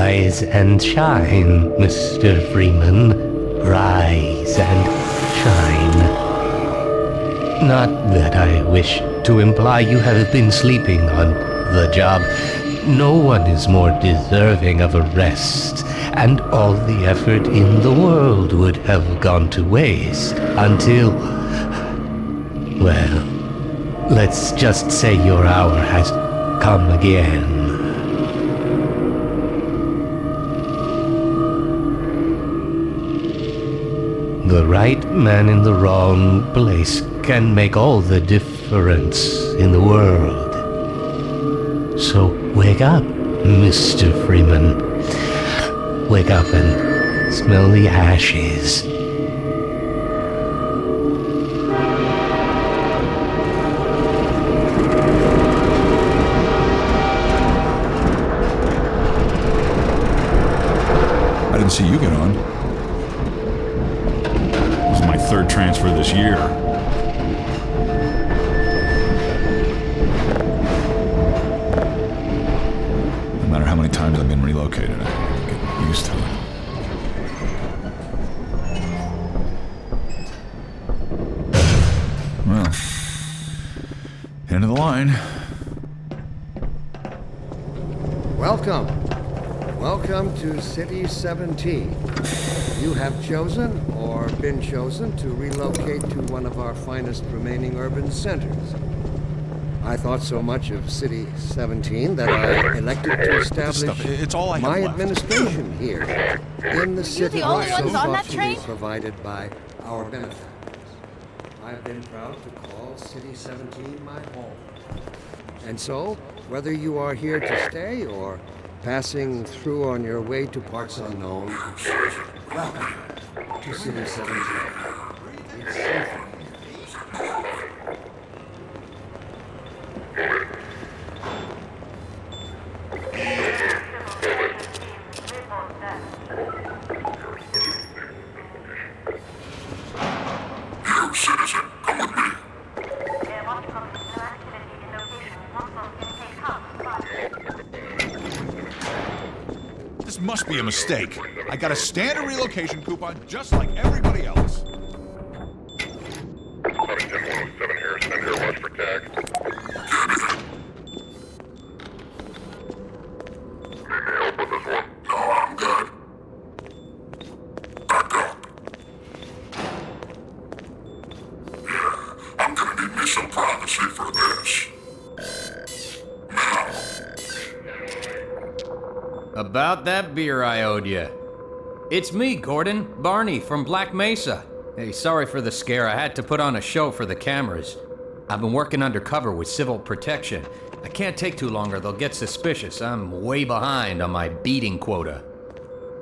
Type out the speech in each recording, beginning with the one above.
Rise and shine, Mr. Freeman. Rise and shine. Not that I wish to imply you have been sleeping on the job. No one is more deserving of a rest, and all the effort in the world would have gone to waste until... well, let's just say your hour has come again. The right man in the wrong place can make all the difference in the world. So wake up, Mr. Freeman. Wake up and smell the ashes. I didn't see you get on. This is my third transfer this year. No matter how many times I've been relocated, I get used to it. Well, end of the line. Welcome. Welcome to City 17. You have chosen, or been chosen, to relocate to one of our finest remaining urban centers. I thought so much of City 17 that I elected to establish It's all I have my left. administration here in the city the only ones on that train? provided by our benefactors. I've been proud to call City 17 my home. And so, whether you are here to stay or passing through on your way to parts unknown, welcome to City 17. It's safe. This must be a mistake. I got a standard relocation coupon just like everybody else. Paddington 107 here, send your watch for tag. Need any help with this one? No, I'm good. Back up. Yeah, I'm gonna need me some privacy for this. About that beer I owed you. It's me, Gordon, Barney from Black Mesa. Hey, sorry for the scare. I had to put on a show for the cameras. I've been working undercover with civil protection. I can't take too long or they'll get suspicious. I'm way behind on my beating quota.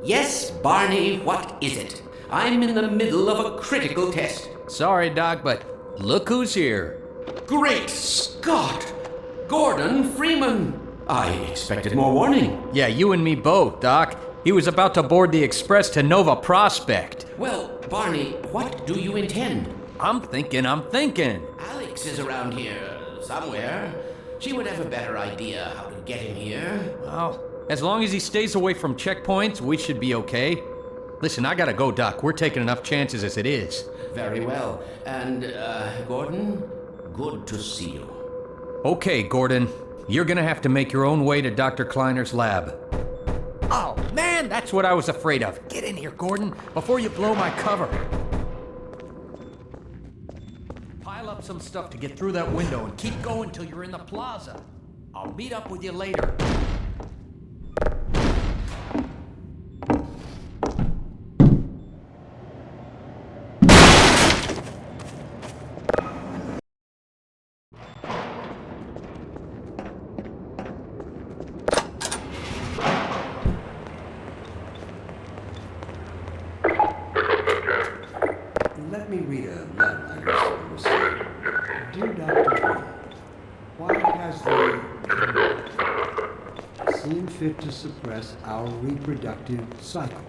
Yes, Barney, what is it? I'm in the middle of a critical test. Sorry, Doc, but look who's here. Great Scott! Gordon Freeman! I expected more warning. Yeah, you and me both, Doc. He was about to board the express to Nova Prospekt. Well, Barney, what do you intend? I'm thinking. Alex is around here somewhere. She would have a better idea how to get him here. Well, as long as he stays away from checkpoints, we should be okay. Listen, I gotta go, Doc. We're taking enough chances as it is. Very well. And, Gordon, good to see you. Okay, Gordon. You're gonna have to make your own way to Dr. Kleiner's lab. Oh, man, that's what I was afraid of. Get in here, Gordon, before you blow my cover. Pile up some stuff to get through that window and keep going till you're in the plaza. I'll meet up with you later. Let me read a letter I received. Dear Dr. Freeman, why has the seen fit to suppress our reproductive cycle?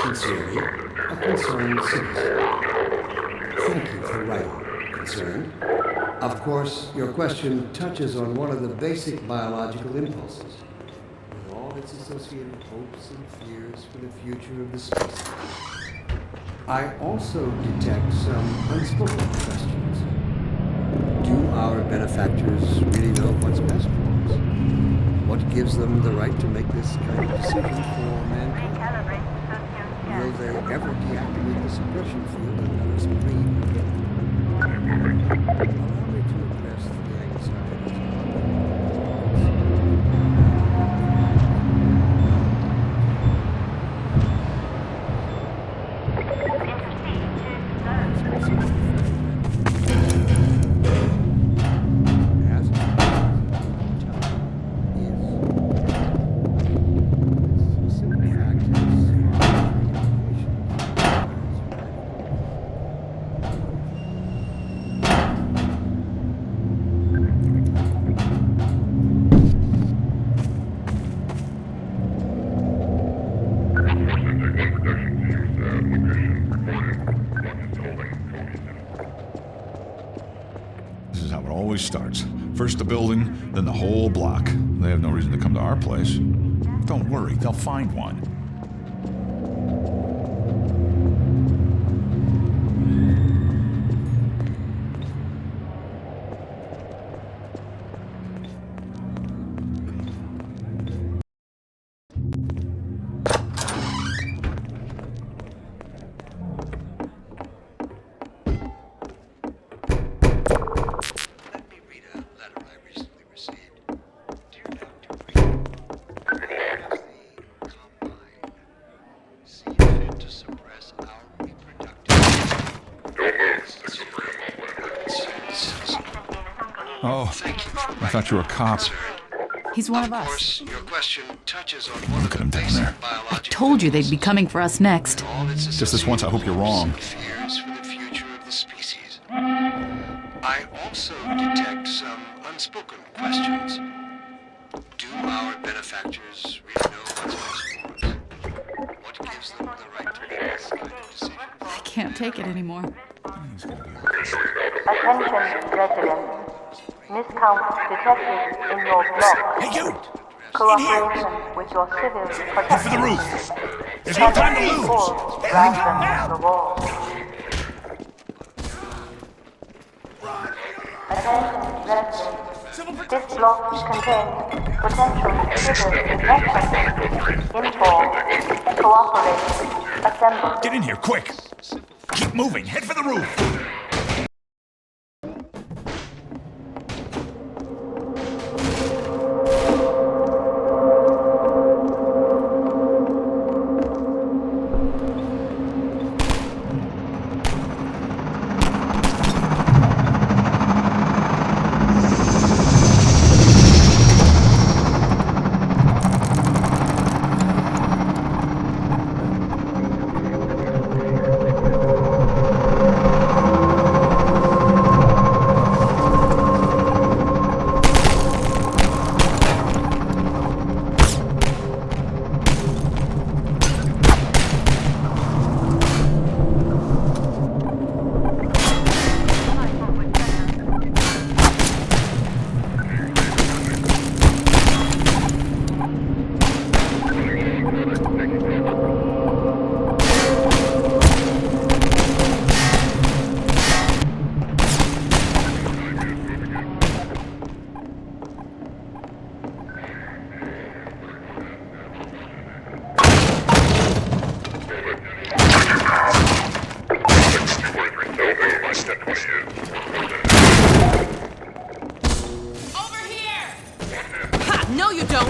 Sincerely, a concerned citizen. Thank you for writing, concerned. Of course, your question touches on one of the basic biological impulses. With all its its associated hopes and fears for the future of the species. I also detect some unspoken questions. Do our benefactors really know what's best for us? What gives them the right to make this kind of decision for mankind? Will they ever deactivate the suppression field and let us breathe again? Allow me to address the This is how it always starts. First the building, then the whole block. They have no reason to come to our place. Don't worry, they'll find one. Oh, I thought you were a cop. He's one of Of us. course, your question touches on one Look of at the him down there. basic biological Told you they'd be coming for us next. and all its Just this once, I hope you're wrong. fears for the future of the species. I also detect some unspoken questions. Do our benefactors really know what's best for us? What gives them the right to make this kind of decision? I can't take it anymore. Attention residents. Miscount detected in your block. Hey, you! Cooperation with your civil protection. For the roof! There's no time to lose! Ransom the wall. Attention residents. This block contains potential civil infection. Inform. Cooperate. Assemble. Get in here, quick! Keep moving, head for the roof! Over here! Ha! No, you don't!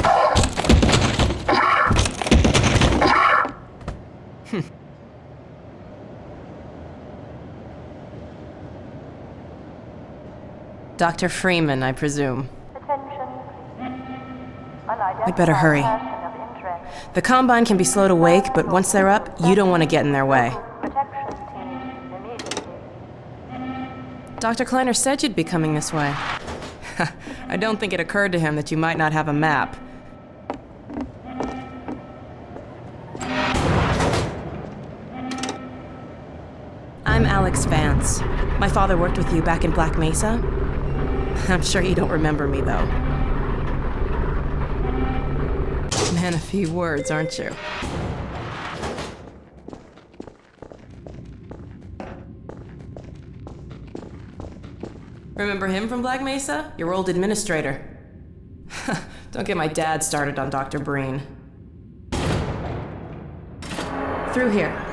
Dr. Freeman, I presume. Attention. We'd better hurry. The Combine can be slow to wake, but once they're up, you don't want to get in their way. Protection team immediately. Dr. Kleiner said you'd be coming this way. I don't think it occurred to him that you might not have a map. I'm Alex Vance. My father worked with you back in Black Mesa. I'm sure you don't remember me, though. man of few words, aren't you? Remember him from Black Mesa? Your old administrator. Don't get my dad started on Dr. Breen. Through here.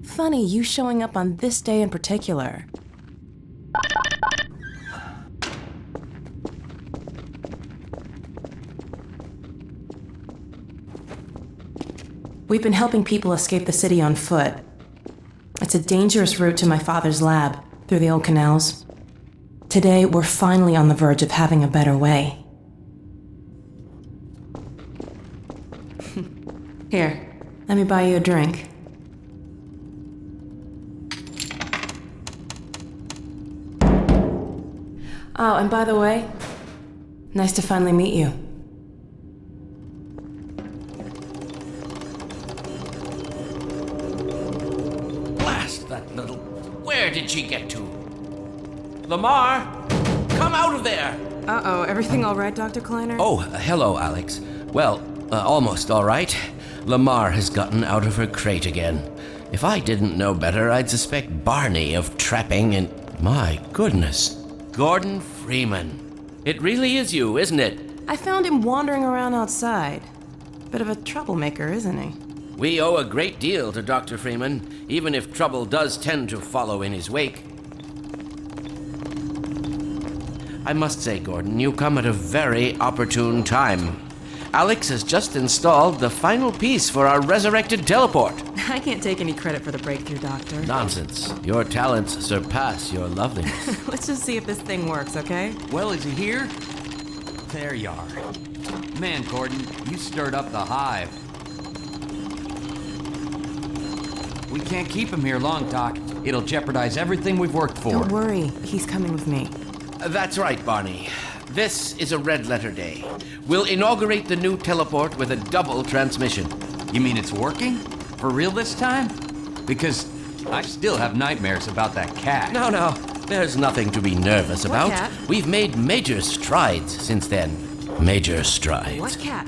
Funny, you showing up on this day in particular. We've been helping people escape the city on foot. It's a dangerous route to my father's lab, through the old canals. Today, we're finally on the verge of having a better way. Here, let me buy you a drink. Oh, and by the way, nice to finally meet you. Blast that little... Where did she get to? Lamar! Come out of there! Uh-oh, everything all right, Dr. Kleiner? Oh, hello, Alex. Well, almost all right. Lamar has gotten out of her crate again. If I didn't know better, I'd suspect Barney of trapping and... My goodness. Gordon Freeman. It really is you, isn't it? I found him wandering around outside. Bit of a troublemaker, isn't he? We owe a great deal to Dr. Freeman, even if trouble does tend to follow in his wake. I must say, Gordon, you come at a very opportune time. Alex has just installed the final piece for our resurrected teleport. I can't take any credit for the breakthrough, Doctor. Nonsense. Your talents surpass your loveliness. Let's just see if this thing works, okay? Well, is he here? There you are. Man, Gordon, you stirred up the hive. We can't keep him here long, Doc. It'll jeopardize everything we've worked for. Don't worry. He's coming with me. That's right, Barney. This is a red letter day. We'll inaugurate the new teleport with a double transmission. You mean it's working? For real this time? Because I still have nightmares about that cat. No. There's nothing to be nervous about. cat? We've made major strides since then. Major strides. What cat?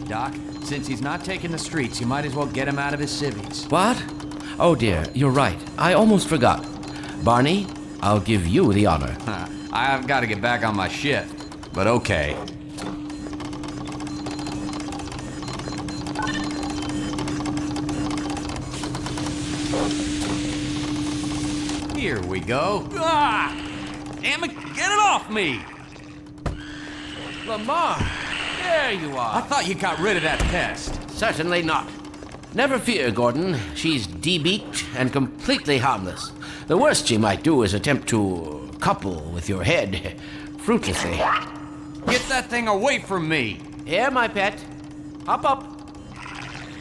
Doc, since he's not taking the streets, you might as well get him out of his civvies. What? Oh dear, you're right. I almost forgot. Barney, I'll give you the honor. I've got to get back on my shift, but okay. Here we go. Ah! Damn it, get it off me! Lamar, there you are. I thought you got rid of that pest. Certainly not. Never fear, Gordon. She's debeaked and completely harmless. The worst she might do is attempt to couple with your head, fruitlessly. Get that thing away from me! Here, my pet. Hop up.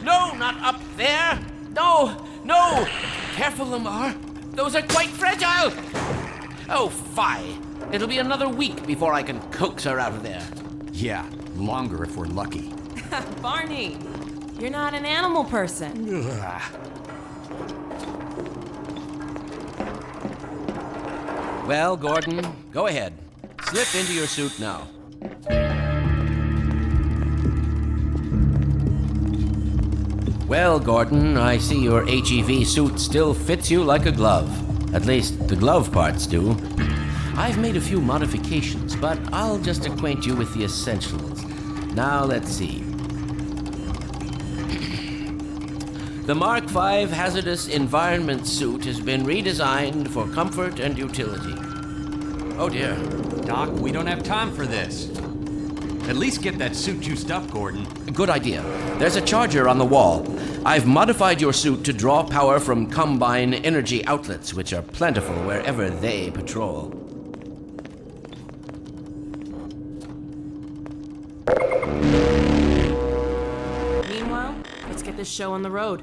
No, not up there. No. Careful, Lamar. Those are quite fragile. Oh, fie. It'll be another week before I can coax her out of there. Yeah, longer if we're lucky. Barney, you're not an animal person. Well, Gordon, go ahead. Slip into your suit now. Well, Gordon, I see your HEV suit still fits you like a glove. At least, the glove parts do. I've made a few modifications, but I'll just acquaint you with the essentials. Now, let's see. The Mark V Hazardous Environment suit has been redesigned for comfort and utility. Oh dear. Doc, we don't have time for this. At least get that suit juiced up, Gordon. Good idea. There's a charger on the wall. I've modified your suit to draw power from Combine energy outlets, which are plentiful wherever they patrol. Meanwhile, let's get this show on the road.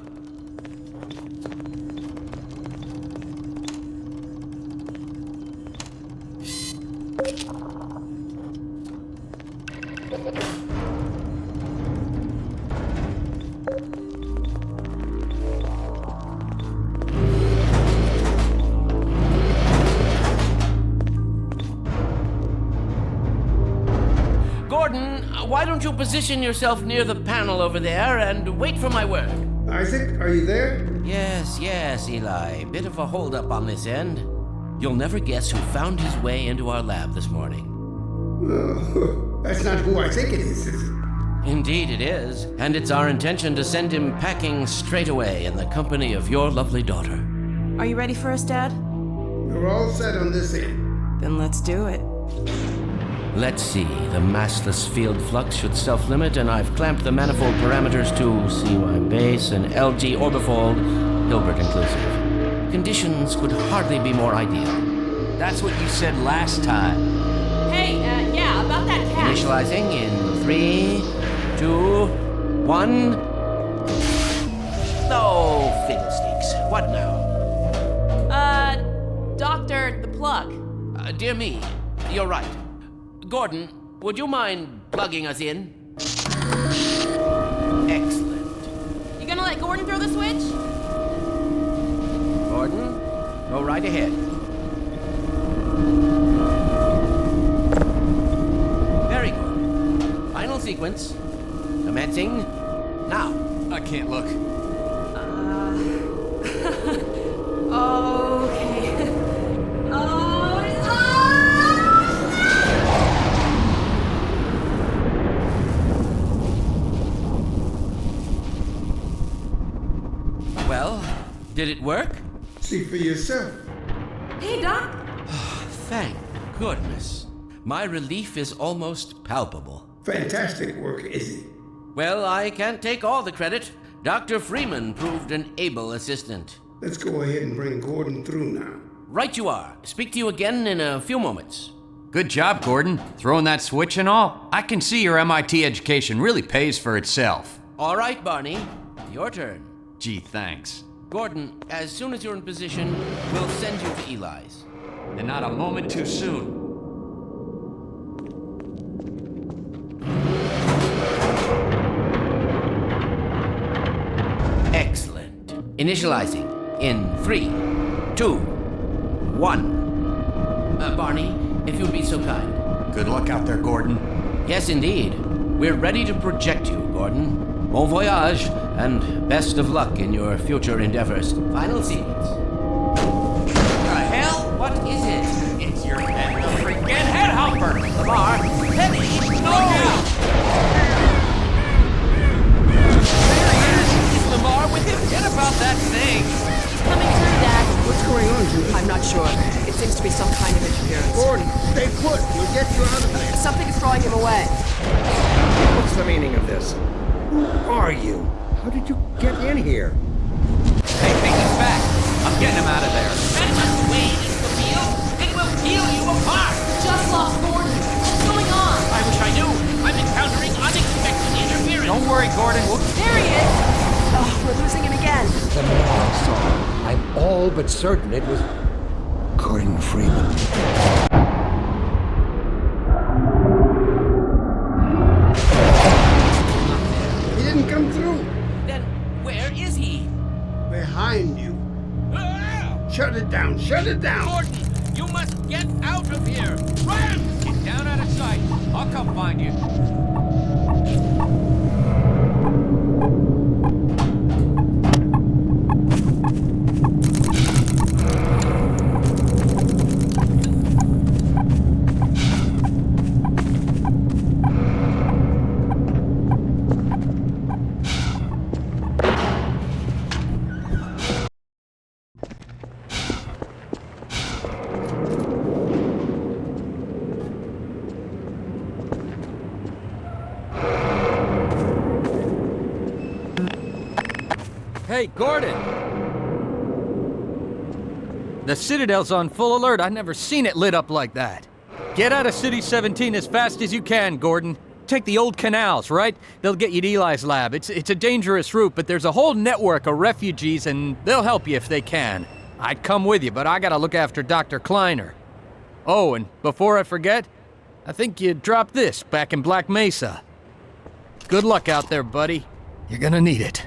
why don't you position yourself near the panel over there and wait for my word? Isaac, are you there? Yes, Eli. Bit of a holdup on this end. You'll never guess who found his way into our lab this morning. Oh, that's not who I think it is it? Indeed it is. And it's our intention to send him packing straight away in the company of your lovely daughter. Are you ready for us, Dad? We're all set on this end. Then let's do it. Let's see. The massless field flux should self-limit, and I've clamped the manifold parameters to CY base and LG orbifold, Hilbert inclusive. Conditions could hardly be more ideal. That's what you said last time. Hey, yeah, about that cat. Initializing in 3, 2, 1. Oh, fiddlesticks. What now? Doctor, the plug. Dear me, you're right. Gordon, would you mind plugging us in? Excellent. You gonna let Gordon throw the switch? Gordon, go right ahead. Very good. Final sequence. Commencing now. I can't look. Okay. Well, did it work? See for yourself. Hey, Doc. Thank goodness. My relief is almost palpable. Fantastic work, Izzy. Well, I can't take all the credit. Dr. Freeman proved an able assistant. Let's go ahead and bring Gordon through now. Right you are. Speak to you again in a few moments. Good job, Gordon. Throwing that switch and all. I can see your MIT education really pays for itself. All right, Barney. Your turn. Gee, thanks. Gordon, as soon as you're in position, we'll send you to Eli's. And not a moment too soon. Excellent. Initializing in 3, 2, 1. Barney, if you'd be so kind. Good luck out there, Gordon. Yes, indeed. We're ready to project you, Gordon. Bon voyage, and best of luck in your future endeavors. Final sequence. The hell? What is it? It's your head, the freaking head humper! Lamar, Teddy, look out! There he is! Is Lamar with him? Forget about that thing! He's coming through, Dad. What's going on, Julie? I'm not sure. It seems to be some kind of interference. Gordon, stay put. We'll get you out of there. Something is drawing him away. What's the meaning of this? Who are you? How did you get in here? Hey, take this back. I'm getting him out of there. That much weight is the field. It will peel you apart! Just lost Gordon. What's going on? I wish I knew. I'm encountering unexpected interference. Don't worry, Gordon. There he is. Oh, we're losing him again. The man I saw. I'm all but certain it was Gordon Freeman. He didn't come through. Then where is he? Behind you. Ah! Shut it down. Shut it down. Gordon, you must get out of here. Run! Get down out of sight. I'll come find you. Hey, Gordon! The Citadel's on full alert. I've never seen it lit up like that. Get out of City 17 as fast as you can, Gordon. Take the old canals, right? They'll get you to Eli's lab. It's a dangerous route, but there's a whole network of refugees, and they'll help you if they can. I'd come with you, but I gotta look after Dr. Kleiner. Oh, and before I forget, I think you dropped this back in Black Mesa. Good luck out there, buddy. You're gonna need it.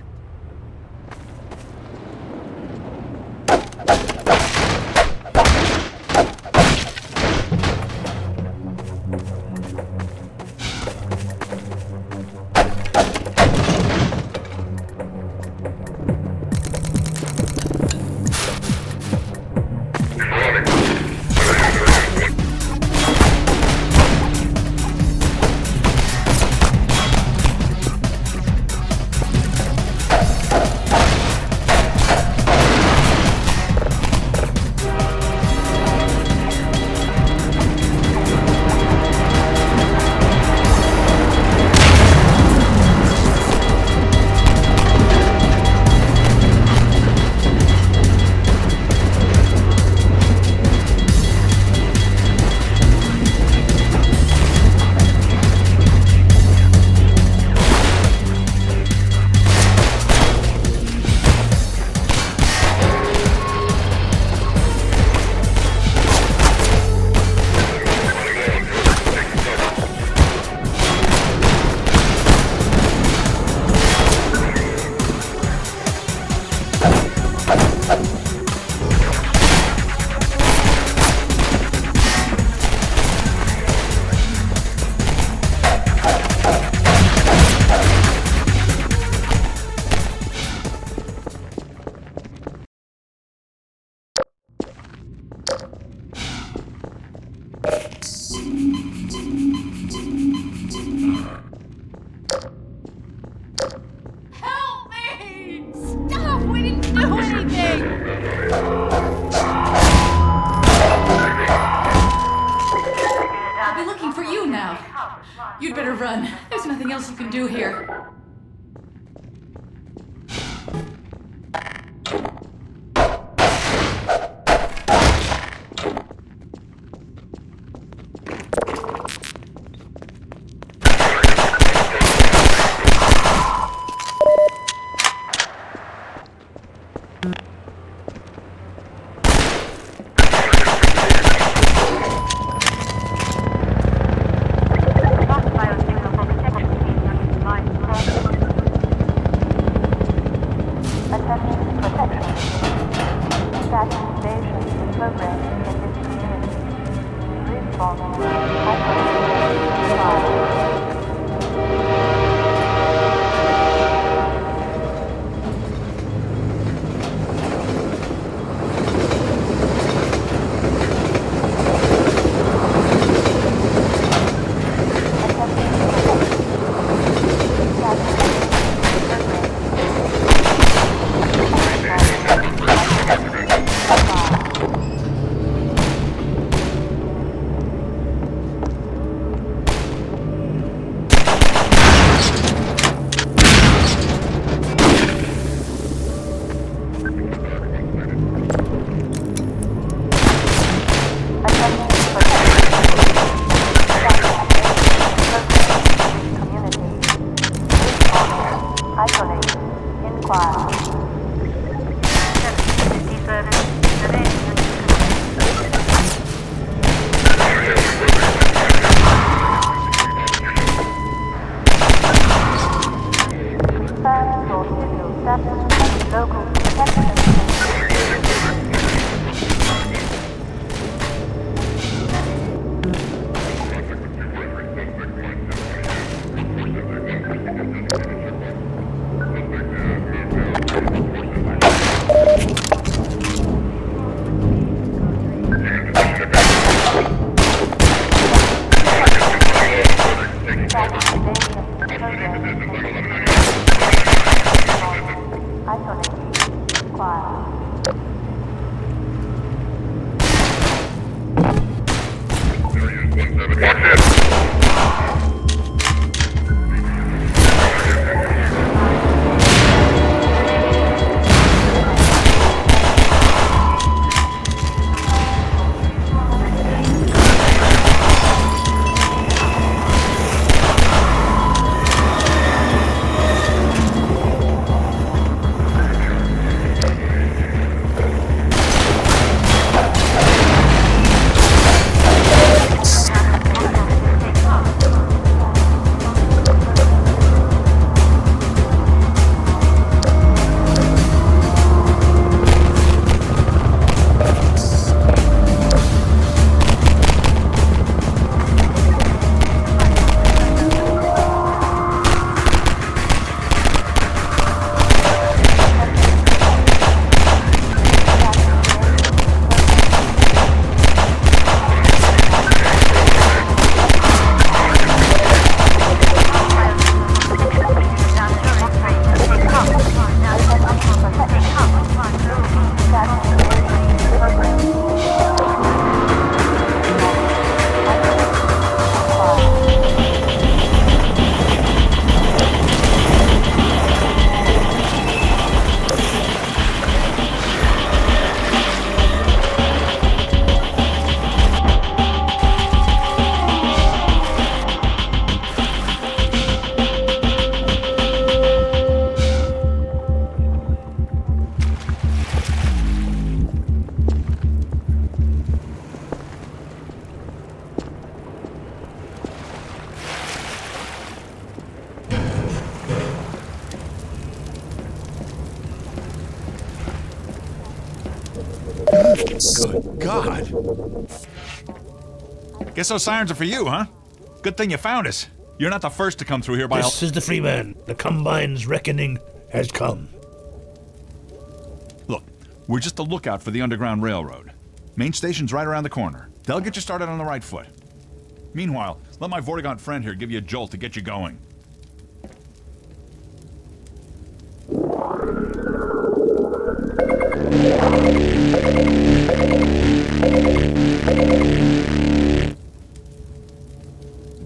run. There's nothing else you can do here. Good God. Guess those sirens are for you, huh? Good thing you found us. You're not the first to come through here by This is the Freeman. The Combine's reckoning has come. Look, we're just a lookout for the Underground Railroad. Main station's right around the corner. They'll get you started on the right foot. Meanwhile, let my Vortigaunt friend here give you a jolt to get you going.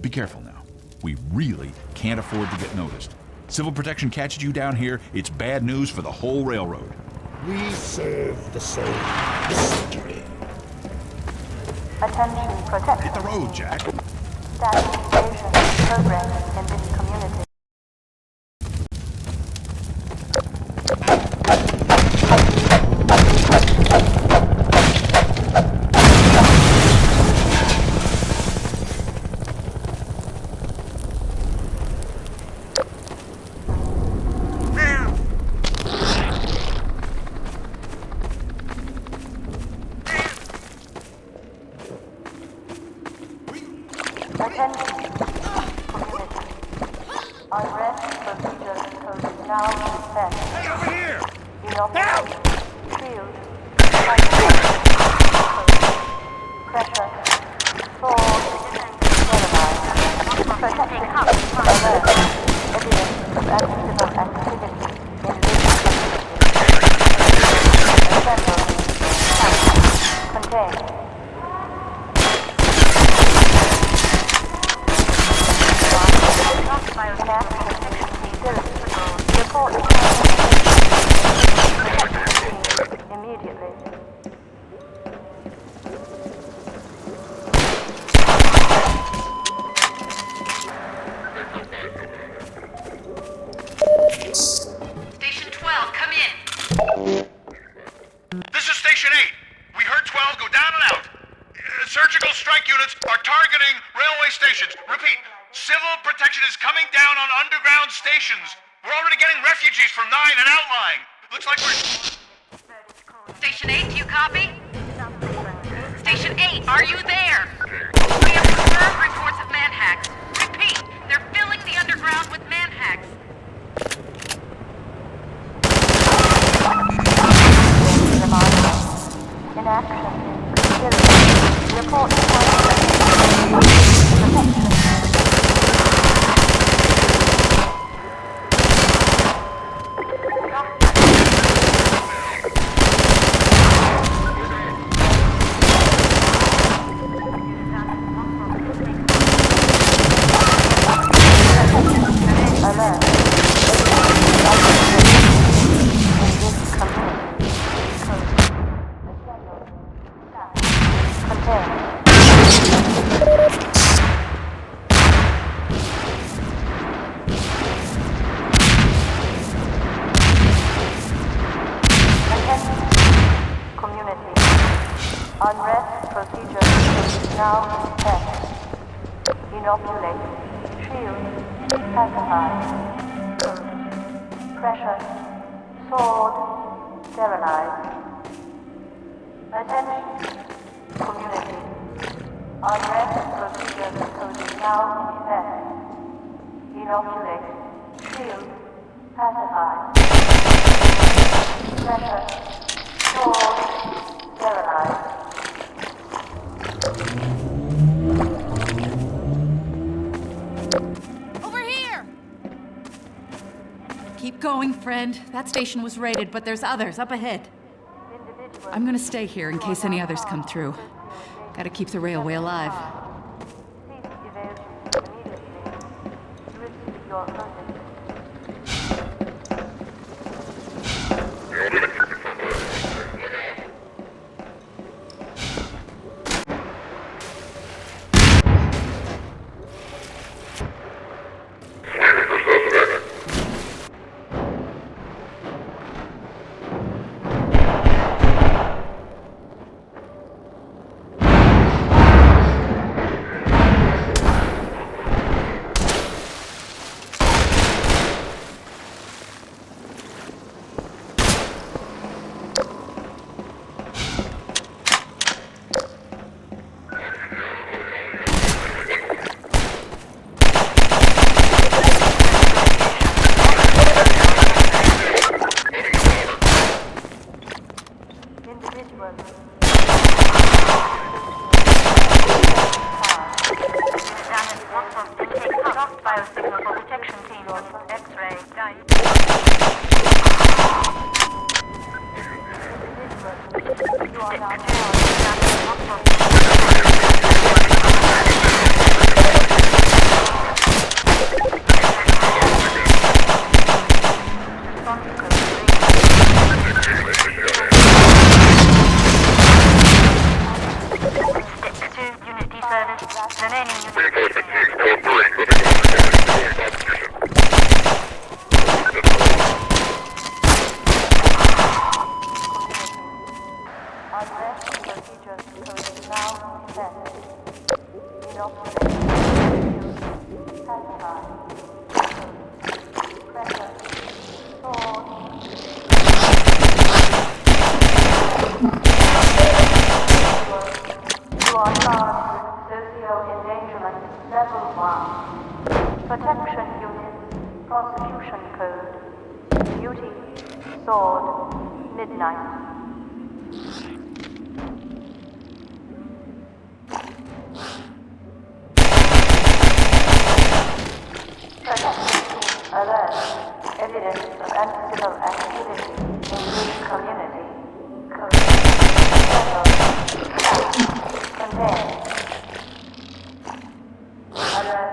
Be careful now. We really can't afford to get noticed. Civil protection catches you down here, it's bad news for the whole railroad. We serve the same mystery. Attention protection. Hit the road, Jack. Status invasion progress in this community. Station 8, do you copy? Station 8, are you there? We have confirmed reports of manhacks. Repeat, they're filling the underground with manhacks. In action. Report Friend, that station was raided, but there's others up ahead. I'm gonna stay here in case any others come through. Gotta keep the railway alive. to Unity service. Remaining Unrest procedures code now set. Inoculate. Pacify. Pressure. Sword. You are charged with socio-endangerment level 1. Protection unit. Prosecution code. Duty. Sword. Midnight. Alert. Evidence of anti-civil activity in this community. Contained. Alert.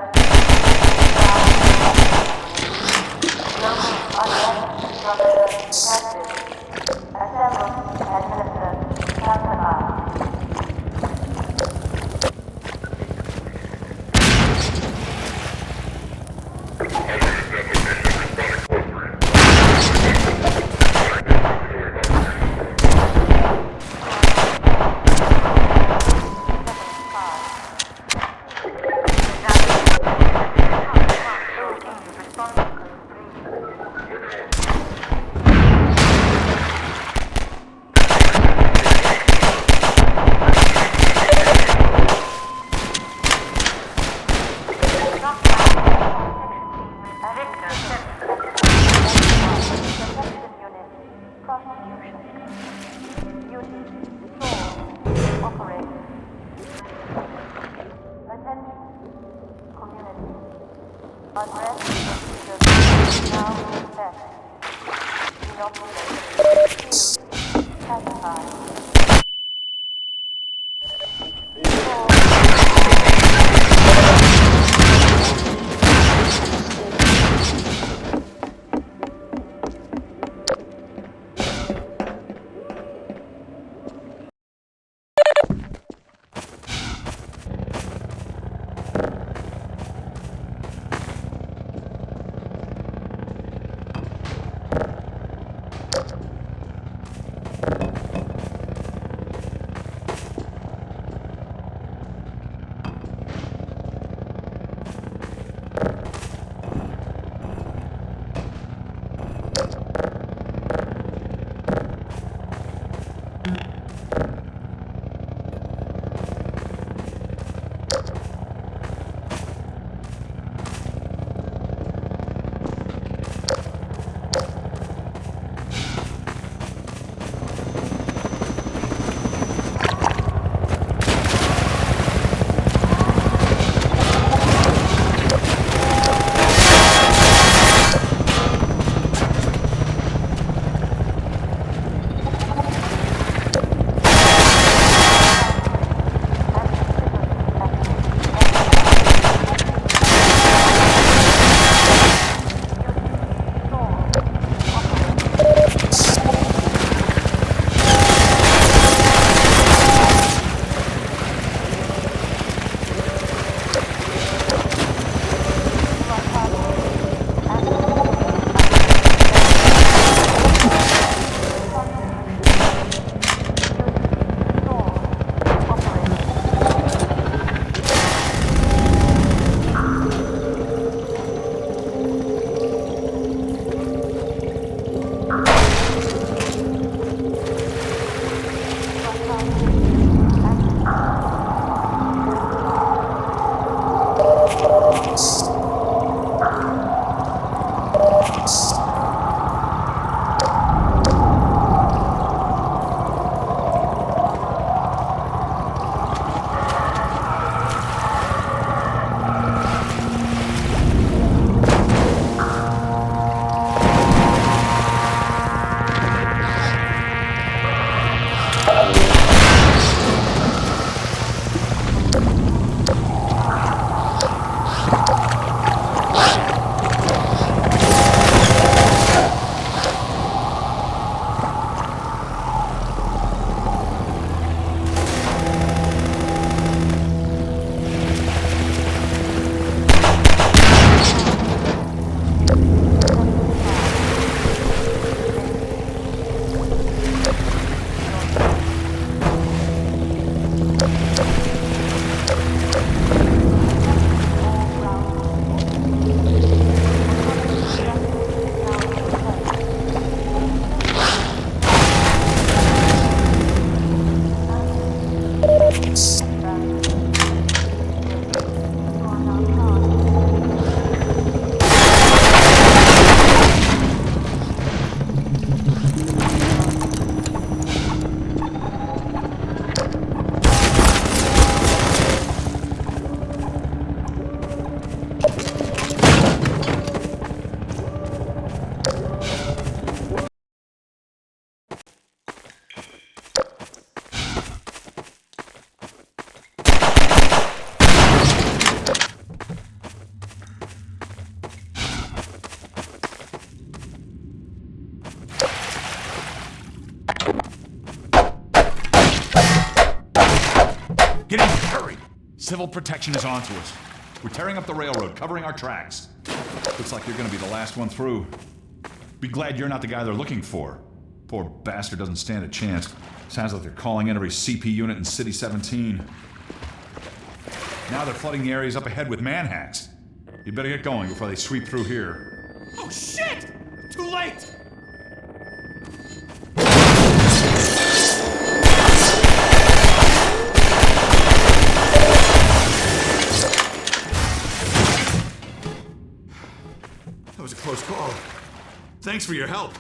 Local unrest structure active. Assemble. Administer. Pacify. Hurry! Civil protection is onto us. We're tearing up the railroad, covering our tracks. Looks like you're gonna be the last one through. Be glad you're not the guy they're looking for. Poor bastard doesn't stand a chance. Sounds like they're calling in every CP unit in City 17. Now they're flooding the areas up ahead with manhacks. You better get going before they sweep through here. Oh shit! Too late! That was a close call. Thanks for your help.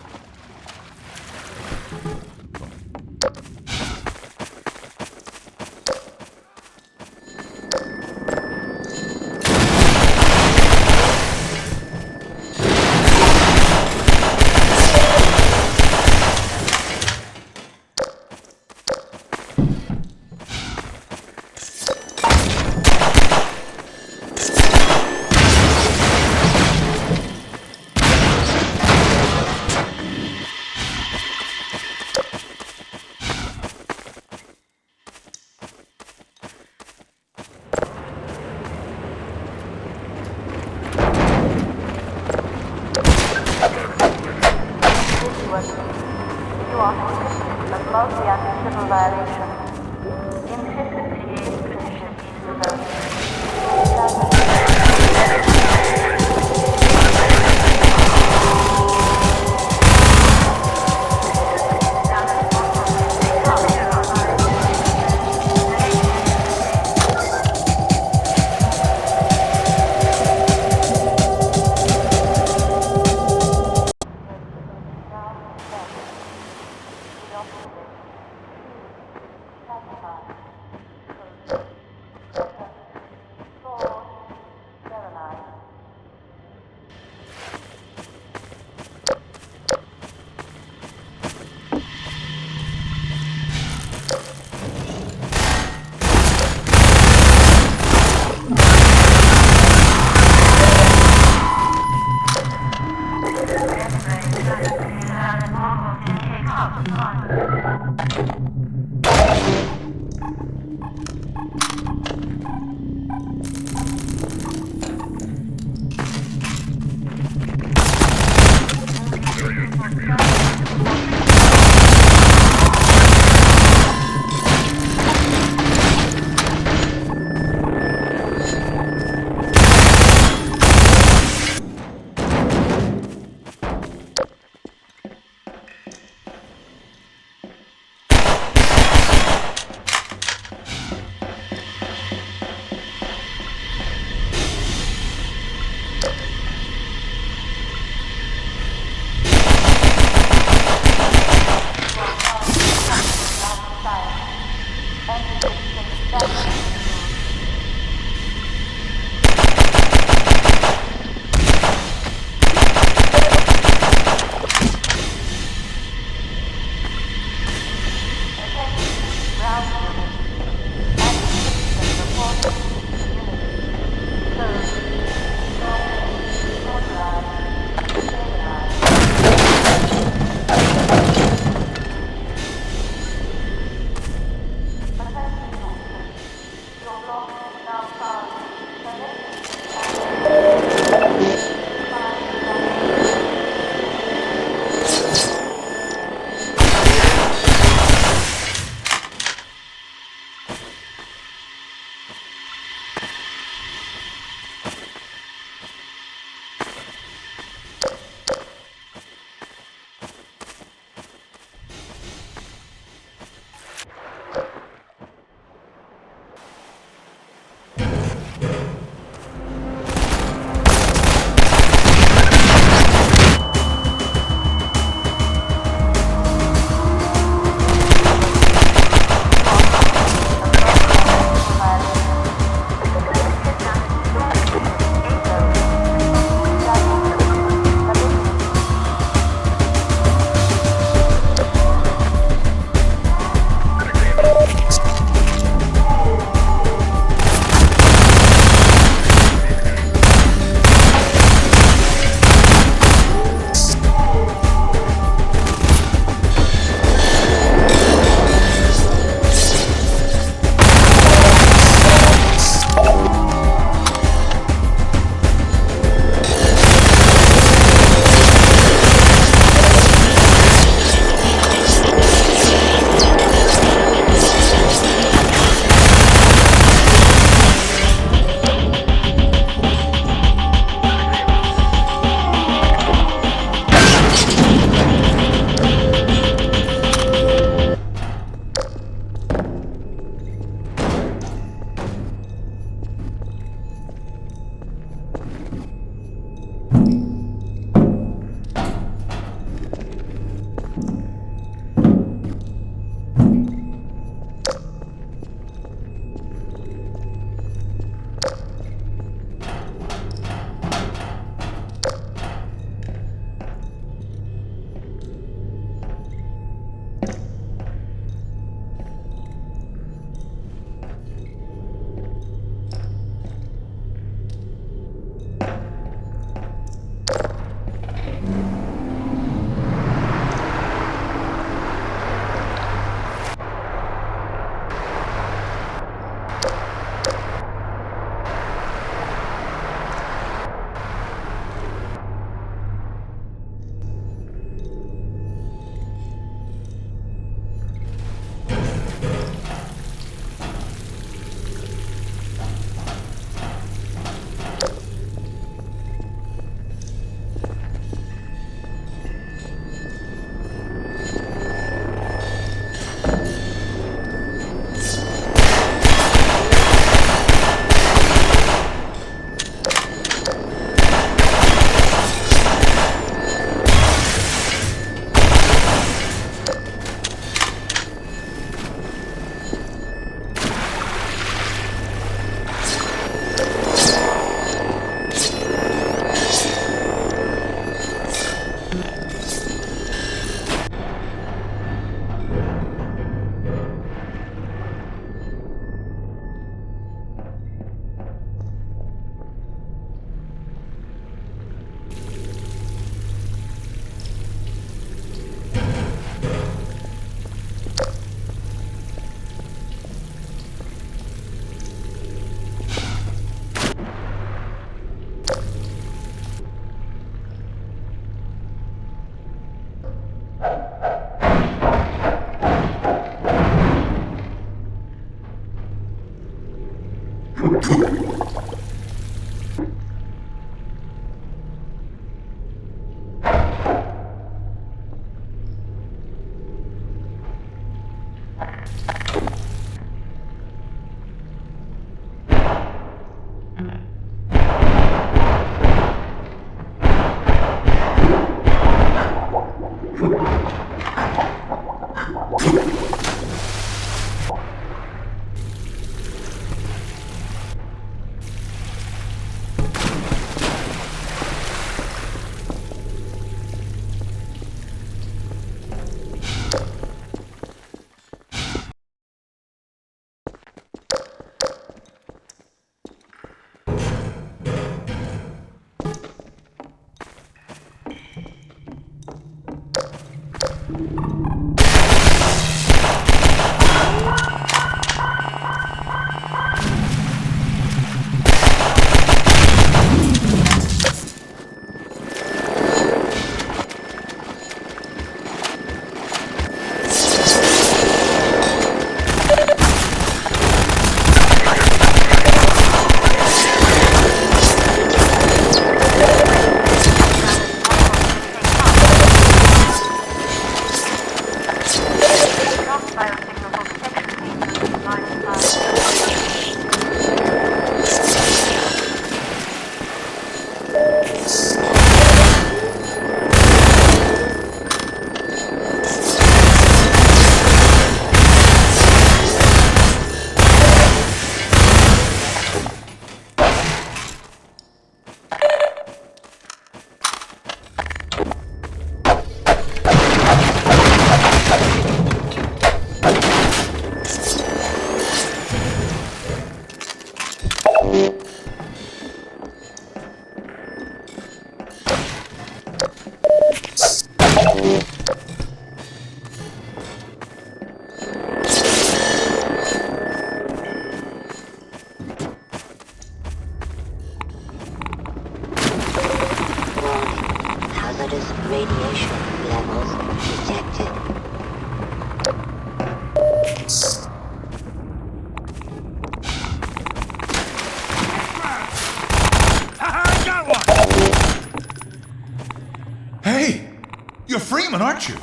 You're Freeman, aren't you?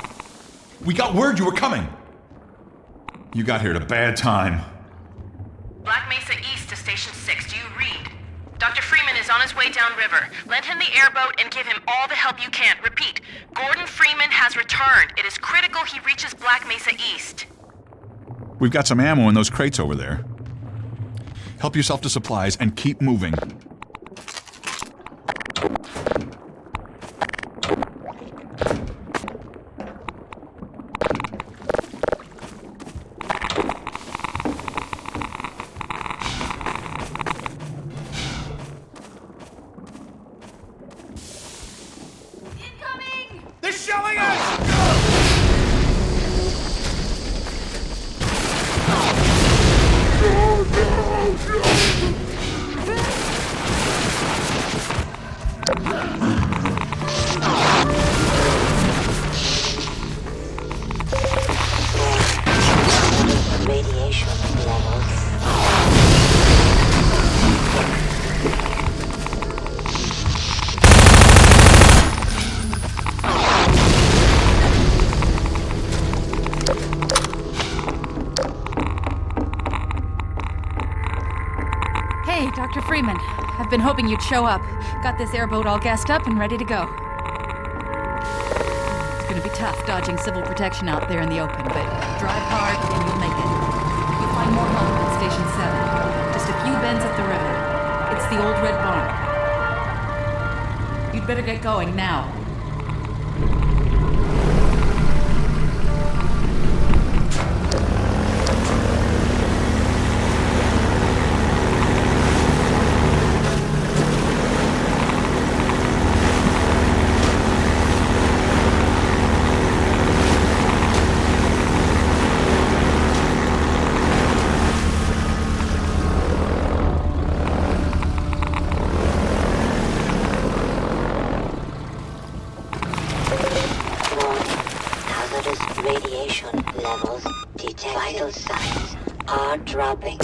We got word you were coming. You got here at a bad time. Black Mesa East to Station 6. Do you read? Dr. Freeman is on his way downriver. Lend him the airboat and give him all the help you can. Repeat, Gordon Freeman has returned. It is critical he reaches Black Mesa East. We've got some ammo in those crates over there. Help yourself to supplies and keep moving. Dr. Freeman, I've been hoping you'd show up. Got this airboat all gassed up and ready to go. It's gonna be tough dodging civil protection out there in the open, but drive hard and you'll make it. You'll find more help at Station 7. Just a few bends up the river. It's the old red barn. You'd better get going now. Vital signs are dropping.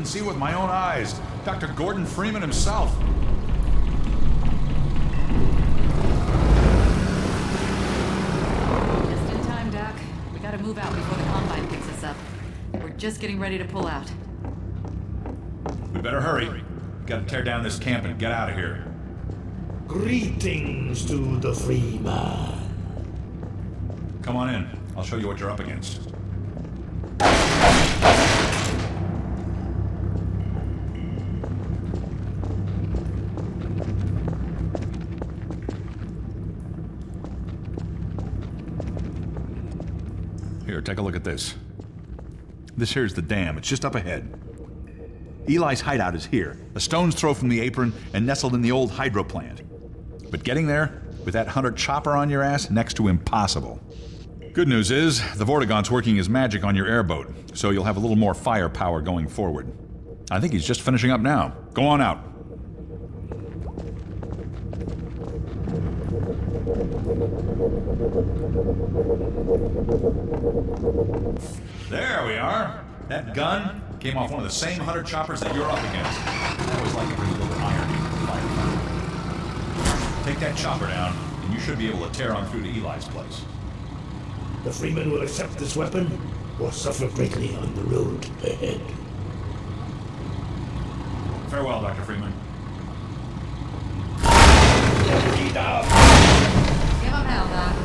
see it with my own eyes. Dr. Gordon Freeman himself. Just in time, Doc. We gotta move out before the Combine picks us up. We're just getting ready to pull out. We better hurry. Gotta tear down this camp and get out of here. Greetings to the Freeman. Come on in. I'll show you what you're up against. Here, take a look at this. This here's the dam. It's just up ahead. Eli's hideout is here, a stone's throw from the apron and nestled in the old hydro plant. But getting there, with that hunter chopper on your ass, next to impossible. Good news is, the Vortigaunt's working his magic on your airboat, so you'll have a little more firepower going forward. I think he's just finishing up now. Go on out. There we are. That gun came off one of the same hunter choppers that you're up against. That was like a little iron firepower. Take that chopper down, and you should be able to tear on through to Eli's place. The Freeman will accept this weapon or suffer greatly on the road ahead. Farewell, Dr. Freeman. Give him hell, Doc.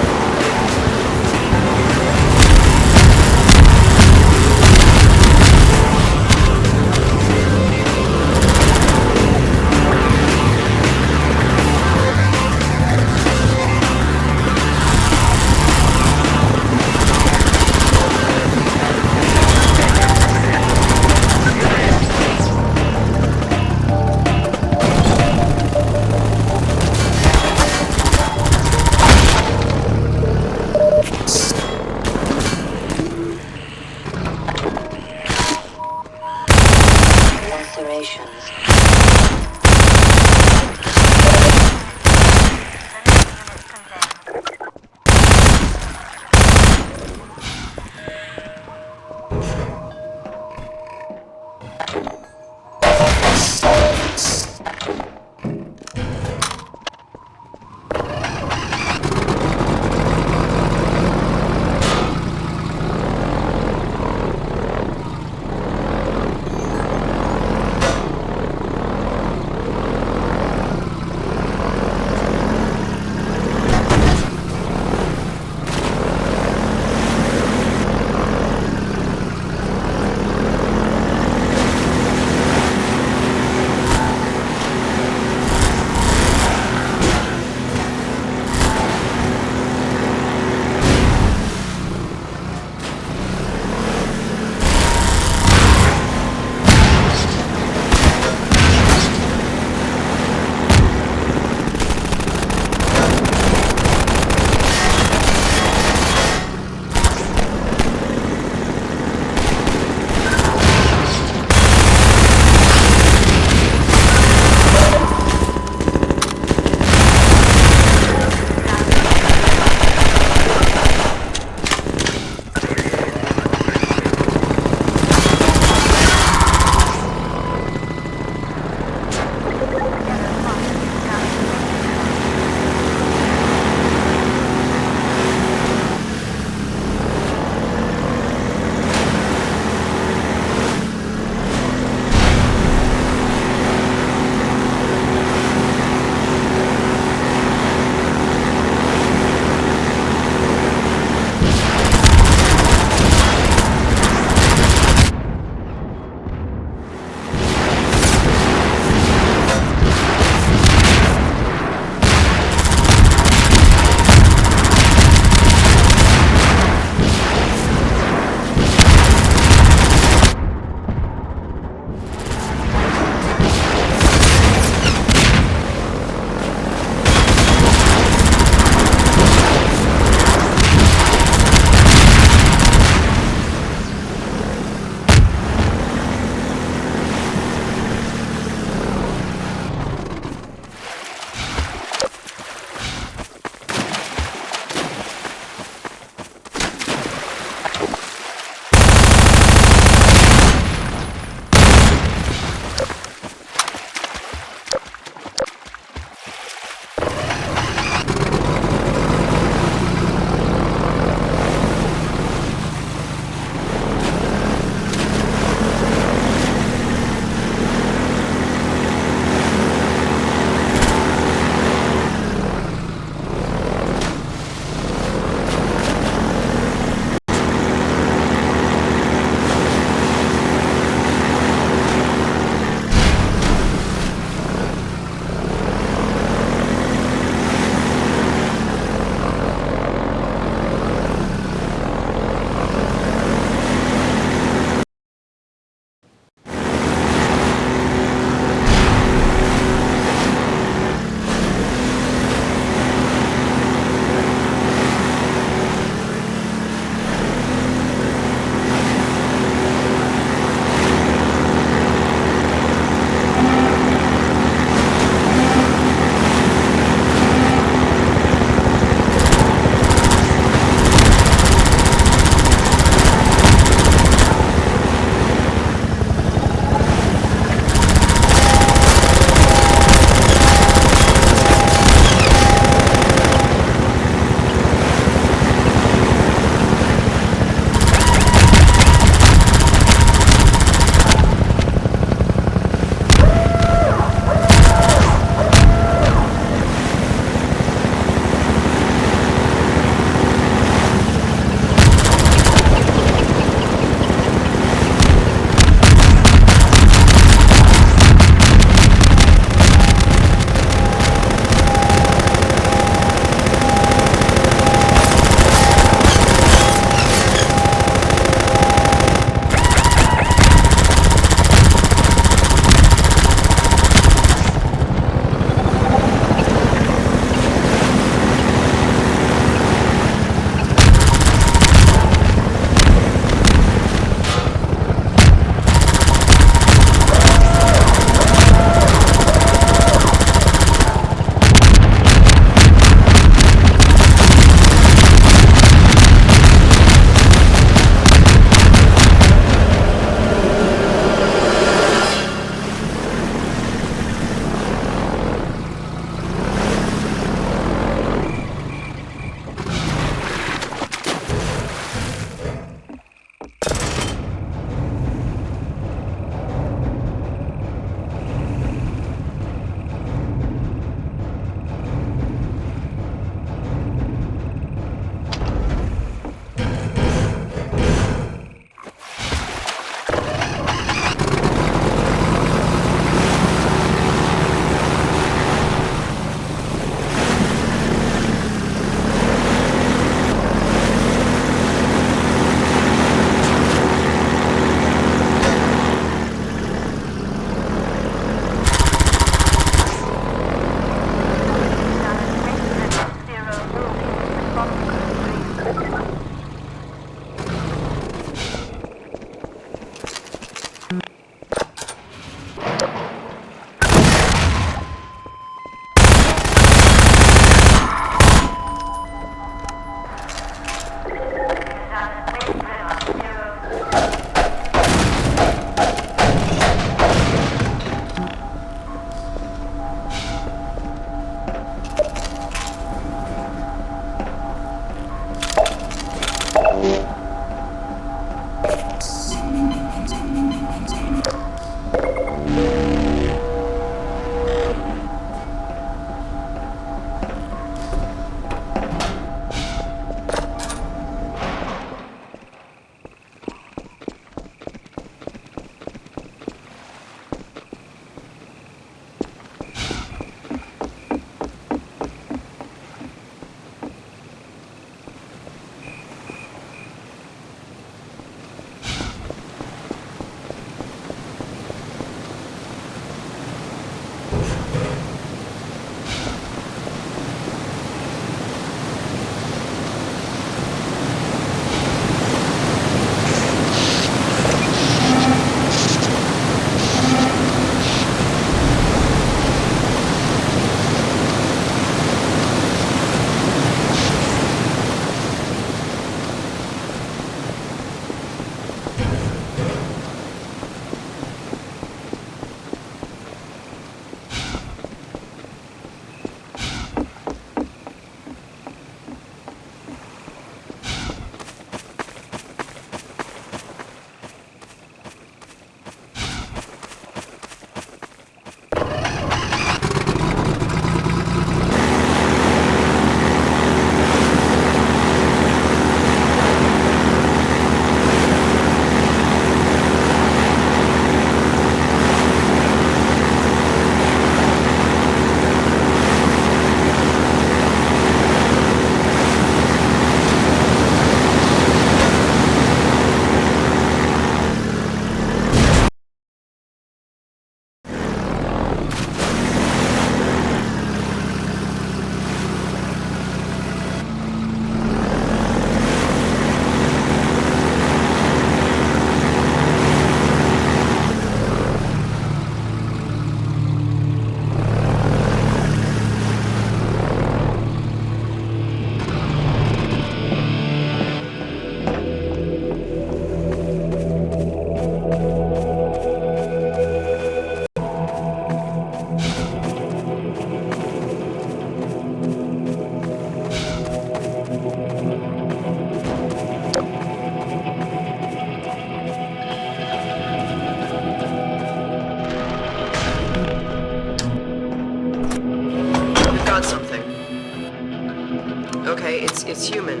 it's human.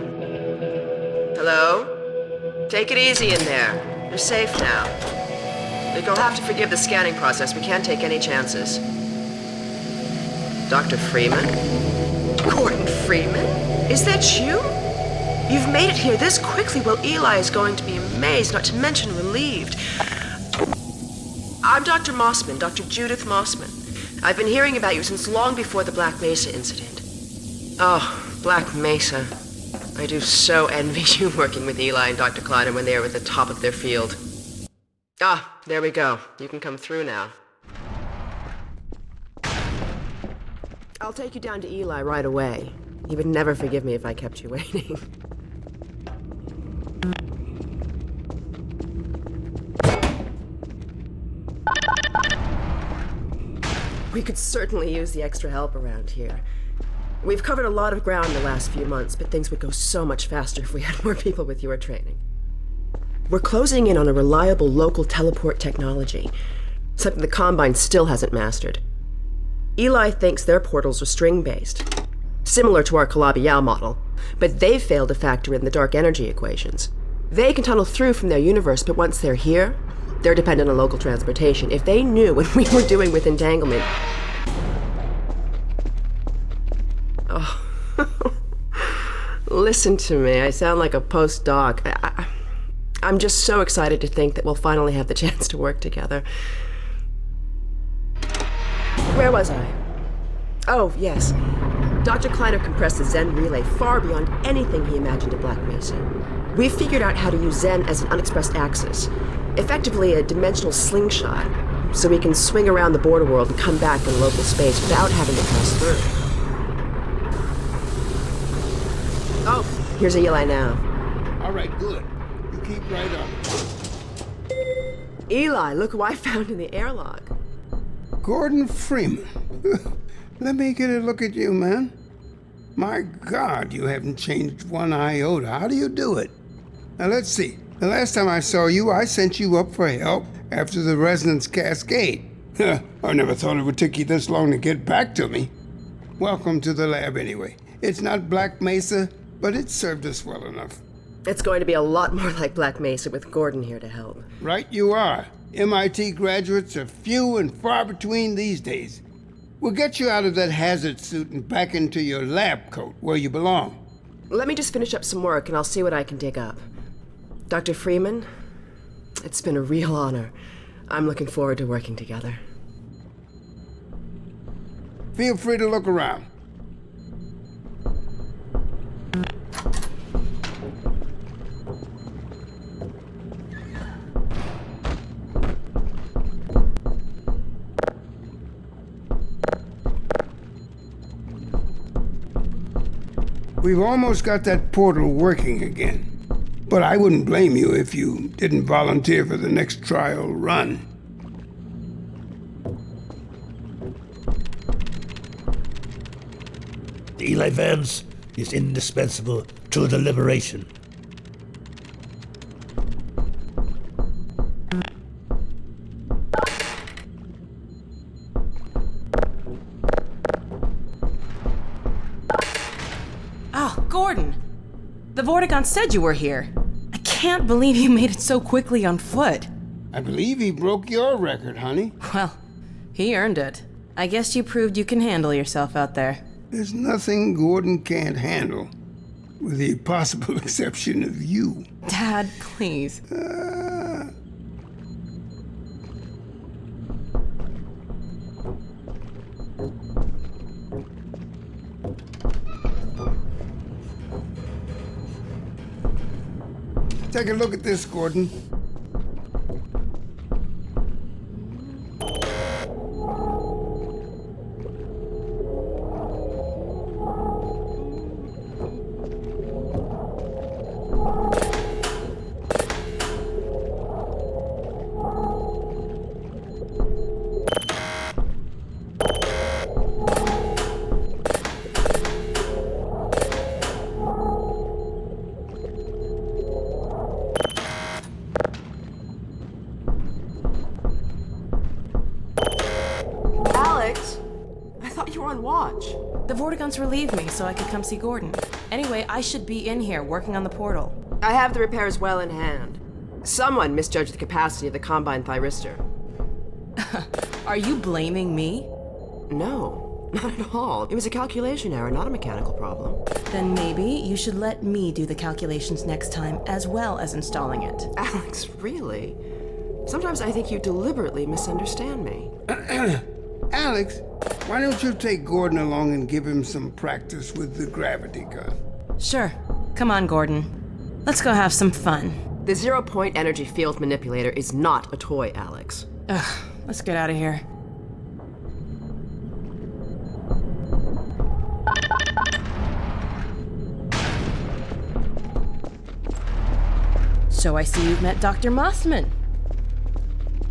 Hello? Take it easy in there. You're safe now. You'll have to forgive the scanning process. We can't take any chances. Dr. Freeman? Gordon Freeman? Is that you? You've made it here this quickly. Well, Eli is going to be amazed, not to mention relieved. I'm Dr. Mossman, Dr. Judith Mossman. I've been hearing about you since long before the Black Mesa incident. Oh, Black Mesa. I do so envy you working with Eli and Dr. Kleiner when they were at the top of their field. Ah, there we go. You can come through now. I'll take you down to Eli right away. He would never forgive me if I kept you waiting. We could certainly use the extra help around here. We've covered a lot of ground in the last few months, but things would go so much faster if we had more people with your training. We're closing in on a reliable local teleport technology, something the Combine still hasn't mastered. Eli thinks their portals are string-based, similar to our Calabi-Yau model, but they've failed to factor in the dark energy equations. They can tunnel through from their universe, but once they're here, they're dependent on local transportation. If they knew what we were doing with Entanglement... Oh. Listen to me, I sound like a postdoc. I'm just so excited to think that we'll finally have the chance to work together. Where was I? Oh, yes. Dr. Kleiner compressed the Zen relay far beyond anything he imagined at Black Mesa. We've figured out how to use Zen as an unexpressed axis, effectively a dimensional slingshot, so we can swing around the border world and come back in local space without having to pass through. Oh, here's Eli now. All right, good. You keep right on. Eli, look who I found in the airlock. Gordon Freeman. Let me get a look at you, man. My God, you haven't changed one iota. How do you do it? Now, let's see. The last time I saw you, I sent you up for help after the resonance cascade. I never thought it would take you this long to get back to me. Welcome to the lab, anyway. It's not Black Mesa, but it served us well enough. It's going to be a lot more like Black Mesa with Gordon here to help. Right you are. MIT graduates are few and far between these days. We'll get you out of that hazard suit and back into your lab coat where you belong. Let me just finish up some work and I'll see what I can dig up. Dr. Freeman, it's been a real honor. I'm looking forward to working together. Feel free to look around. We've almost got that portal working again. But I wouldn't blame you if you didn't volunteer for the next trial run. Eli Vance is indispensable to the liberation. Oh, Gordon! The Vortigaunt said you were here. I can't believe you made it so quickly on foot. I believe he broke your record, honey. Well, he earned it. I guess you proved you can handle yourself out there. There's nothing Gordon can't handle, with the possible exception of you. Dad, please. Take a look at this, Gordon. thought you were on watch. The Vortiguns relieved me so I could come see Gordon. Anyway, I should be in here working on the portal. I have the repairs well in hand. Someone misjudged the capacity of the Combine thyristor. Are you blaming me? No, not at all. It was a calculation error, not a mechanical problem. Then maybe you should let me do the calculations next time, as well as installing it. Alex, really? Sometimes I think you deliberately misunderstand me. Alex, why don't you take Gordon along and give him some practice with the gravity gun? Sure. Come on, Gordon. Let's go have some fun. The zero-point energy field manipulator is not a toy, Alex. Ugh, let's get out of here. So I see you've met Dr. Mossman.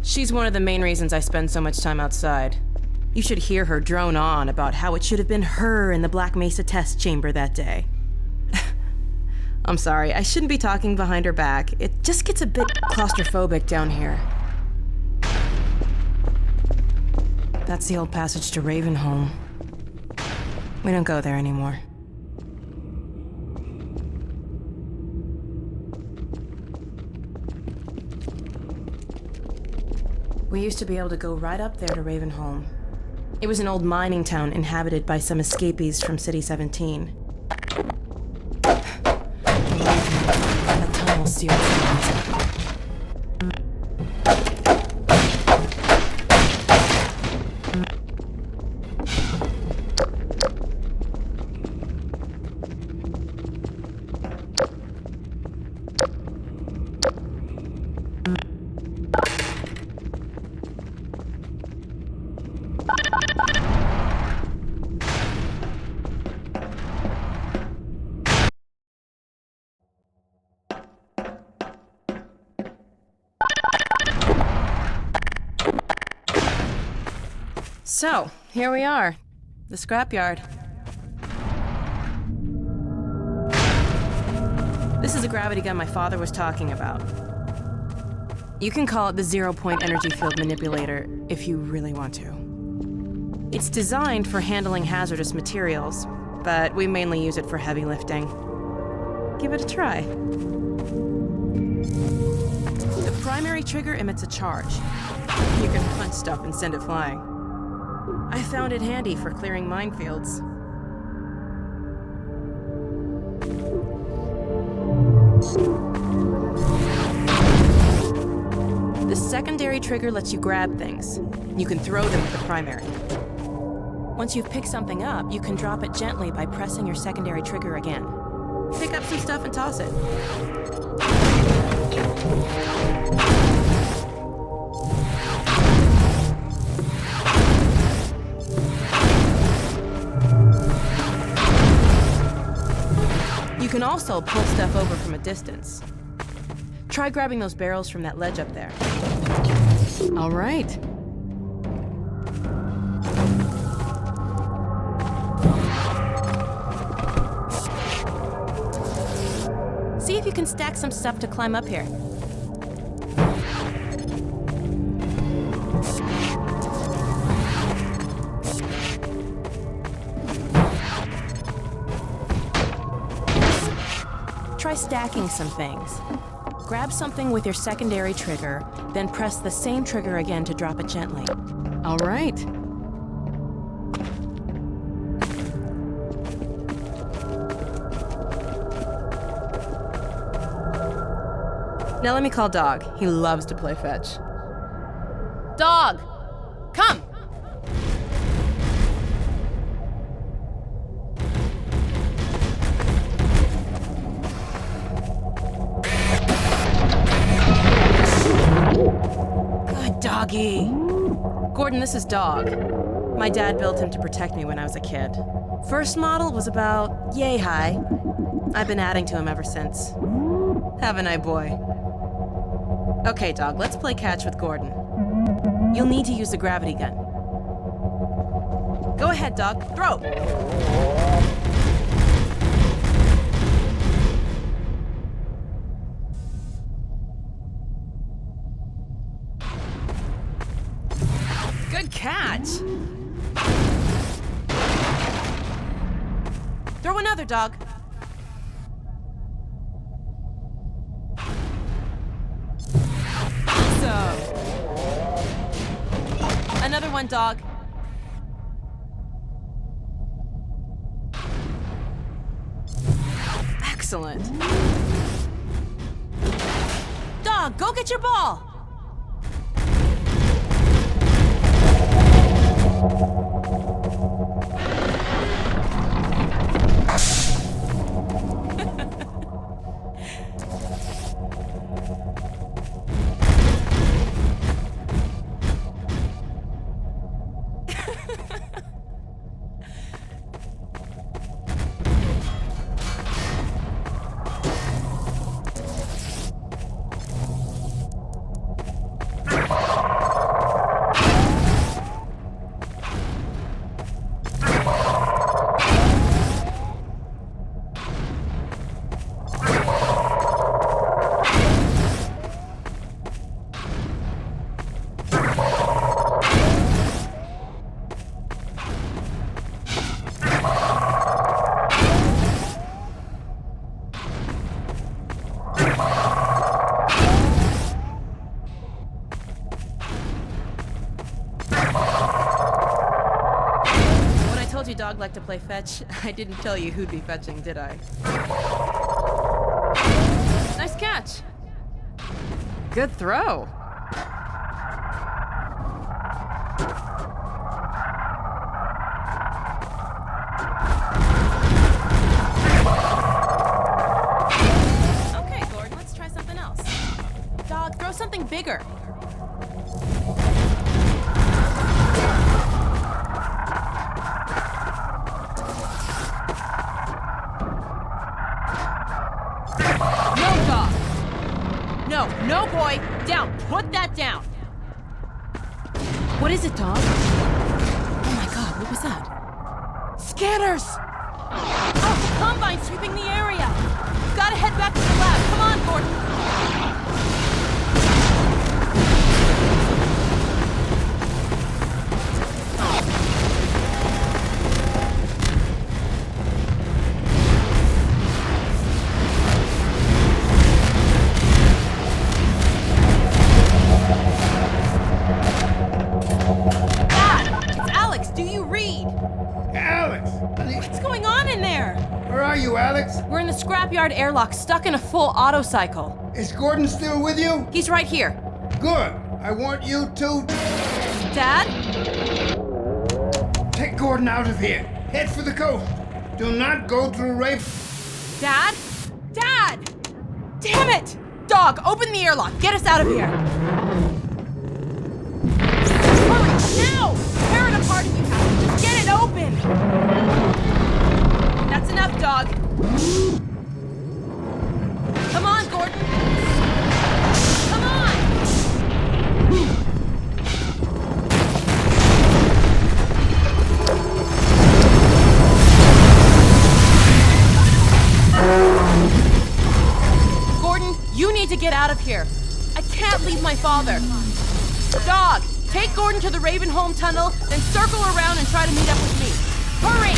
She's one of the main reasons I spend so much time outside. You should hear her drone on about how it should have been her in the Black Mesa test chamber that day. I'm sorry, I shouldn't be talking behind her back. It just gets a bit claustrophobic down here. That's the old passage to Ravenholm. We don't go there anymore. We used to be able to go right up there to Ravenholm. It was an old mining town inhabited by some escapees from City 17. That tunnel sealed for So, here we are. The scrapyard. This is the gravity gun my father was talking about. You can call it the zero-point energy field manipulator if you really want to. It's designed for handling hazardous materials, but we mainly use it for heavy lifting. Give it a try. The primary trigger emits a charge. You can punch stuff and send it flying. I found it handy for clearing minefields. The secondary trigger lets you grab things. You can throw them with the primary. Once you've picked something up, you can drop it gently by pressing your secondary trigger again. Pick up some stuff and toss it. You can also pull stuff over from a distance. Try grabbing those barrels from that ledge up there. All right. See if you can stack some stuff to climb up here. Try stacking some things. Grab something with your secondary trigger, then press the same trigger again to drop it gently. All right. Now let me call Dog. He loves to play fetch. Dog! Come! Doggy. Gordon, this is Dog. My dad built him to protect me when I was a kid. First model was about yay high. I've been adding to him ever since. Haven't I, boy? Okay, Dog, let's play catch with Gordon. You'll need to use the gravity gun. Go ahead, Dog. Throw! Good catch! Throw another, dog. Awesome. Another one, dog. Excellent. Dog, go get your ball. Dog like to play fetch. I didn't tell you who'd be fetching, did I? Nice catch. Good throw. Okay, Gordon, let's try something else. Dog, throw something bigger. No, boy! Down! Put that down! What is it, dog? Oh my god, what was that? Scanners! Oh, the Combine sweeping the area! Gotta head back to the lab. Come on, Gordon! We're in the scrapyard airlock, stuck in a full auto cycle. Is Gordon still with you? He's right here. Good. I want you to... Dad? Take Gordon out of here. Head for the coast. Do not go through Raven... Dad? Dad! Damn it! Dog, open the airlock. Get us out of here. Hurry, now! Tear it apart if you have to. Just get it open! That's enough, dog. Come on, Gordon. Come on. Gordon, you need to get out of here. I can't leave my father. Dog, take Gordon to the Ravenholm tunnel, then circle around and try to meet up with me. Hurry!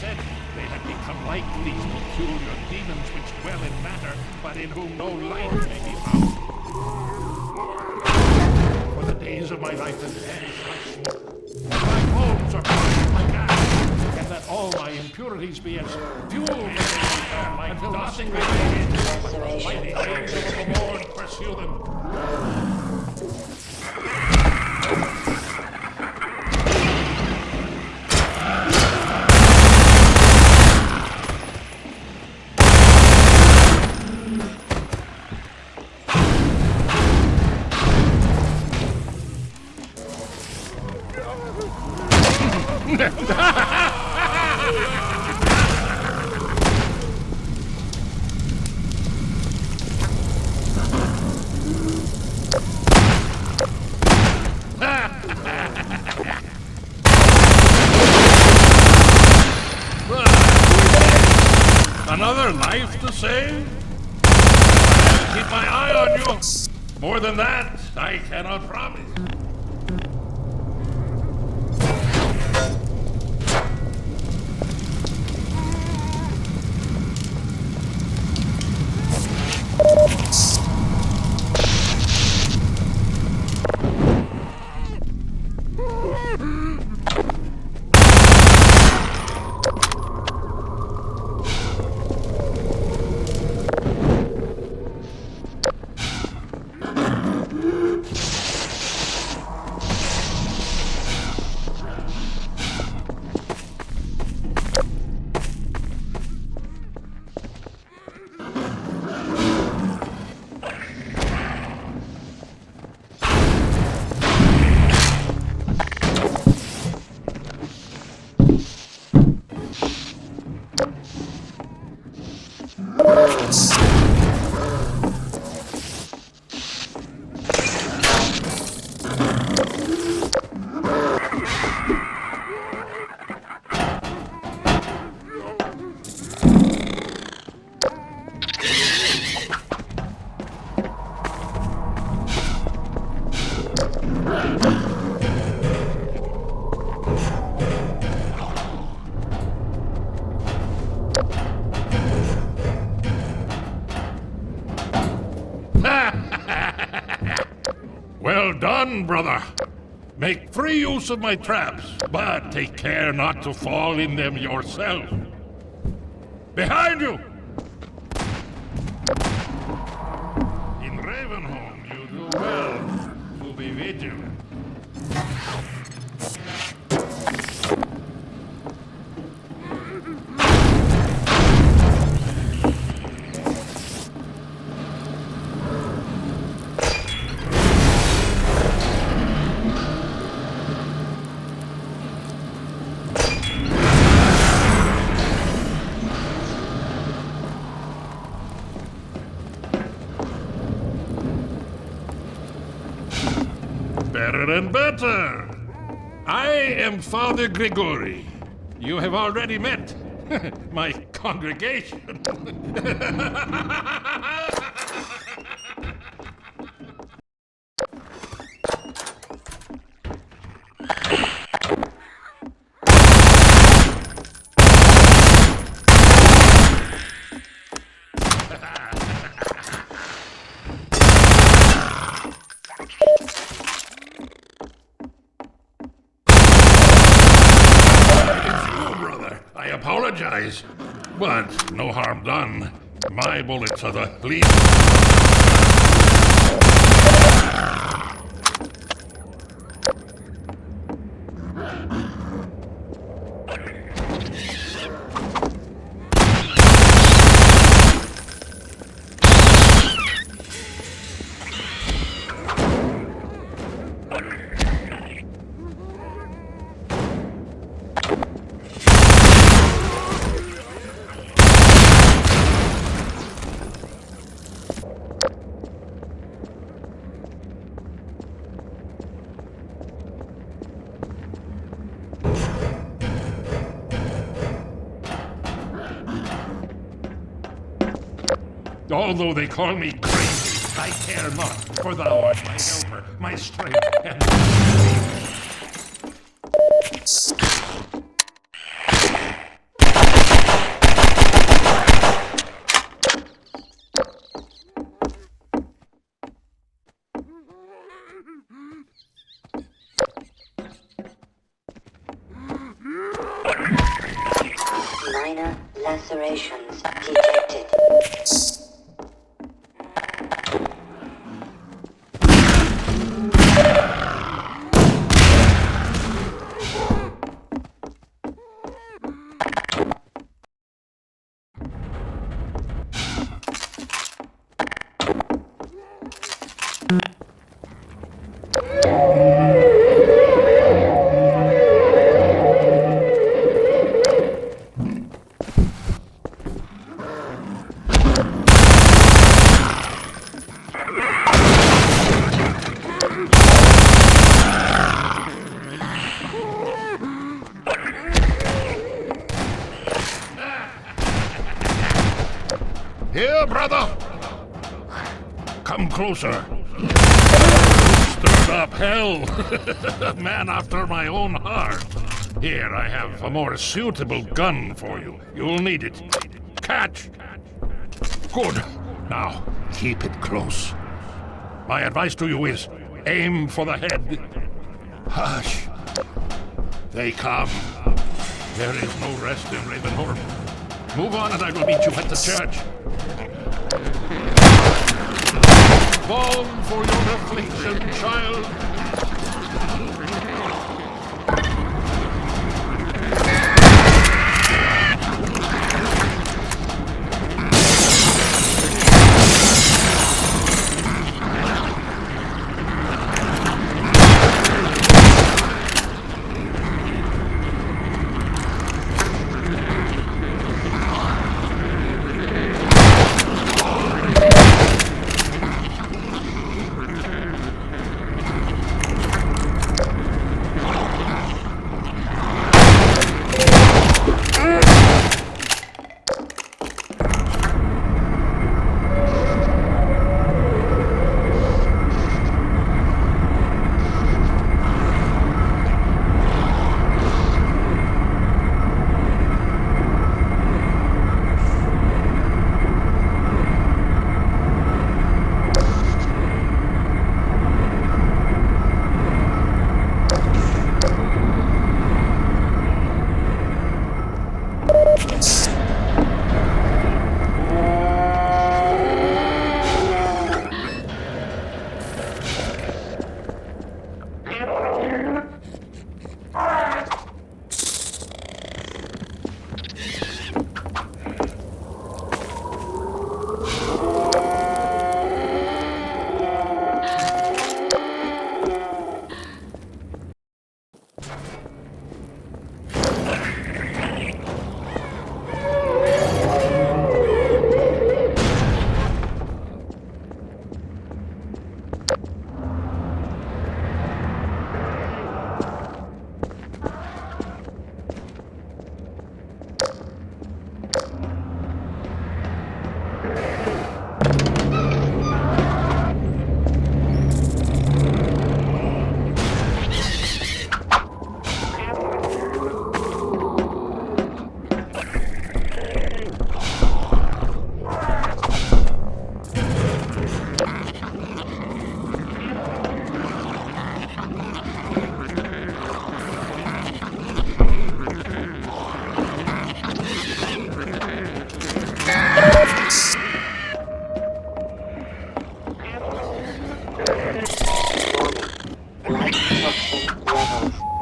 said they had become like these peculiar demons which dwell in matter, but in whom no light may be found. For the days of my life as my bones are burned like ash, and that all my impurities be as fuel that they may burn like nothing remains. By the angel of the Lord pursue them. Another life to save? I'll keep my eye on you. More than that, I cannot promise. Well done, brother. Make free use of my traps, but take care not to fall in them yourself. Behind you! In Ravenholm, you do well to be vigilant. Better and better. I am Father Gregory. You have already met my congregation. I apologize, but no harm done. My bullets are the least. Although they call me crazy, I care not, for thou art my helper, my strength, and my Minor lacerations detected. Here, brother! Come closer. Stirred up hell. A man after my own heart. Here, I have a more suitable gun for you. You'll need it. Catch! Good. Now, keep it close. My advice to you is, aim for the head. Hush. They come. There is no rest in Ravenholm. Move on and I will meet you at the church. Balm for your affliction, child.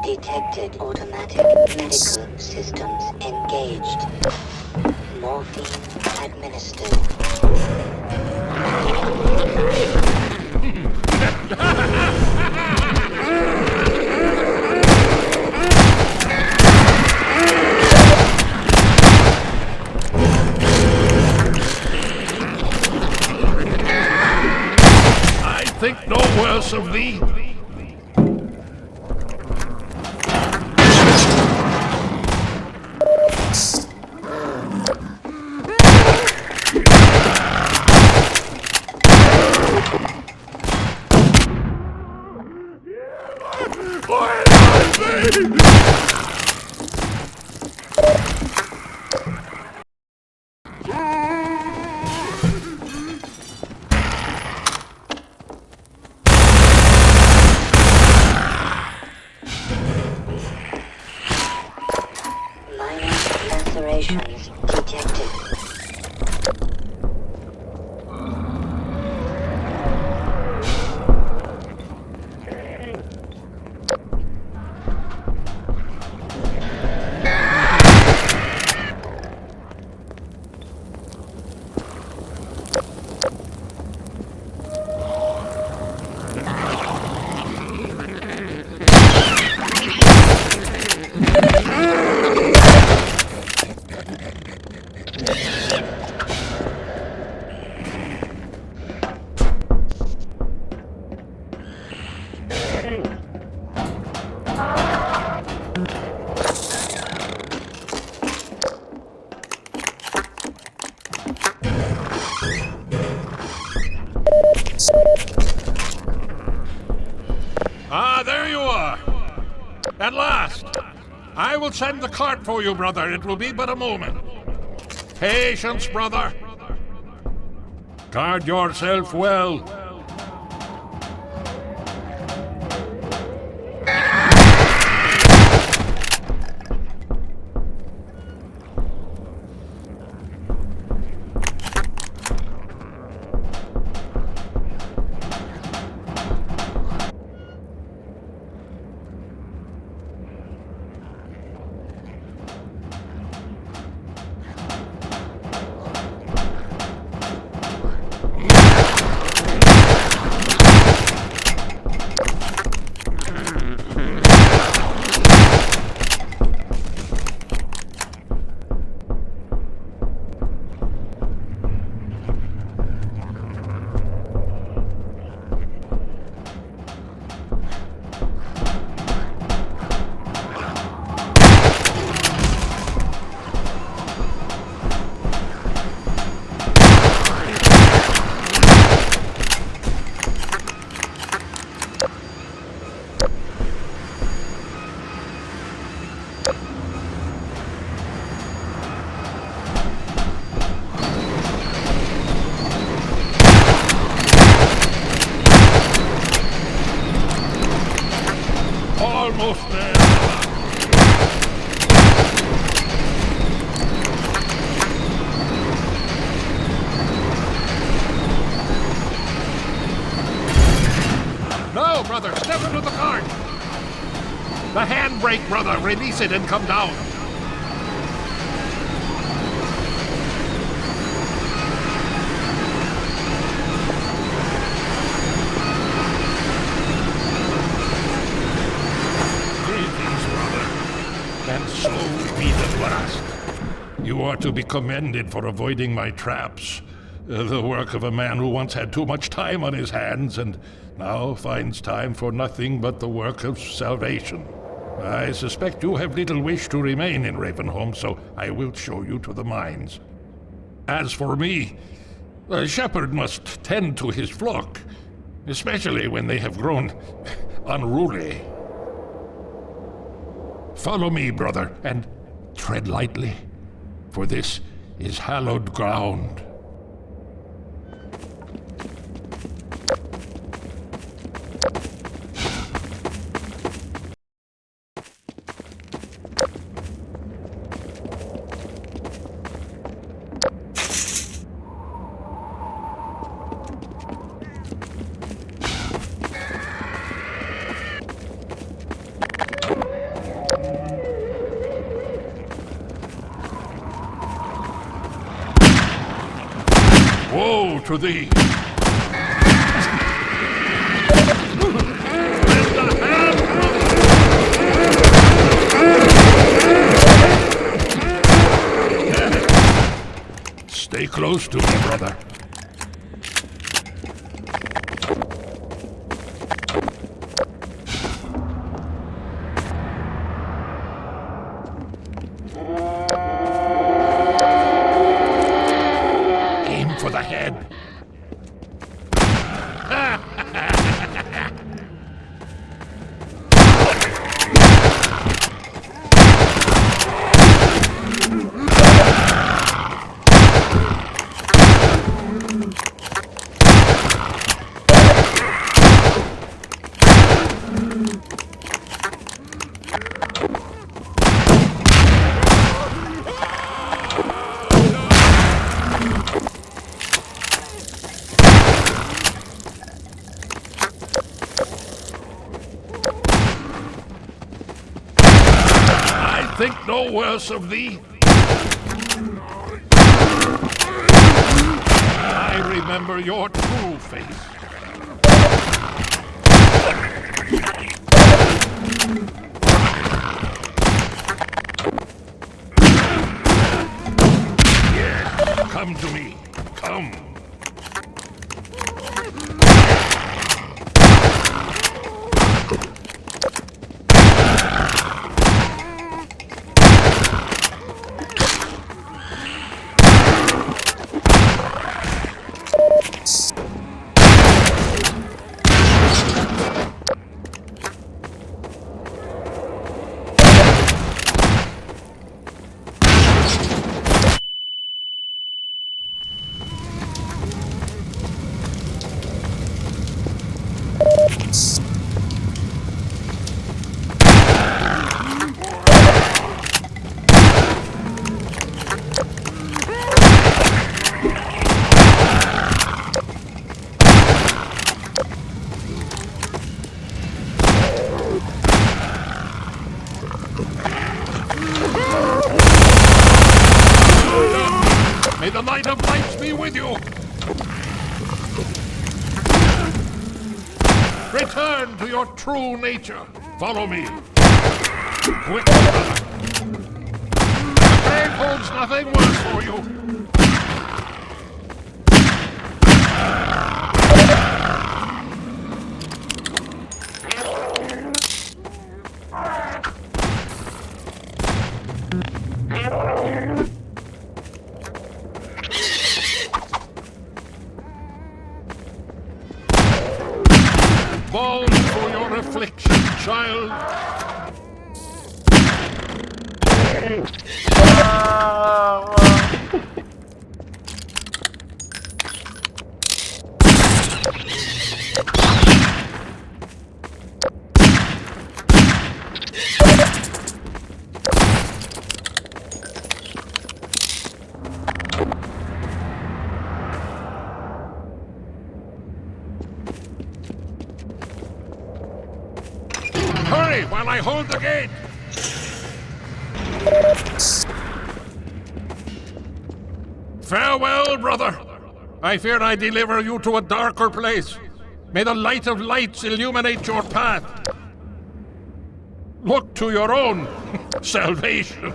Detected. Automatic medical systems engaged. Morphine administered. I think no worse of thee. observations detected. Ah, there you are. At last. I will send the cart for you, brother. It will be but a moment. Patience, brother. Guard yourself well. Almost there. No, brother, step into the cart. The handbrake, brother. Release it and come down. And so be the last. You are to be commended for avoiding my traps. The work of a man who once had too much time on his hands and now finds time for nothing but the work of salvation. I suspect you have little wish to remain in Ravenholm, so I will show you to the mines. As for me, a shepherd must tend to his flock, especially when they have grown unruly. Follow me, brother, and tread lightly, for this is hallowed ground. Woe to thee! Stay close to me, brother. For the head. no worse of thee? I remember your true face. Yes, come to me. Come. May the light of lights be with you! Return to your true nature. Follow me. Quickly, brother. The grave holds nothing worse for you. Balm for your affliction, child. Hurry while I hold the gate! Farewell, brother. I fear I deliver you to a darker place. May the light of lights illuminate your path. Look to your own salvation.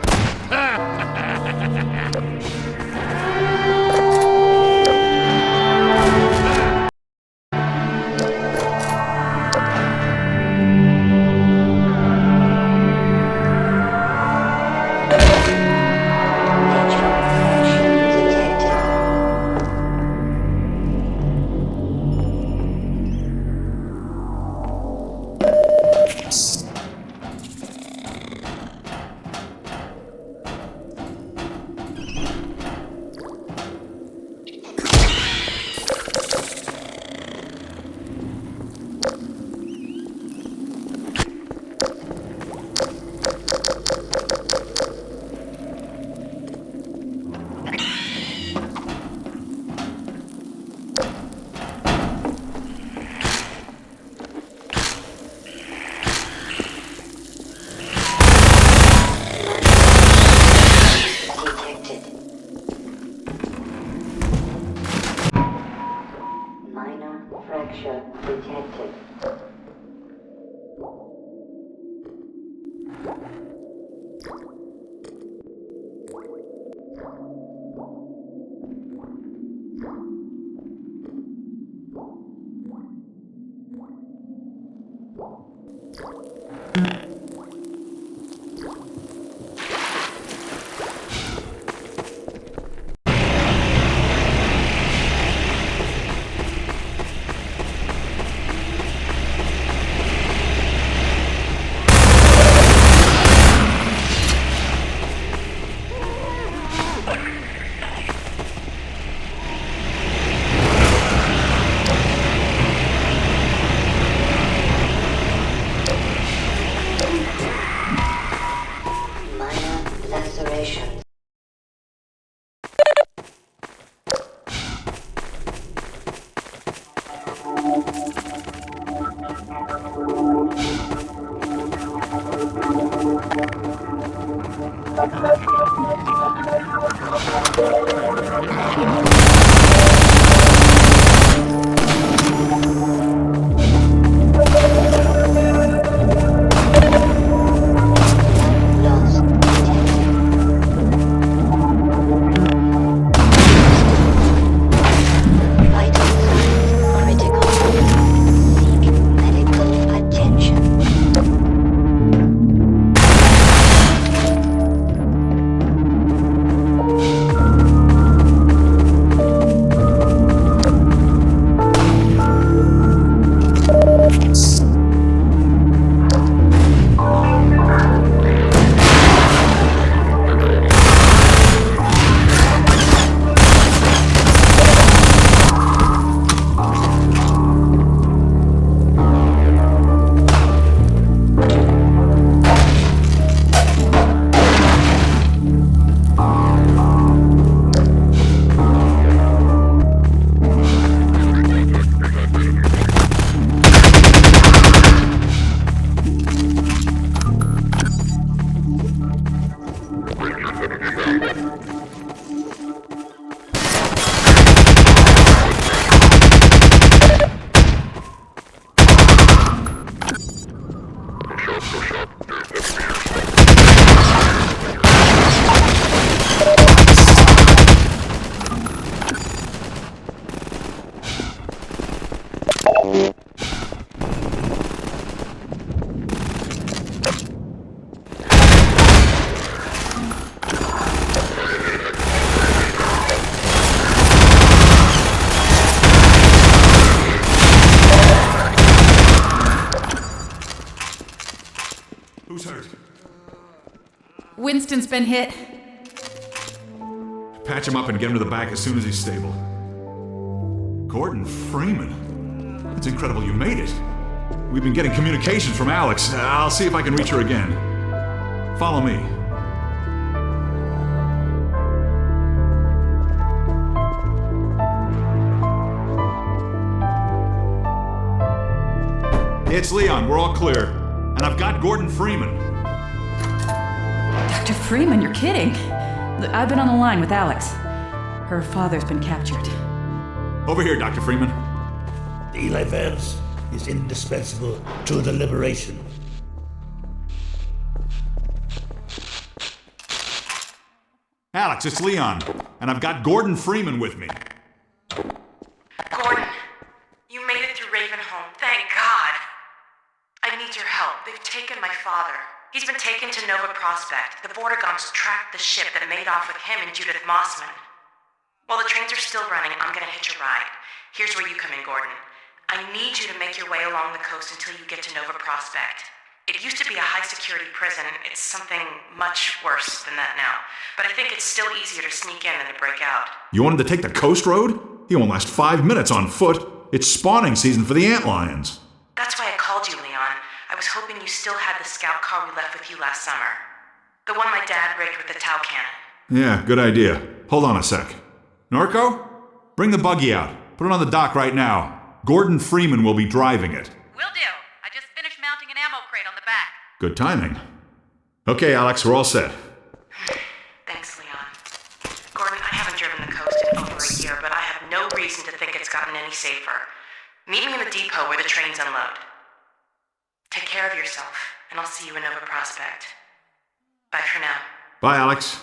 Fracture detected. Who's hurt? Winston's been hit. Patch him up and get him to the back as soon as he's stable. Gordon Freeman? It's incredible you made it. We've been getting communications from Alex. I'll see if I can reach her again. Follow me. It's Leon. We're all clear. And I've got Gordon Freeman. Dr. Freeman, you're kidding. Look, I've been on the line with Alex. Her father's been captured. Over here, Dr. Freeman. Eli Vance is indispensable to the liberation. Alex, it's Leon. And I've got Gordon Freeman with me. Gordon, you made it through Ravenholm. Thank God. I need your help. They've taken my father. He's been taken to Nova Prospekt. The Vortigaunts tracked the ship that made off with him and Judith Mossman. While the trains are still running, I'm gonna hitch a ride. Here's where you come in, Gordon. I need you to make your way along the coast until you get to Nova Prospekt. It used to be a high-security prison. It's something much worse than that now. But I think it's still easier to sneak in than to break out. You want him to take the coast road? He won't last 5 minutes on foot. It's spawning season for the antlions. That's why I called you, Leon. I was hoping you still had the scout car we left with you last summer. The one my dad rigged with the Tau cannon. Yeah, good idea. Hold on a sec. Norco? Bring the buggy out. Put it on the dock right now. Gordon Freeman will be driving it. Will do. I just finished mounting an ammo crate on the back. Good timing. Okay, Alex, we're all set. Thanks, Leon. Gordon, I haven't driven the coast in over a year, but I have no reason to think it's gotten any safer. Meet me in the depot where the trains unload. Take care of yourself, and I'll see you in Nova Prospekt. Bye for now. Bye, Alex.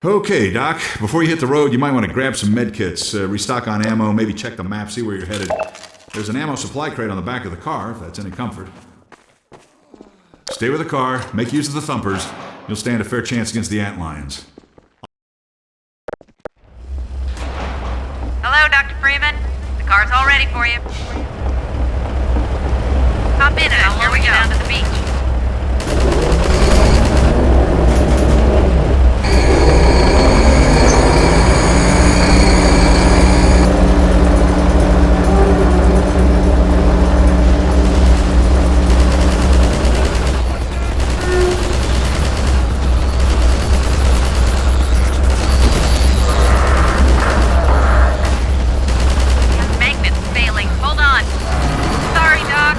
Okay, Doc. Before you hit the road, you might want to grab some med kits, restock on ammo, maybe check the map, see where you're headed. There's an ammo supply crate on the back of the car, if that's any comfort. Stay with the car, make use of the thumpers. You'll stand a fair chance against the antlions. Hello, Dr. Freeman. The car's all ready for you. Hop in and I'll lower you down to the beach. Magnet's failing. Hold on. Sorry, Doc.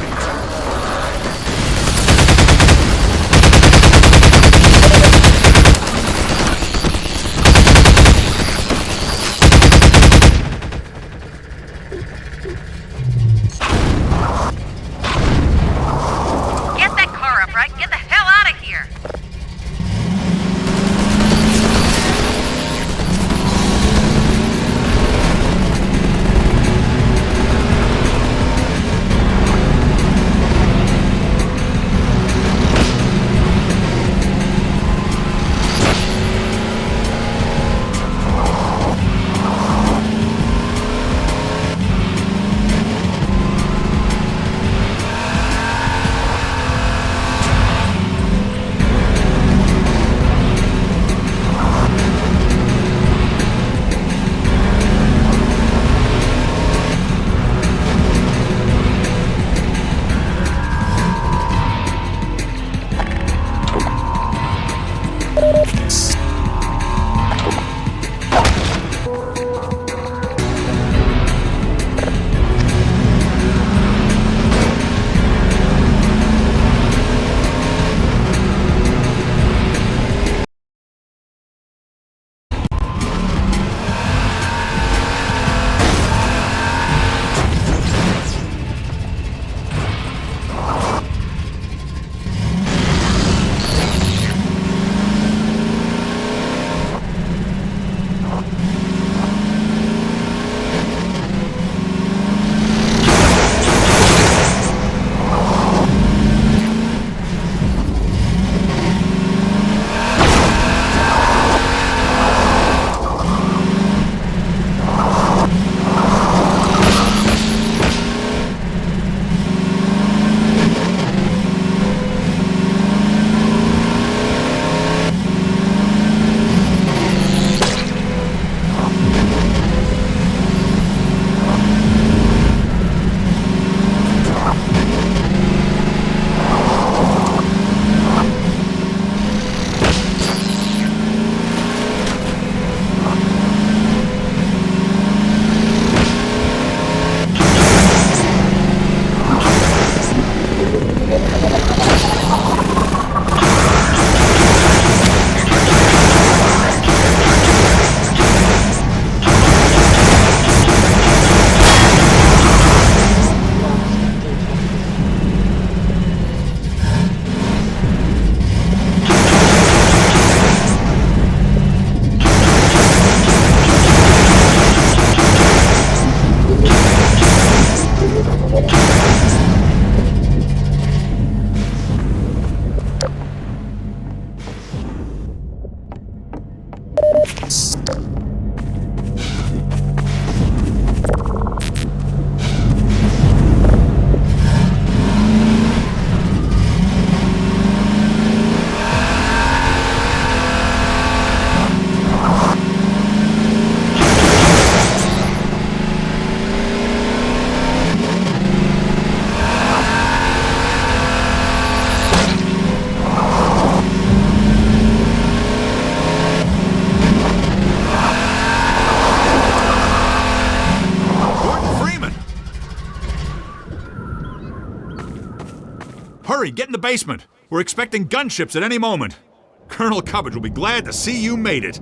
Hurry, get in the basement. We're expecting gunships at any moment. Colonel Cubbage will be glad to see you made it.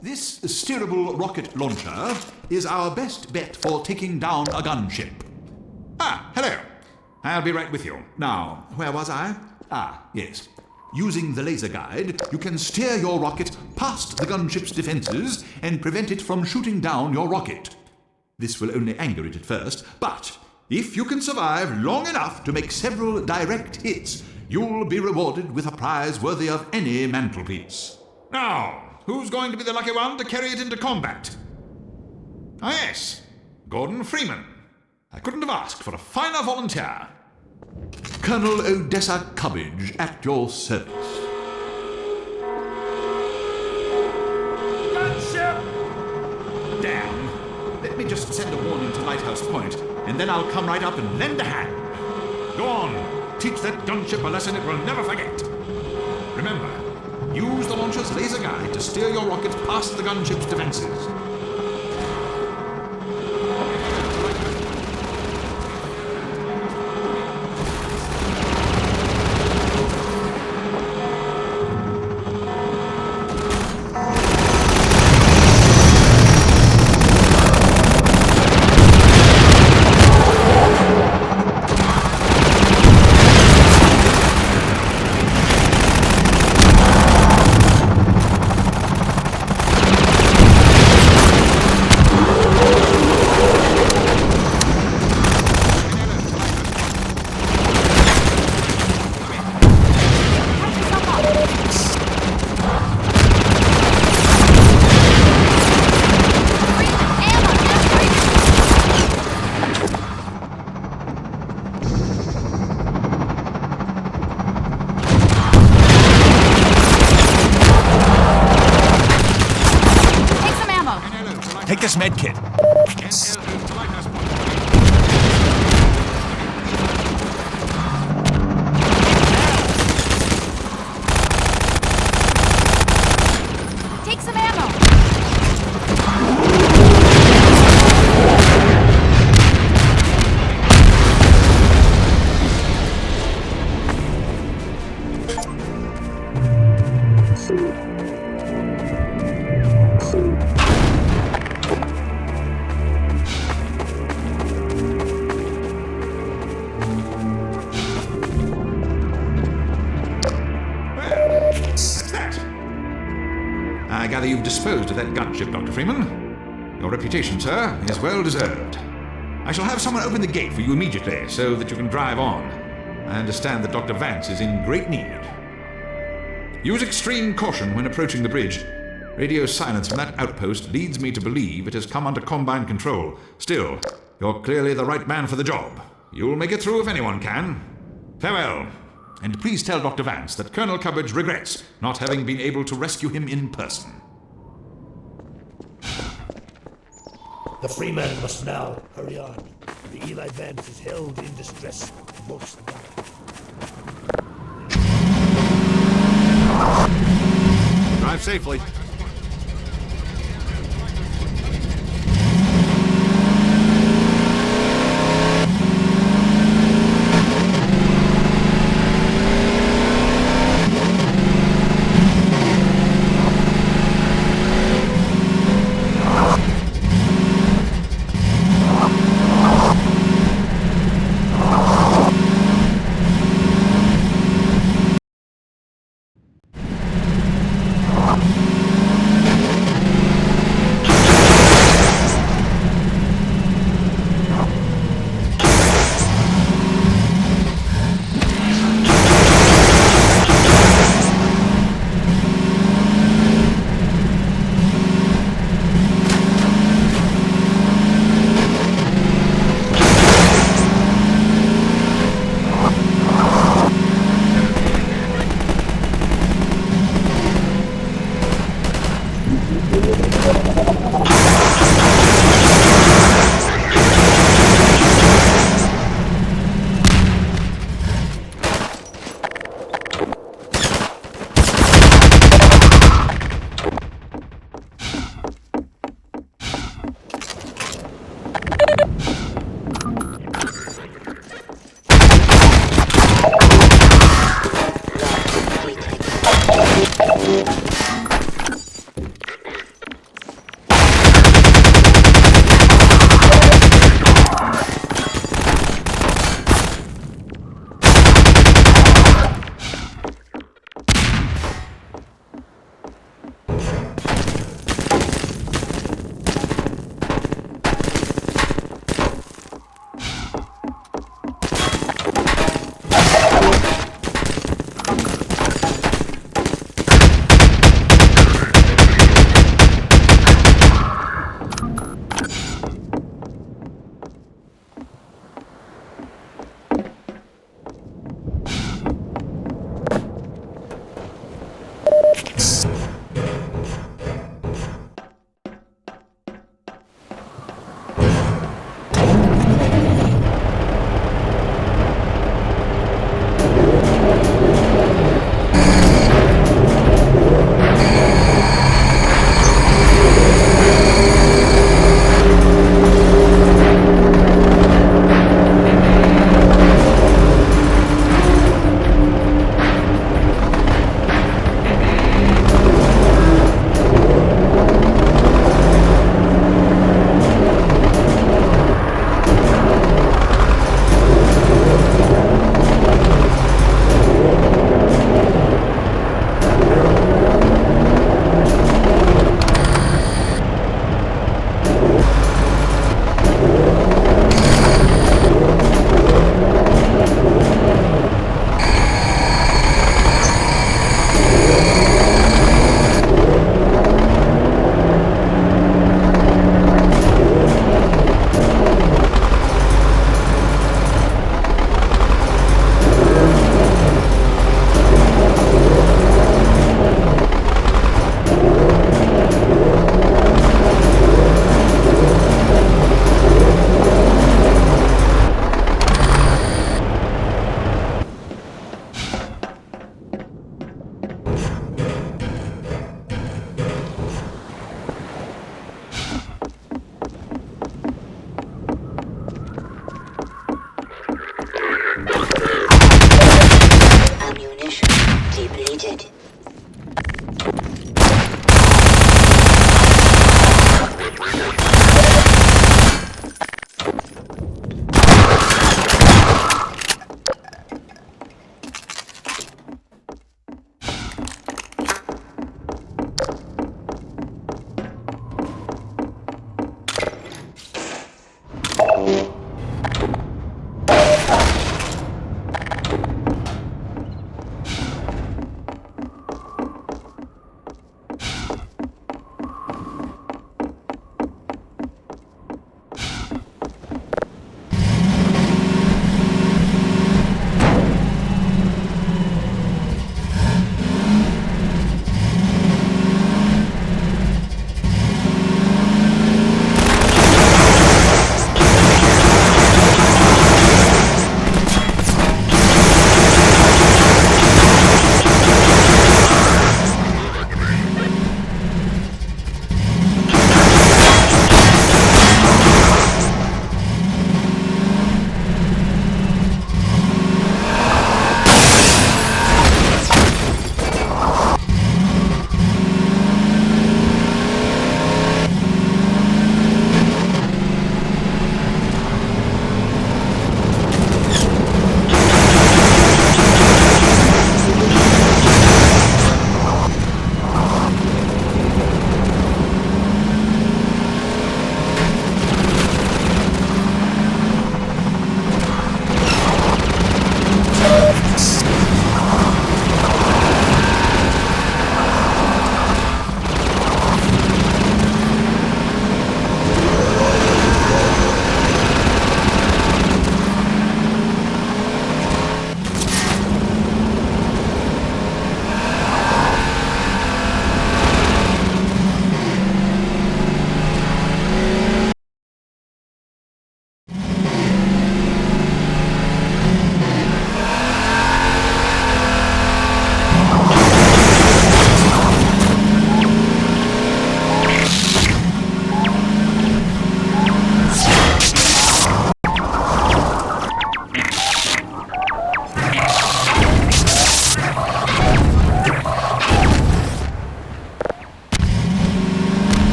This steerable rocket launcher is our best bet for taking down a gunship. Ah, hello. I'll be right with you. Now, where was I? Ah, yes. Using the laser guide, you can steer your rocket past the gunship's defenses and prevent it from shooting down your rocket. This will only anger it at first, but if you can survive long enough to make several direct hits, you'll be rewarded with a prize worthy of any mantelpiece. Now, who's going to be the lucky one to carry it into combat? Ah, yes, Gordon Freeman. I couldn't have asked for a finer volunteer. Colonel Odessa Cubbage at your service. Gunship! Damn. Let me just send a warning to Lighthouse Point, and then I'll come right up and lend a hand. Go on. Teach that gunship a lesson it will never forget. Remember, use the launcher's laser guide to steer your rocket past the gunship's defenses. Take this med kit. Take some ammo. I gather you've disposed of that gunship, Dr. Freeman. Your reputation, sir, is well deserved. I shall have someone open the gate for you immediately so that you can drive on. I understand that Dr. Vance is in great need. Use extreme caution when approaching the bridge. Radio silence from that outpost leads me to believe it has come under Combine control. Still, you're clearly the right man for the job. You'll make it through if anyone can. Farewell. And please tell Dr. Vance that Colonel Cubbage regrets not having been able to rescue him in person. The Freeman must now hurry on. The Eli Vance is held in distress most of the time. Drive safely.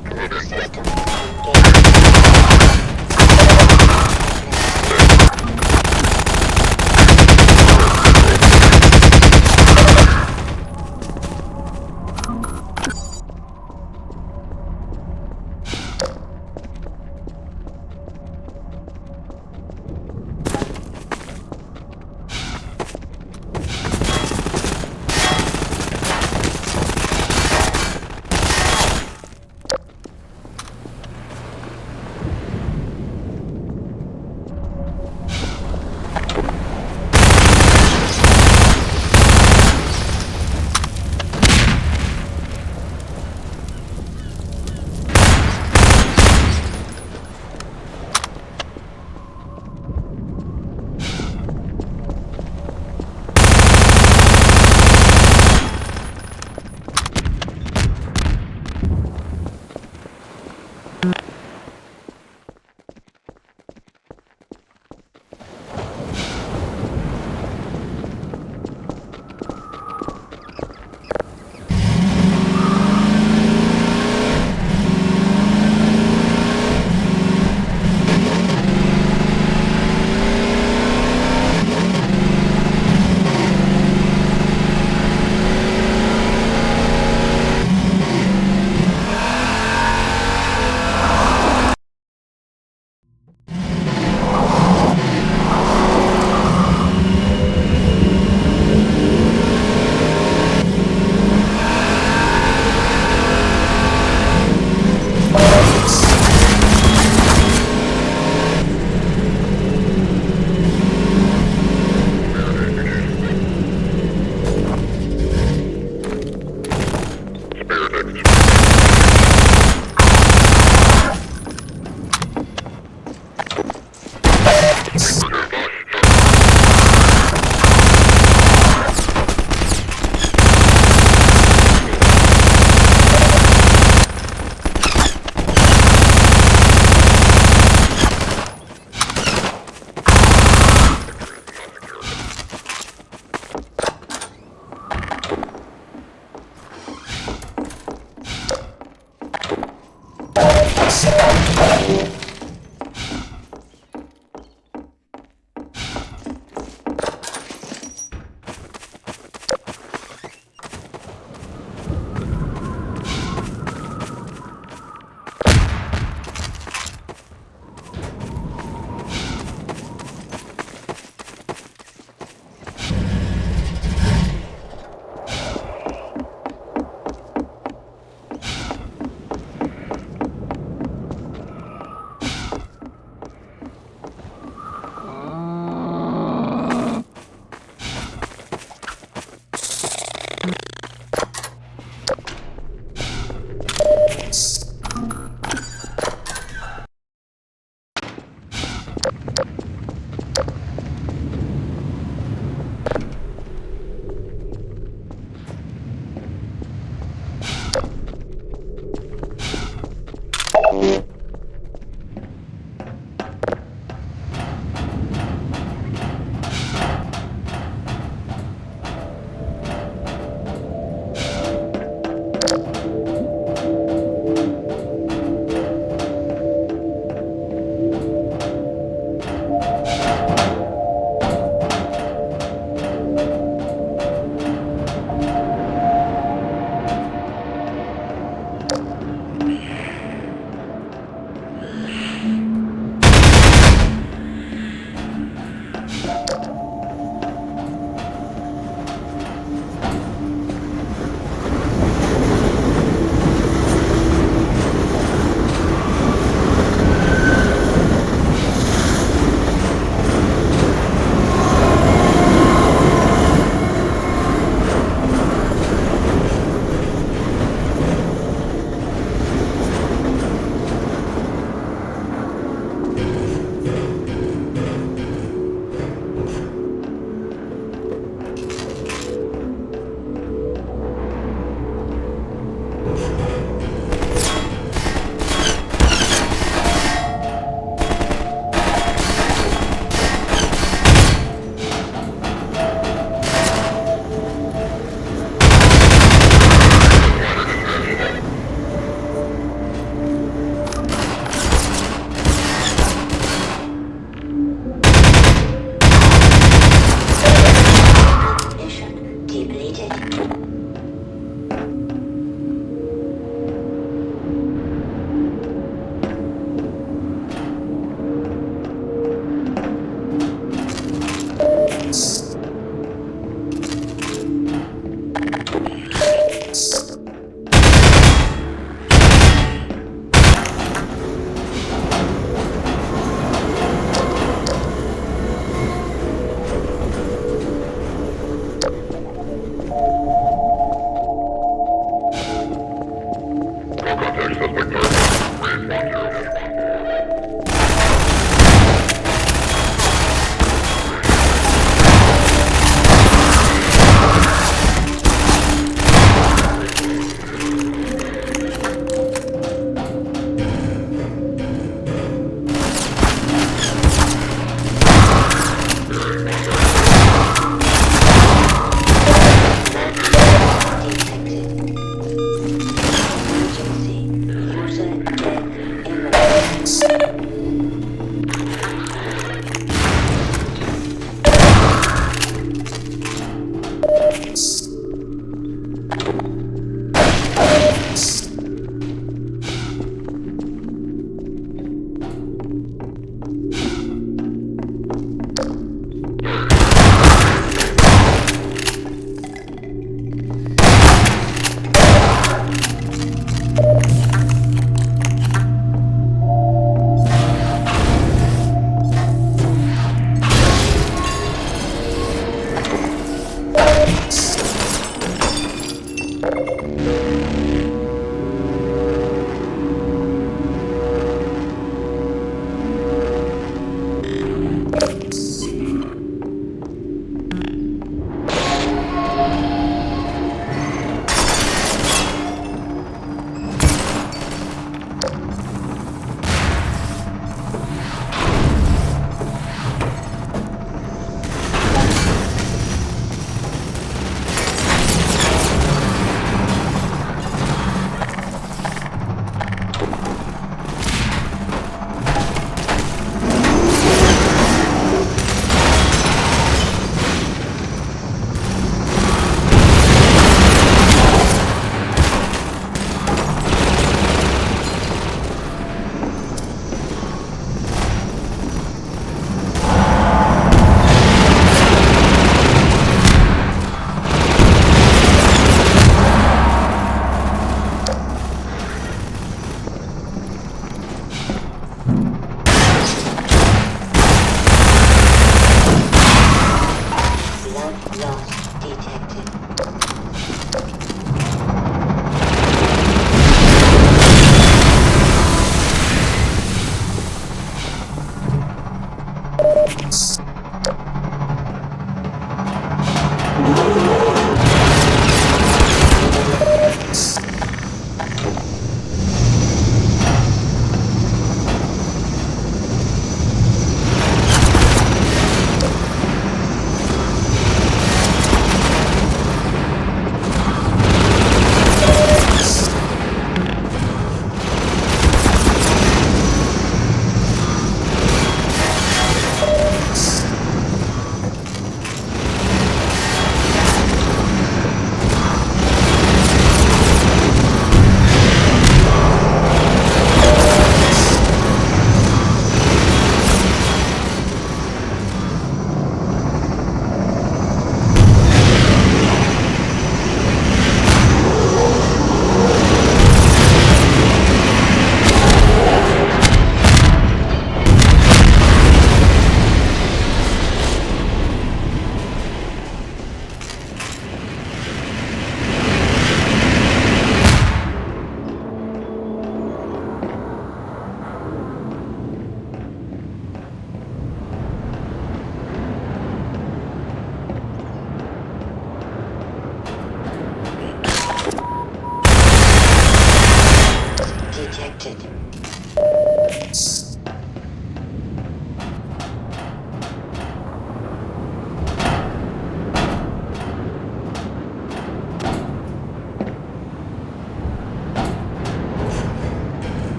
critical system engaged.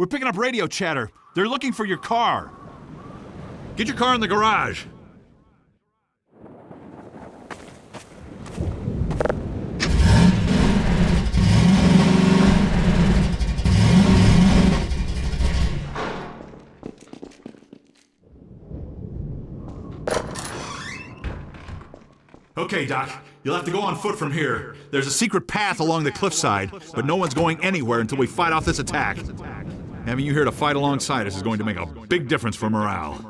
We're picking up radio chatter. They're looking for your car. Get your car in the garage. Okay, Doc. You'll have to go on foot from here. There's a secret path along the cliffside, but no one's going anywhere until we fight off this attack. Having you here to fight alongside us is going to make a big difference for morale.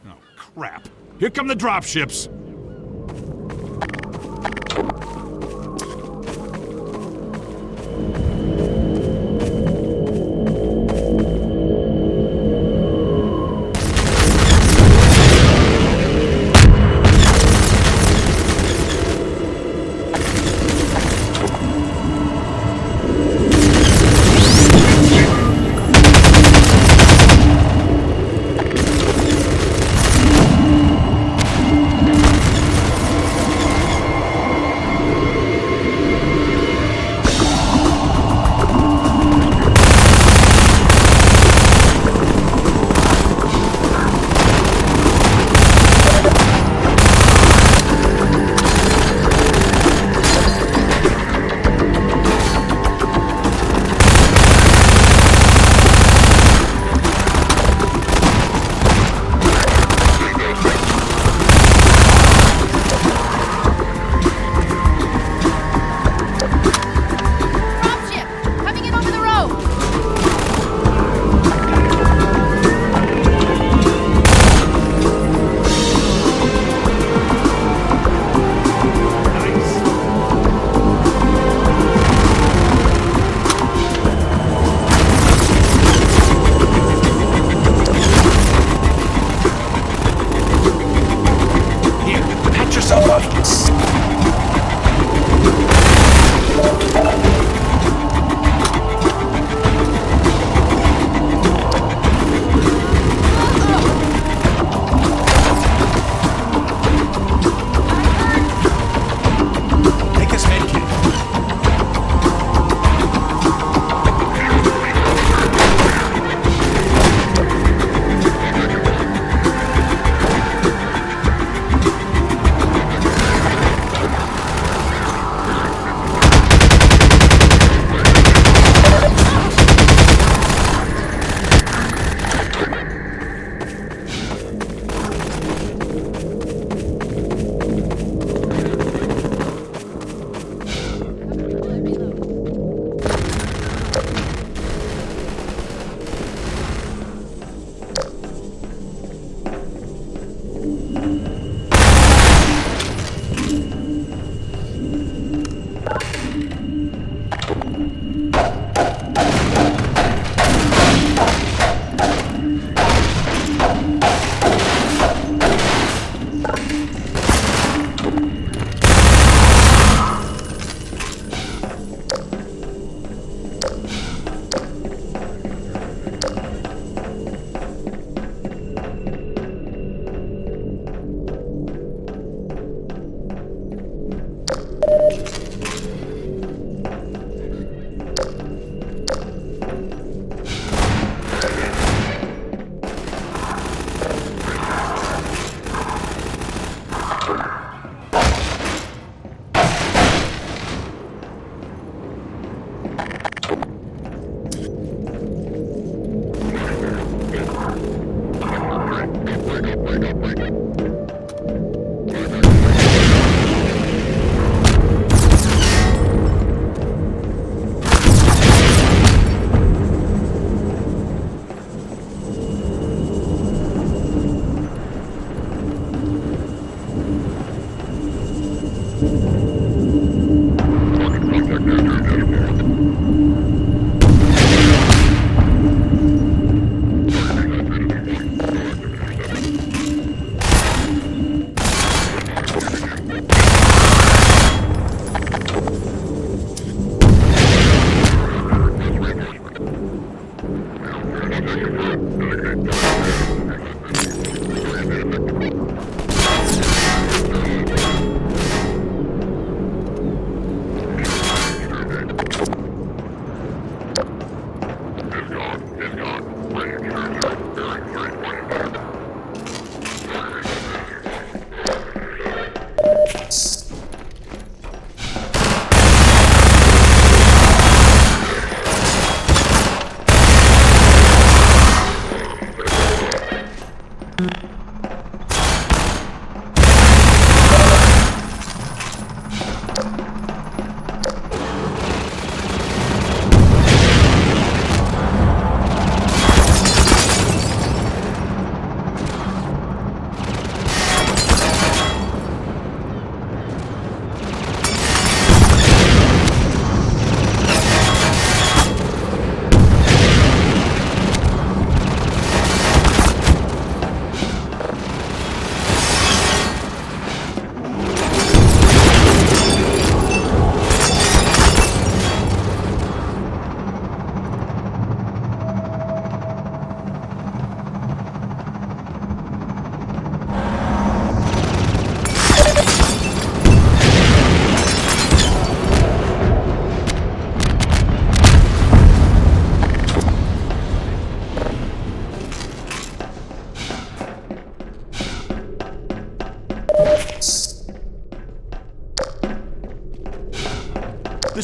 Oh, crap. Here come the dropships.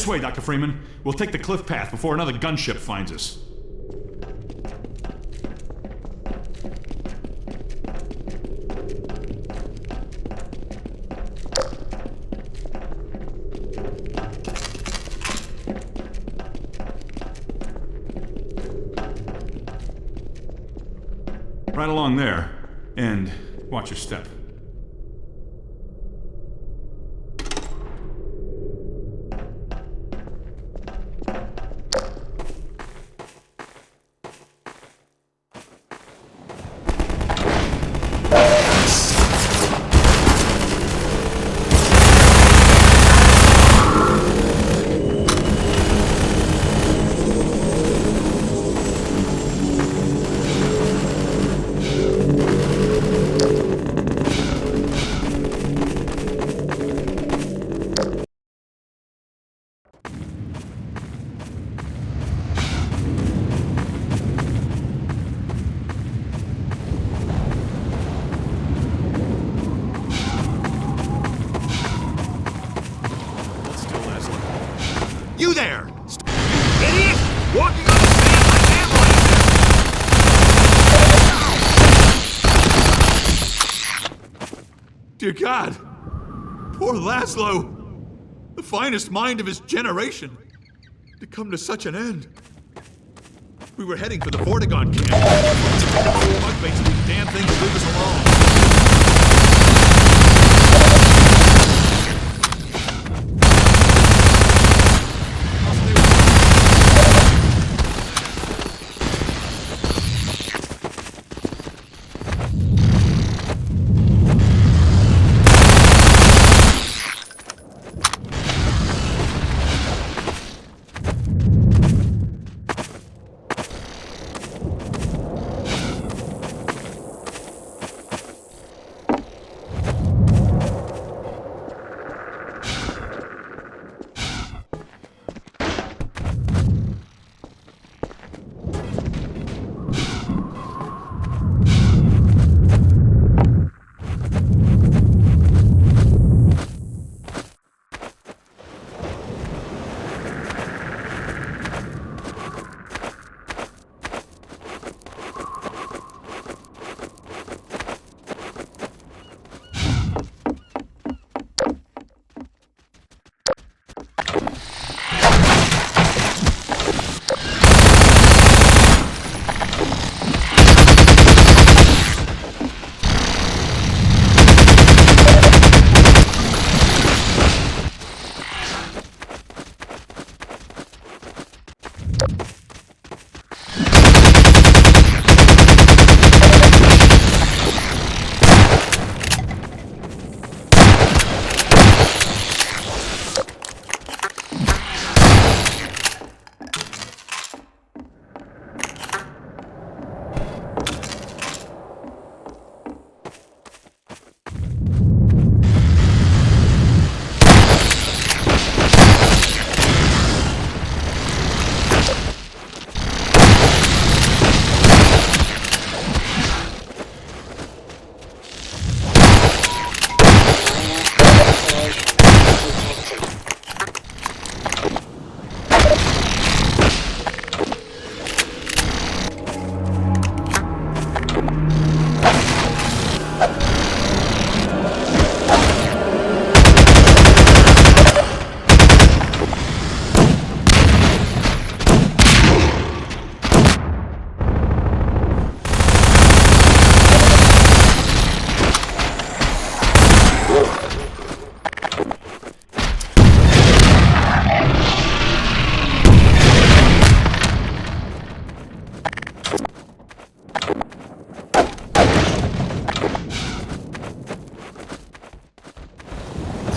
This way, Dr. Freeman. We'll take the cliff path before another gunship finds us. Right along there. And watch your step. You there! Idiot! Walking on the sand like ambulance! Dear God! Poor Laszlo! The finest mind of his generation! To come to such an end. We were heading for the Vortigaunt camp. Bug makes these damn things leave us alone.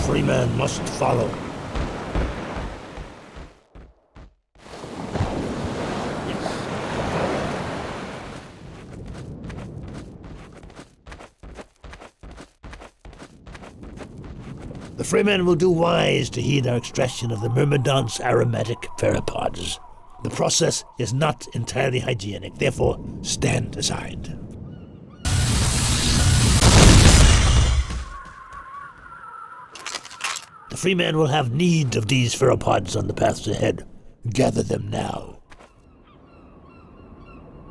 Freeman must follow. The Freeman will do wise to heed our extraction of the Myrmidon's aromatic pheropods. The process is not entirely hygienic, therefore stand aside. The Freeman will have need of these pheropods on the paths ahead. Gather them now.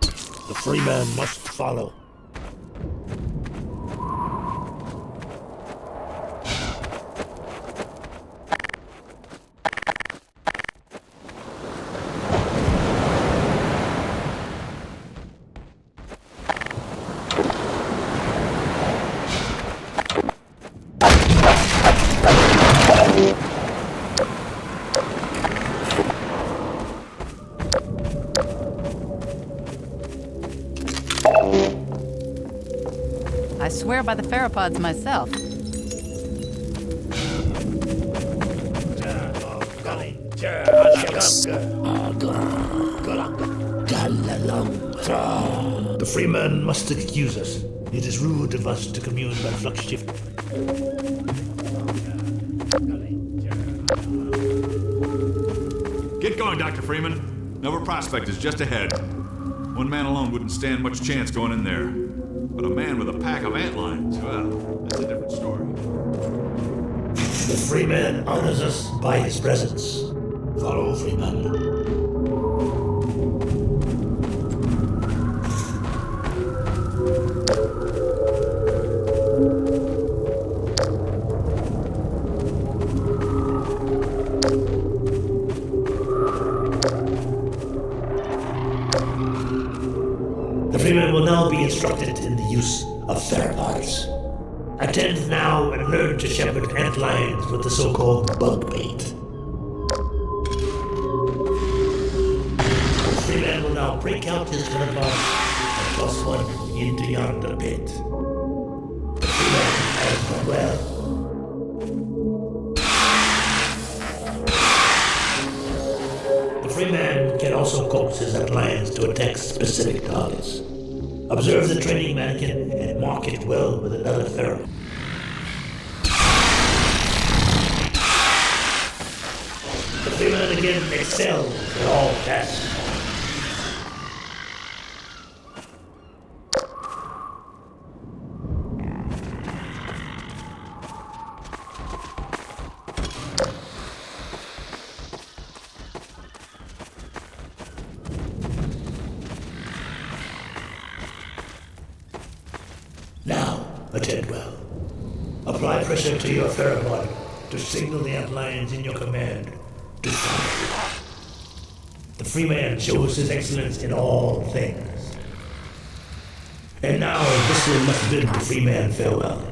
The Freeman must follow. I swear by the pheropods myself. The Freeman must excuse us. It is rude of us to commune by flux shift. Get going, Dr. Freeman. Nova Prospekt is just ahead. One man alone wouldn't stand much chance going in there. But a man with a pack of antlions, well, that's a different story. The Freeman honors us by his presence. Follow Freeman. The Freeman will now be instructed in the use of pheropods. Attend now and learn to shepherd antlions with the so-called bug bait. The Freeman will now break out his pheropods and toss one into yonder pit. The Freeman has done well. The Freeman can also coax his antlions to attack specific targets. Observe the training mannequin and mark it well with another pheromone. The Freeman again excels in all tasks. Now, attend well. Apply pressure to your pheromone to signal the antlions in your command to follow. The Freeman shows his excellence in all things. And now, Whistle must bid the Freeman farewell.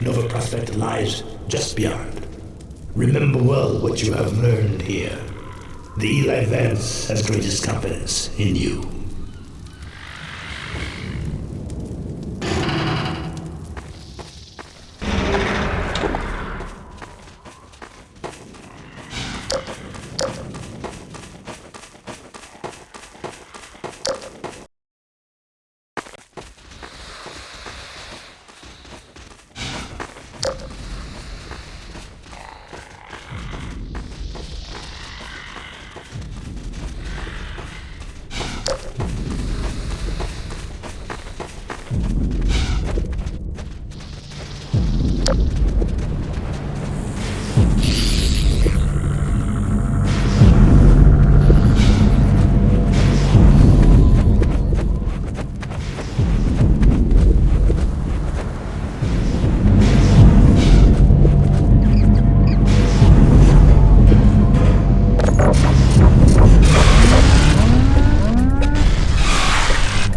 Nova Prospekt lies just beyond. Remember well what you have learned here. The Eli Vance has greatest confidence in you.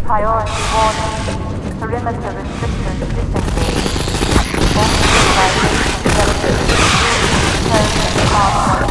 Priority warning. Perimeter restrictions disengaged. All civilization services terms are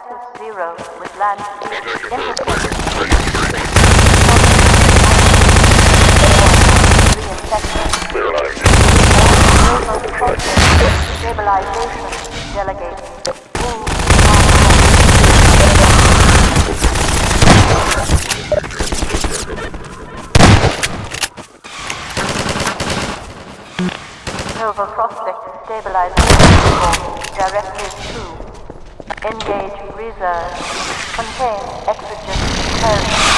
Status 0 with land speed intercept. Stabilization delegated. Nova Prospekt stabilization directive 2. Engage reserve. Contain exigent clarity.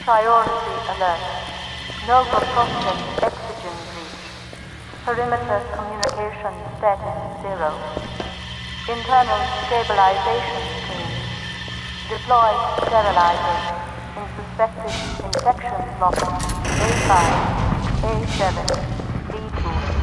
Priority alert. Nova Prospekt oxygen leak. Perimeter communication status 0. Internal stabilization team. Deploy sterilizers in suspected infection blocks A5, A7, D2.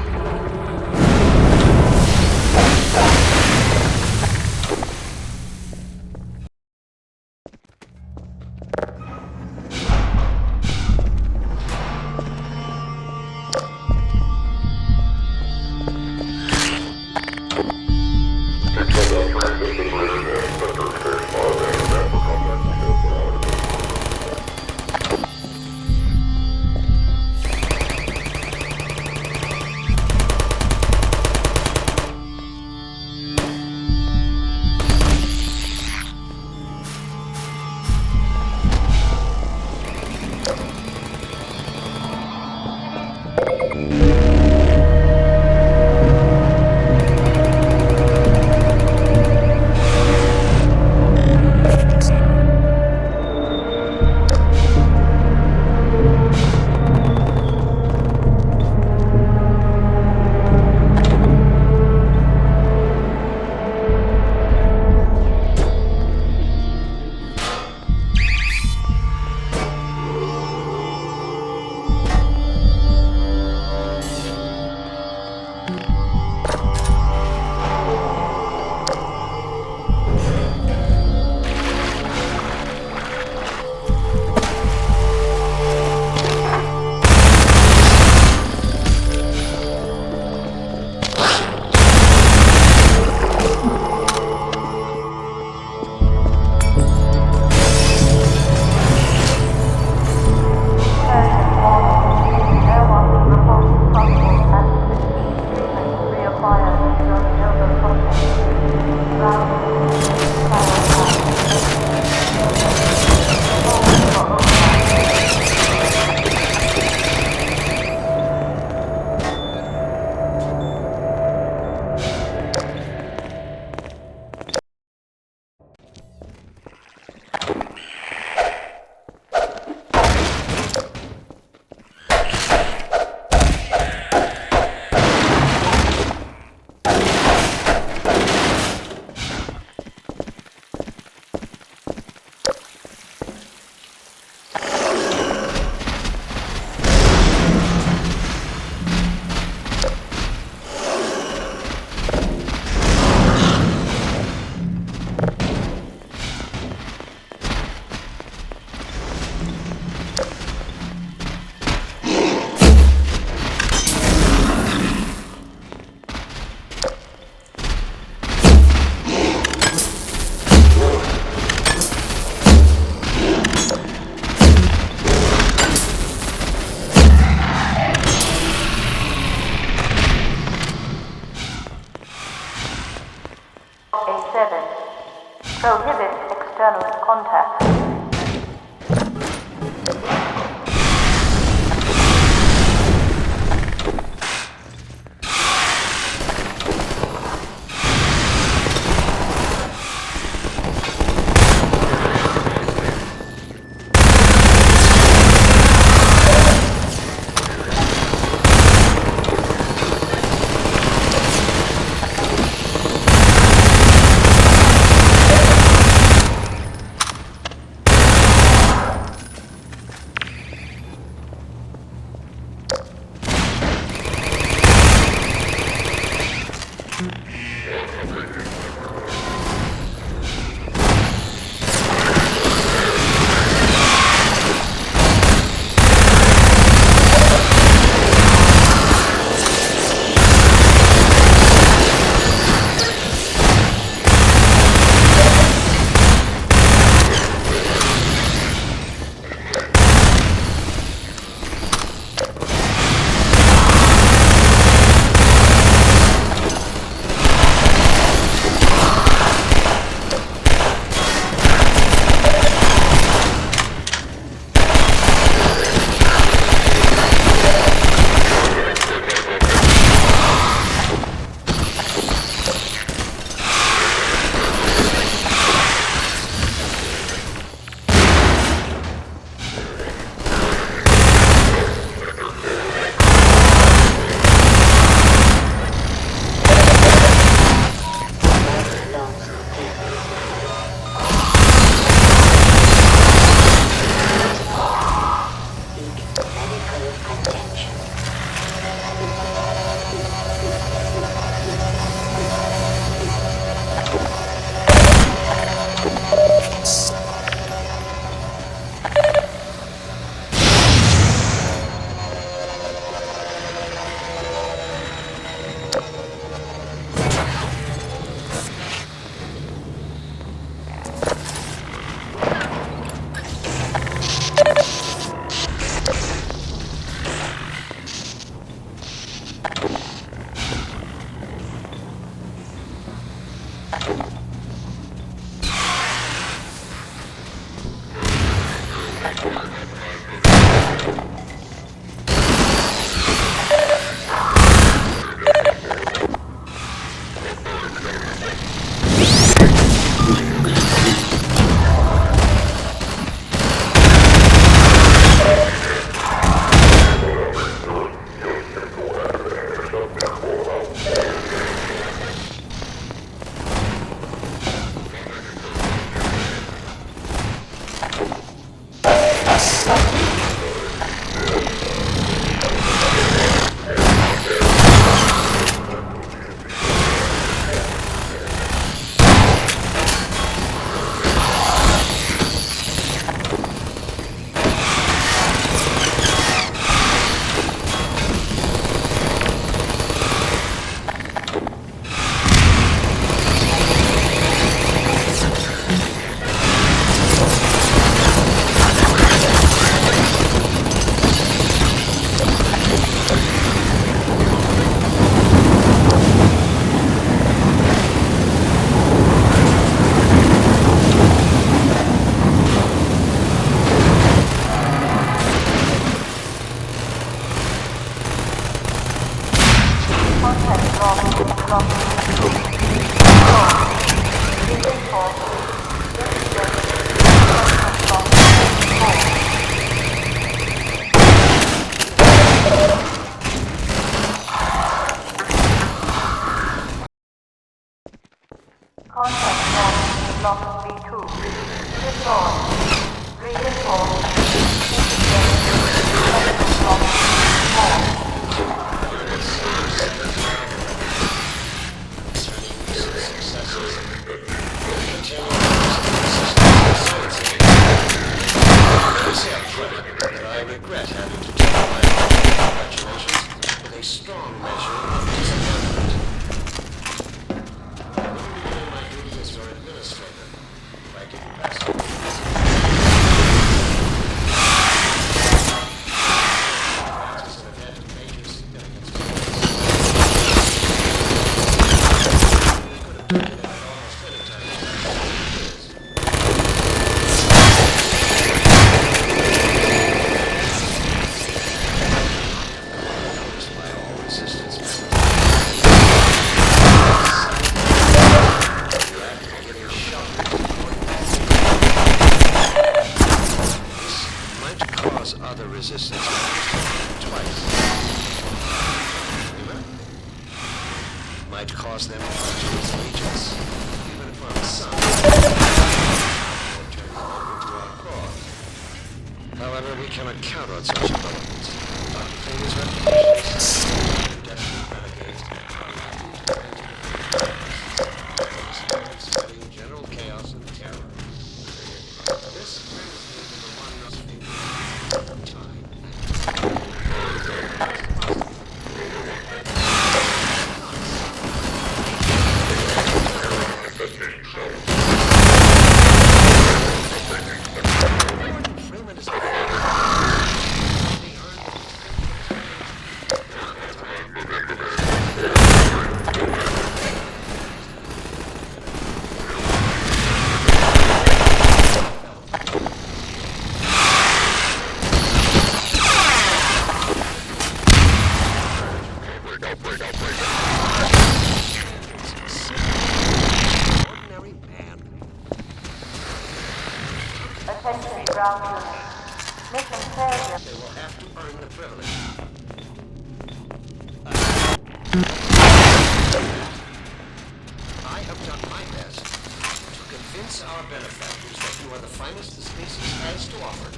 Our benefactors that you are the finest the species has to offer.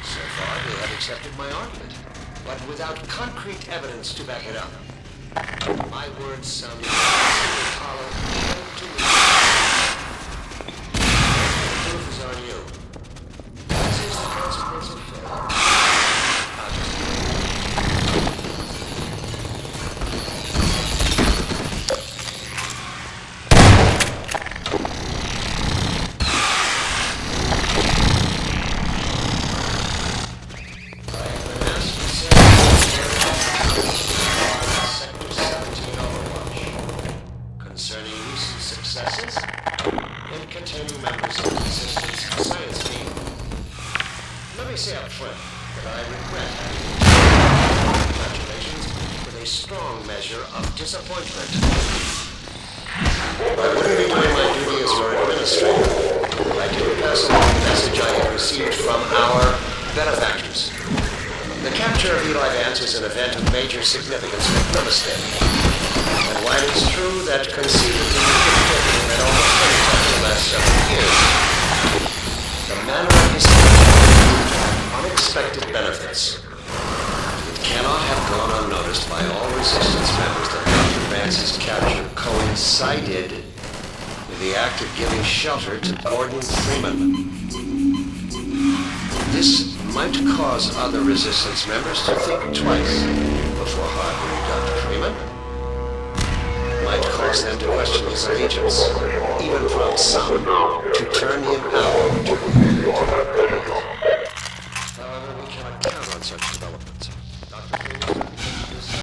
So far, they have accepted my argument, but without concrete evidence to back it up. My words sound hollow even to me. The proof is on you. This is the consequence of failure. I'll just Sector 17 Overwatch. Concerning recent successes, friend, but I regret having congratulations with a strong measure of disappointment. I wouldn't be doing my duty as your administrator if I didn't pass along the message I had received from our benefactors. The capture of Eli Vance is an event of major significance for Prospekt. And while it's true that conceivably you could have taken him at almost any time in the last several years, the manner of his capture had unexpected benefits. It cannot have gone unnoticed by all Resistance members that Dr. Vance's capture coincided with the act of giving shelter to Gordon Freeman. This might cause other Resistance members to think twice before harboring Dr. Freeman. Might cause them to question his allegiance, even prompt some to turn him out. However, we cannot count on such developments. Dr. Freeman is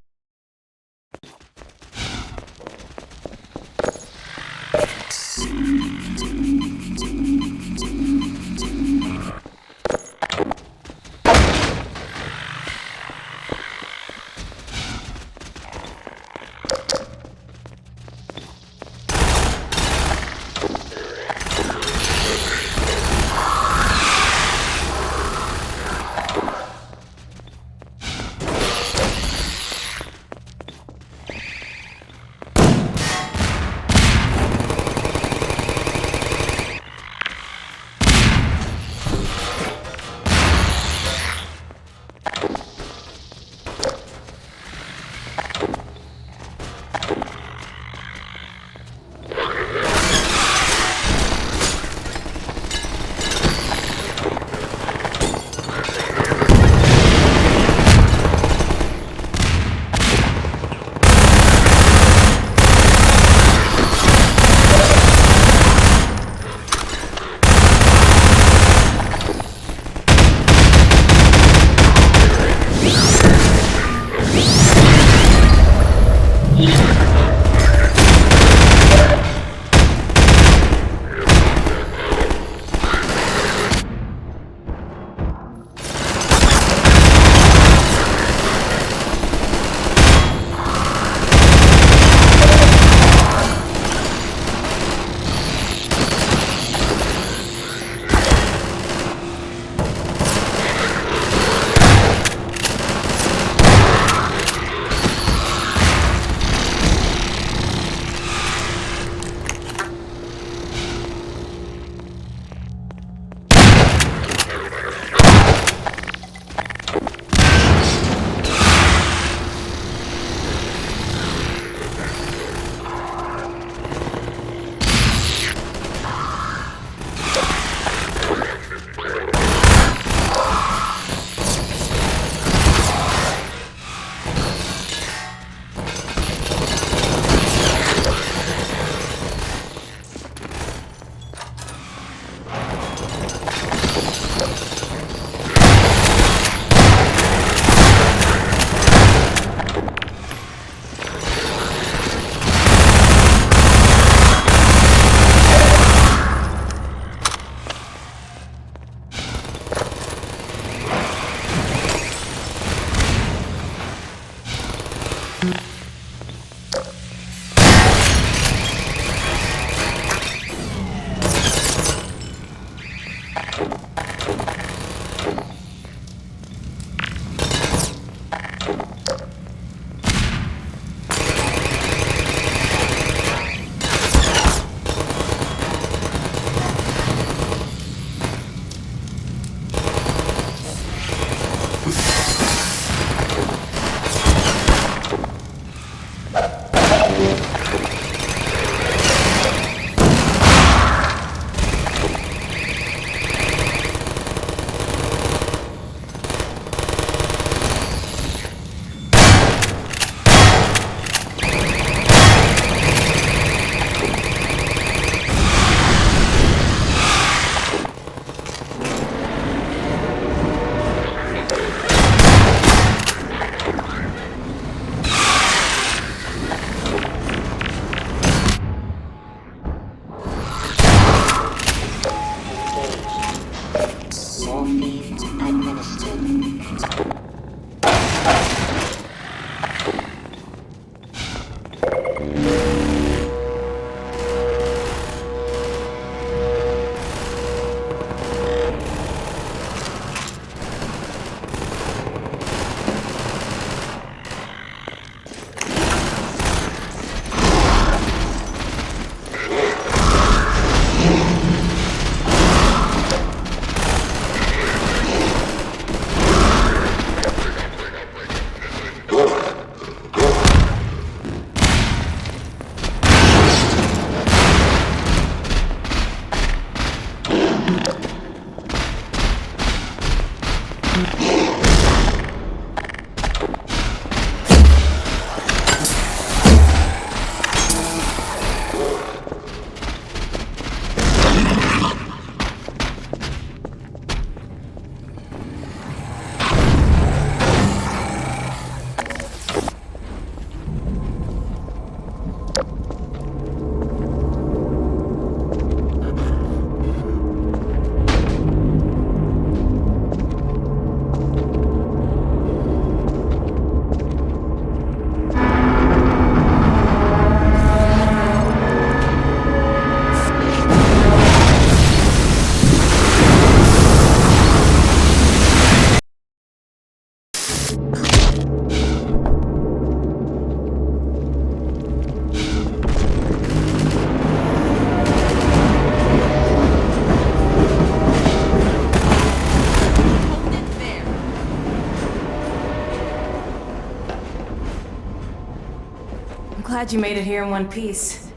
Glad you made it here in one piece.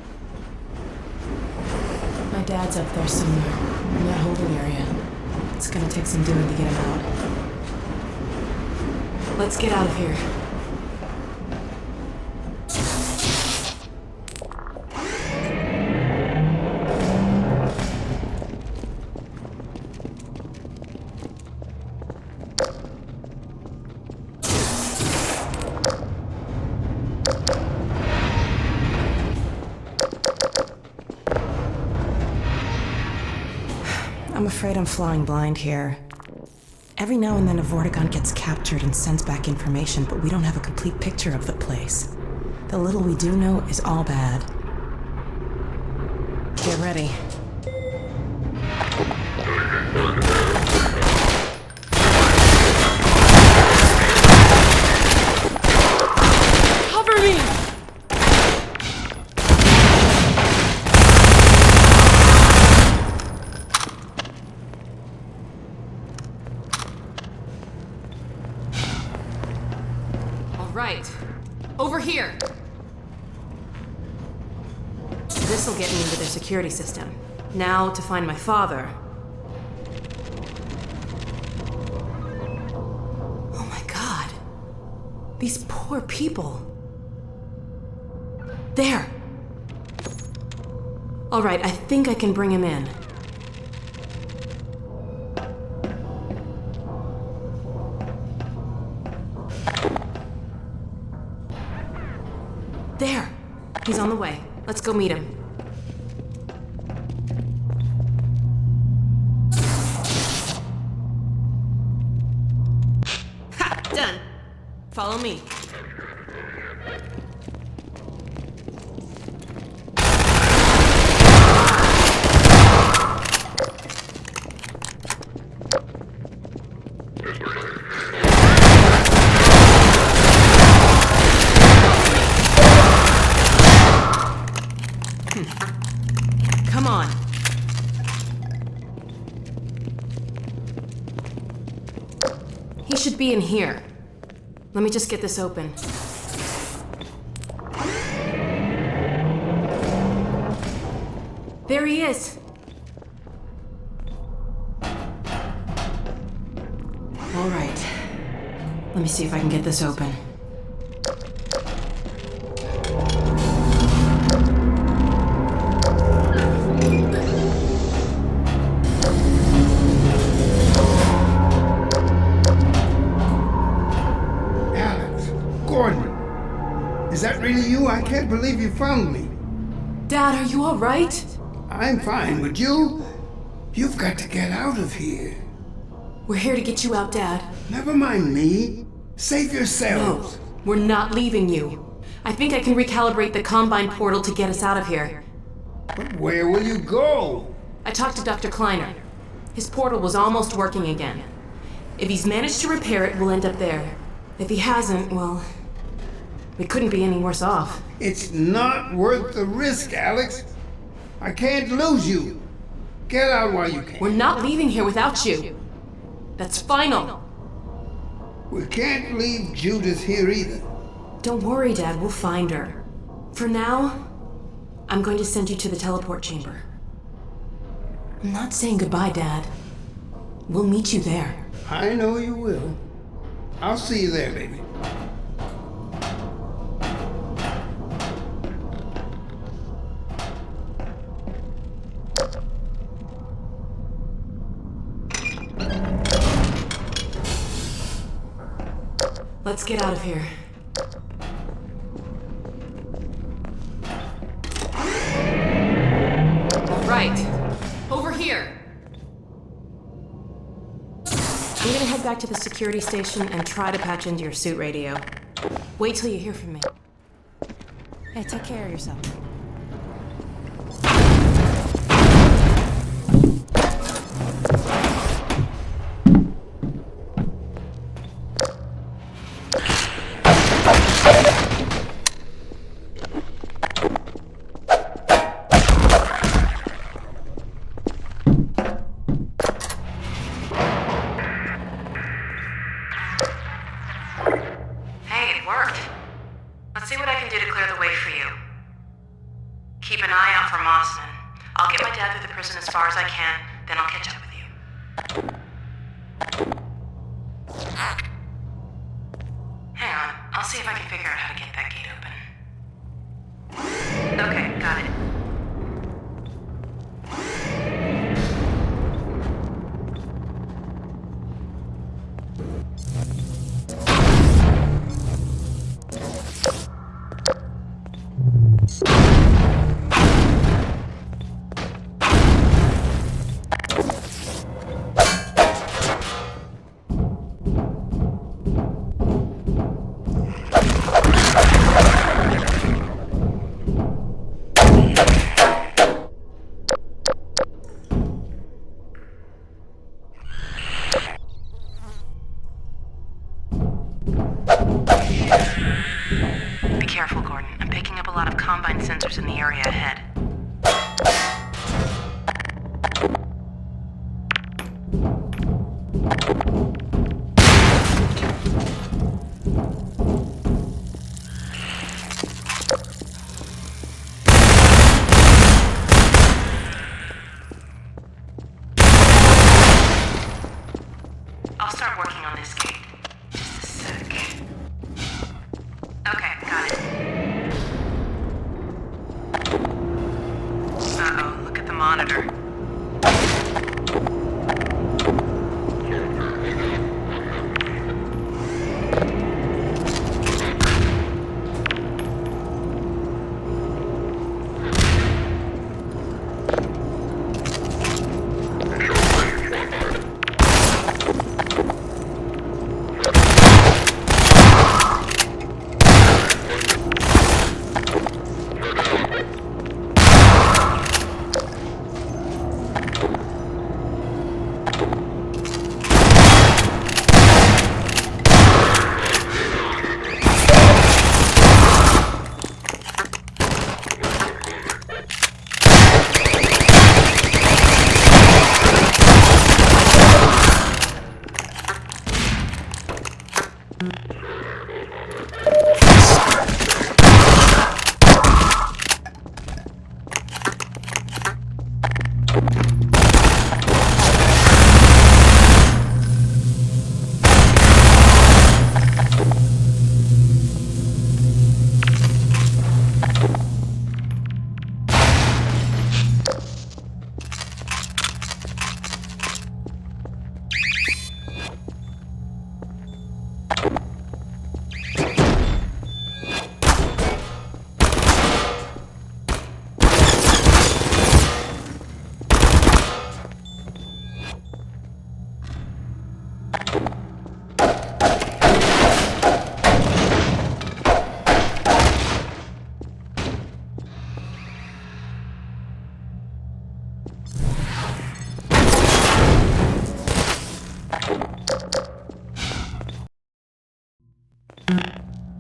My dad's up there somewhere, in that holding area. It's gonna take some doing to get him out. Let's get out of here. I'm afraid I'm flying blind here. Every now and then a Vortigaunt gets captured and sends back information, but we don't have a complete picture of the place. The little we do know is all bad. Get ready. Cover me! Right. Over here. This'll get me into their security system. Now to find my father. Oh my god. These poor people. There. All right, I think I can bring him in. There! He's on the way. Let's go meet him. Ha! Done. Follow me. Come on. He should be in here. Let me just get this open. There he is. All right. Let me see if I can get this open. Is that really you? I can't believe you found me. Dad, are you all right? I'm fine, but you? You've got to get out of here. We're here to get you out, Dad. Never mind me. Save yourselves. No, we're not leaving you. I think I can recalibrate the Combine portal to get us out of here. But where will you go? I talked to Dr. Kleiner. His portal was almost working again. If he's managed to repair it, we'll end up there. If he hasn't, well, we couldn't be any worse off. It's not worth the risk, Alex. I can't lose you. Get out while you can. We're not leaving here without you. That's final. We can't leave Judith here either. Don't worry, Dad. We'll find her. For now, I'm going to send you to the teleport chamber. I'm not saying goodbye, Dad. We'll meet you there. I know you will. I'll see you there, baby. Let's get out of here. Right. Over here. I'm gonna head back to the security station and try to patch into your suit radio. Wait till you hear from me. Hey, take care of yourself.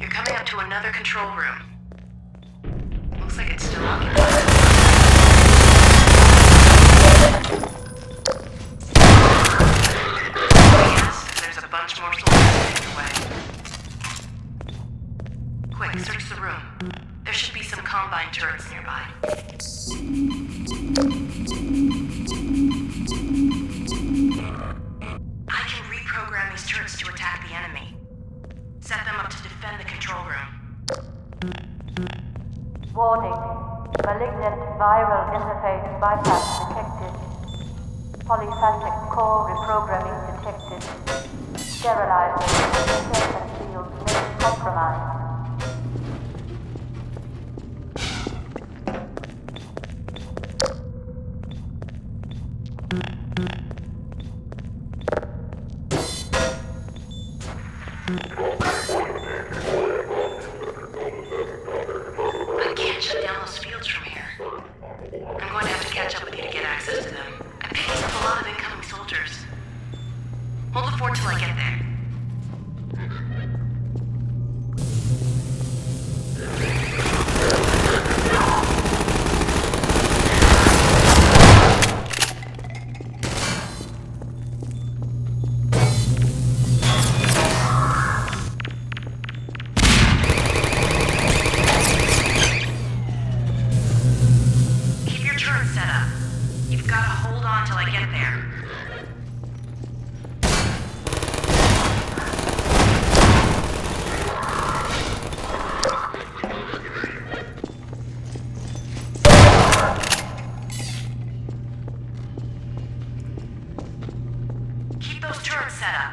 You're coming up to another control room. Looks like it's still occupied. Yes, there's a bunch more soldiers in your way. Quick, search the room. There should be some combine turrets nearby. I can reprogram these turrets to attack the enemy. Set them up to defend the control room. Warning. Malignant viral interface bypass detected. Polyphasic core reprogramming detected. Sterilizing containment fields may be compromised. I can't shut down those fields from here. I'm going to have to catch up with you to get access to them. I'm picking up a lot of incoming soldiers. Hold the fort till I get there. Keep your turret set up. You've got to hold on till I get there. Keep those turrets set up.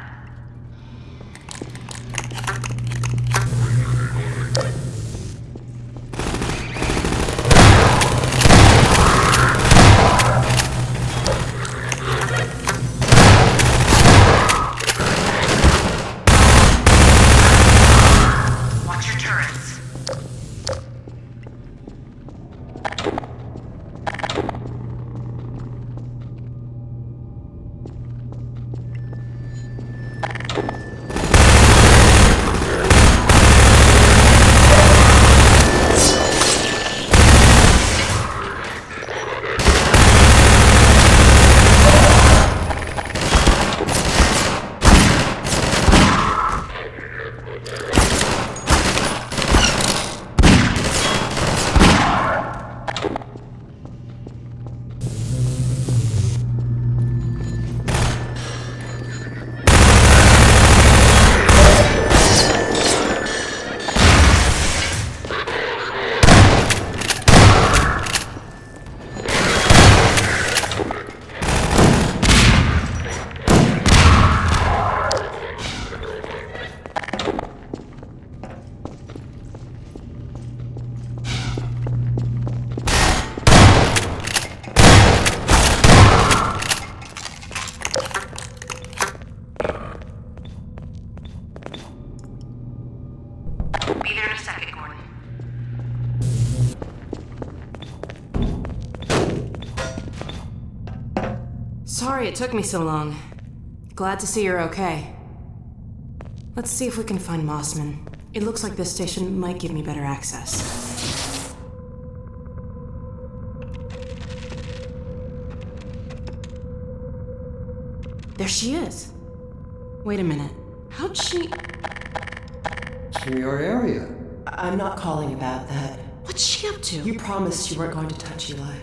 Watch your turrets. Be there in a second, Gordon. Sorry it took me so long. Glad to see you're okay. Let's see if we can find Mossman. It looks like this station might give me better access. There she is. Wait a minute. How'd she... It's from your area. I'm not calling about that. What's she up to? You promised you weren't going to touch Eli.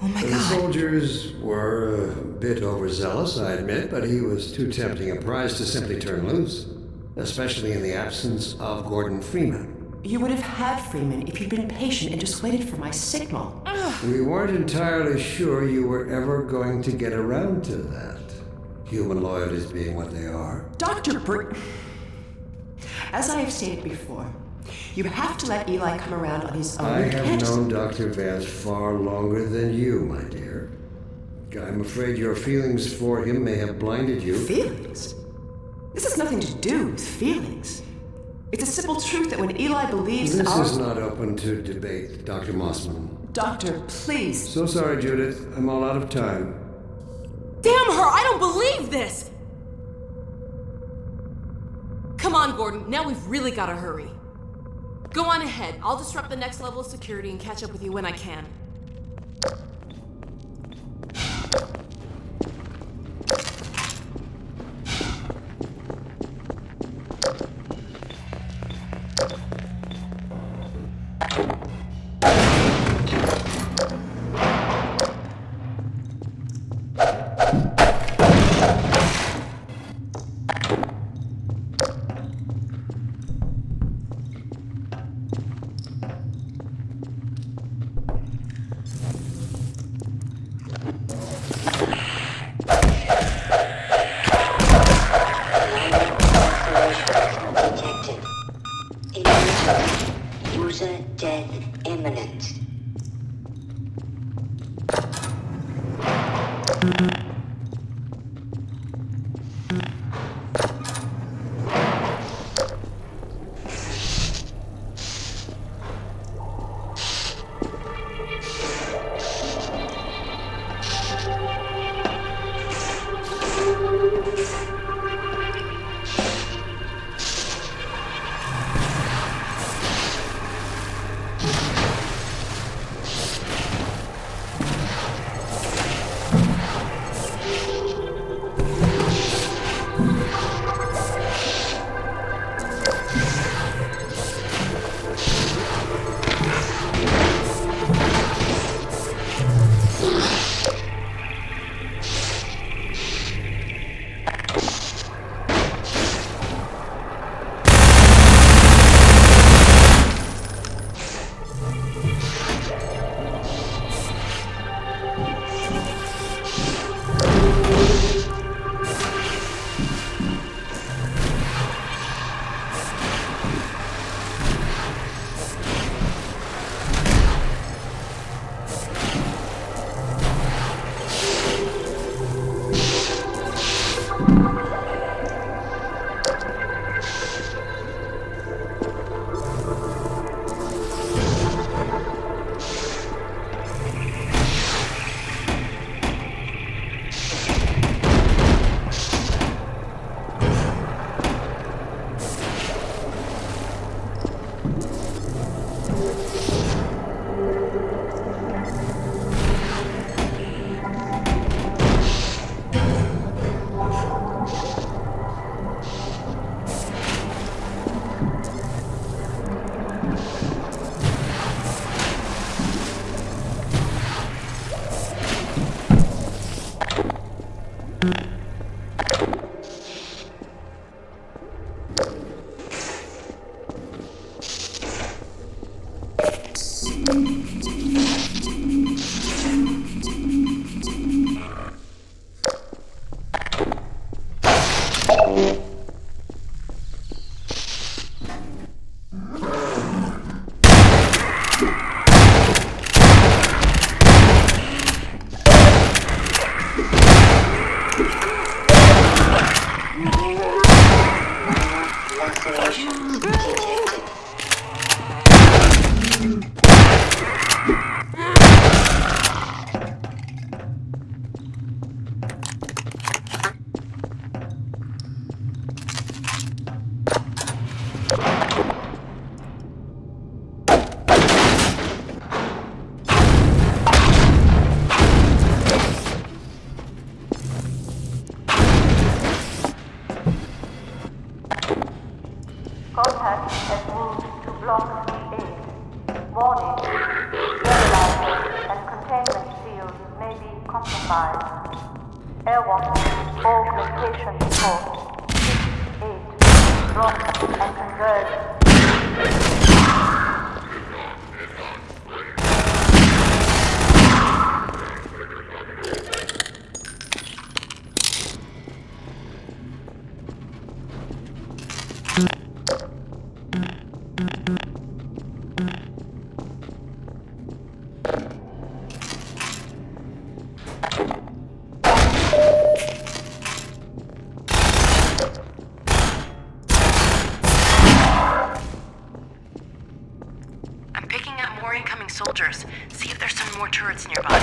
Oh my The god. soldiers were a bit overzealous, I admit, but he was too tempting a prize to simply turn loose. Especially in the absence of Gordon Freeman. You would have had Freeman if you'd been patient and just waited for my signal. We weren't entirely sure you were ever going to get around to that. Human loyalties being what they are. Dr. As I have stated before, you have to let Eli come around on his own. I have known Dr. Vance far longer than you, my dear. I'm afraid your feelings for him may have blinded you. Feelings? This has nothing to do with feelings. It's a simple truth that when Eli believes This is not open to debate, Dr. Mossman. Doctor, please. So sorry, Judith. I'm all out of time. Damn her! I don't believe this! on, Gordon. Now we've really got to hurry. Go on ahead. I'll disrupt the next level of security and catch up with you when I can. User death imminent. Contact has moved to Block 3A. Warning. Stabilizers and containment fields may be compromised. Airwalk, all location report. 6-8. Block and converge. Soldiers. See if there's some more turrets nearby.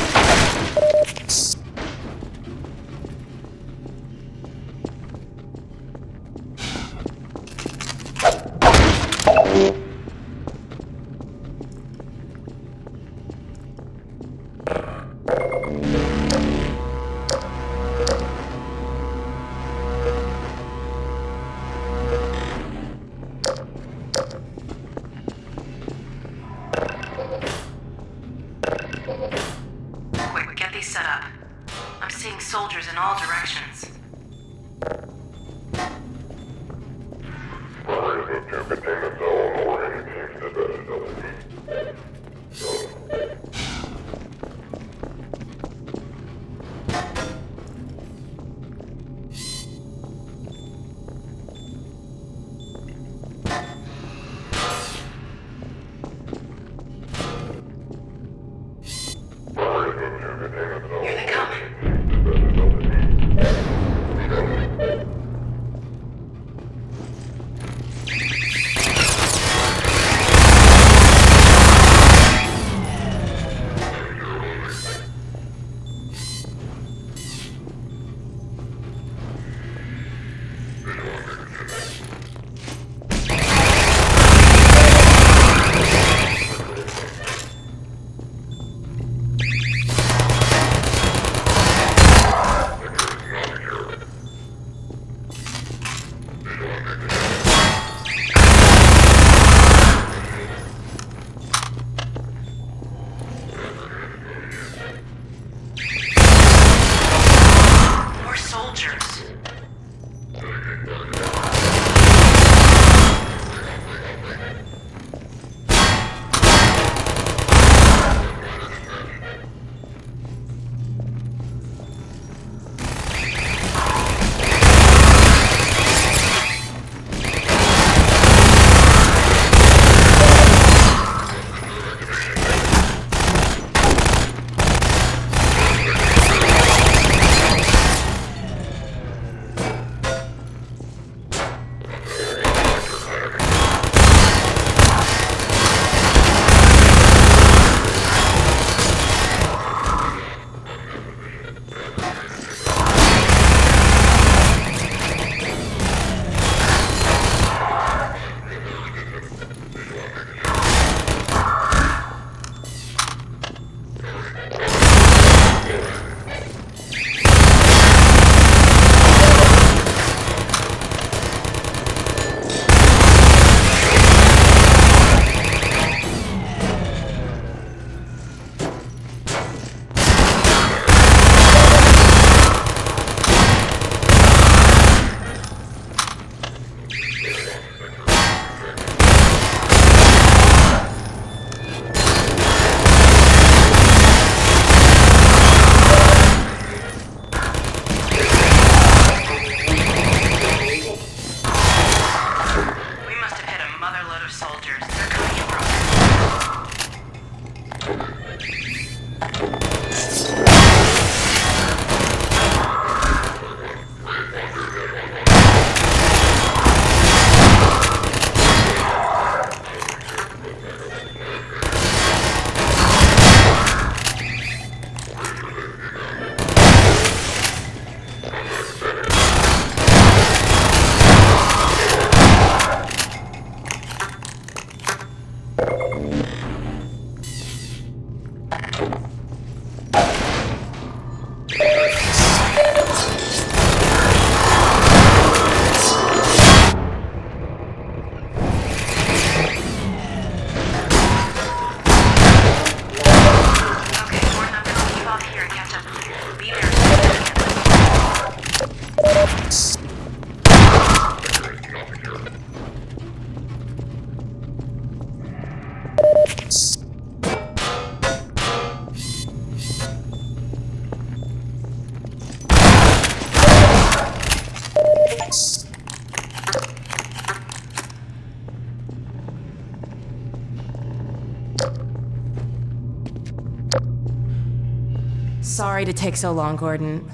Sorry to take so long, Gordon.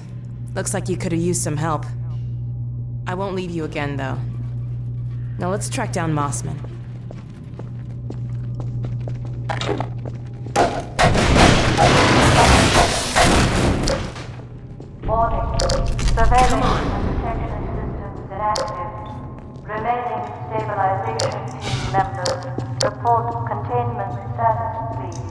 Looks like you could have used some help. I won't leave you again, though. Now let's track down Mossman. Warning. Surveillance and detection systems inactive. Remaining stabilization team members, report containment status, please.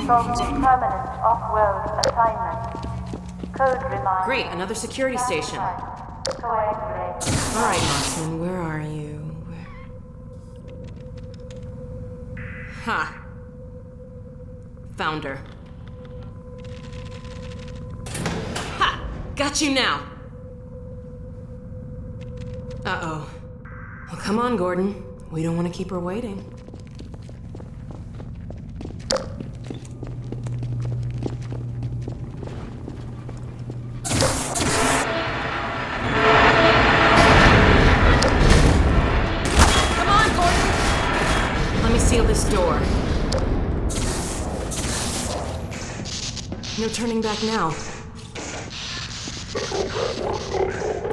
Defaulted permanent off-world assignment. Code reminder. Great, another security station. Coagulate. Alright, Mossman, where are you? Ha! Found her. Ha! Got you now! Uh-oh. Well, come on, Gordon. We don't want to keep her waiting. Come on, Gordon! Let me seal this door. No turning back now.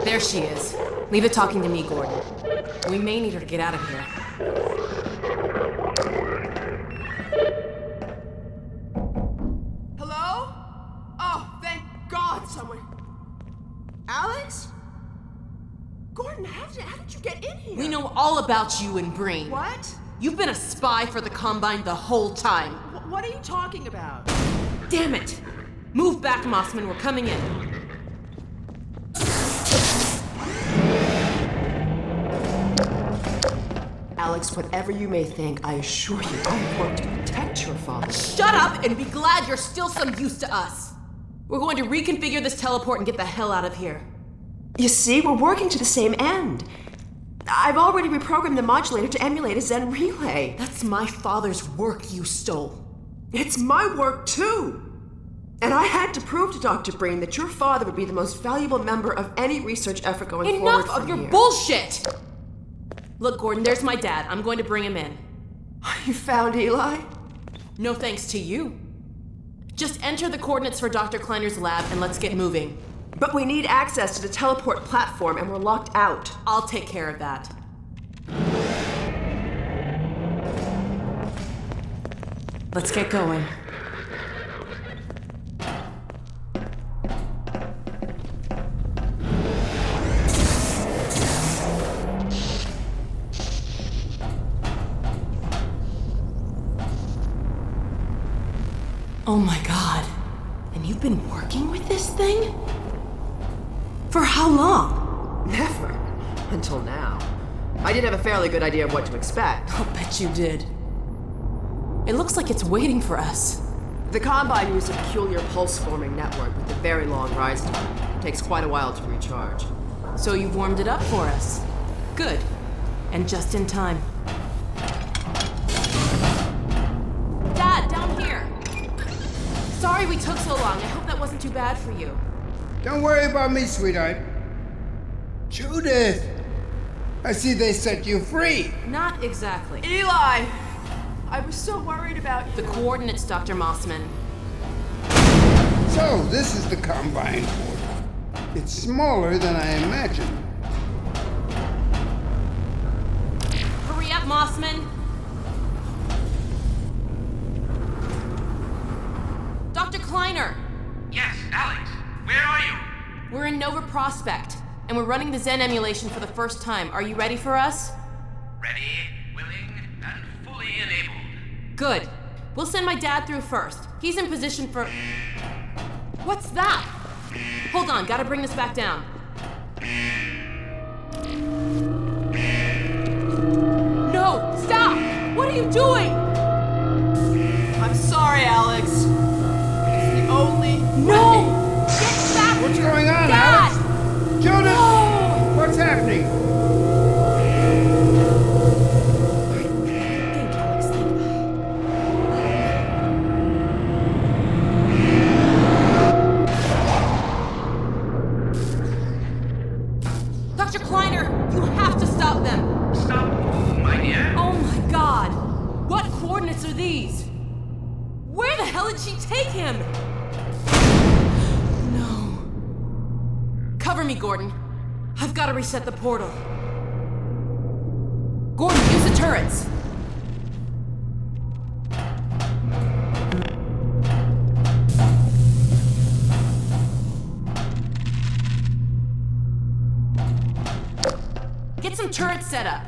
There she is. Leave it talking to me, Gordon. We may need her to get out of here. Hello? Oh, thank God someone... Alex? Gordon, how did you get in here? We know all about you and Breen. What? You've been a spy for the Combine the whole time. What are you talking about? Damn it! Move back, Mossman. We're coming in. Alex, whatever you may think, I assure you I work to protect your father. Shut up and be glad you're still some use to us. We're going to reconfigure this teleport and get the hell out of here. You see, we're working to the same end. I've already reprogrammed the modulator to emulate a Zen relay. That's my father's work you stole. It's my work, too. And I had to prove to Dr. Breen that your father would be the most valuable member of any research effort going forward. Enough of your bullshit! Look, Gordon, there's my dad. I'm going to bring him in. You found Eli? No thanks to you. Just enter the coordinates for Dr. Kleiner's lab and let's get moving. But we need access to the teleport platform and we're locked out. I'll take care of that. Let's get going. Oh my God. And you've been working with this thing? For how long? Never. Until now. I did have a fairly good idea of what to expect. I'll bet you did. It looks like it's waiting for us. The Combine used a peculiar pulse-forming network with a very long rise time. It takes quite a while to recharge. So you've warmed it up for us. Good. And just in time. Dad, down here! Sorry we took so long. I hope that wasn't too bad for you. Don't worry about me, sweetheart. Judith! I see they set you free. Not exactly. Eli! I was so worried about you. The coordinates, Dr. Mossman. So, this is the Combine portal. It's smaller than I imagined. Hurry up, Mossman! Dr. Kleiner! Yes, Alex. Where are you? We're in Nova Prospekt, and we're running the Zen emulation for the first time. Are you ready for us? Ready, willing, and fully enabled. Good. We'll send my dad through first. He's in position for... What's that? Hold on, gotta bring this back down. No! Stop! What are you doing? I'm sorry, Alex. It's the only... No! Get back! What's going on, Dad! Alex? Judith! No! What's happening? Think, Alex, think. Dr. Kleiner, you have to stop them! Stop who, my dear? Oh my God! What coordinates are these? Where the hell did she take him? No. Cover me, Gordon. I've got to reset the portal. Gordon, use the turrets. Get some turrets set up.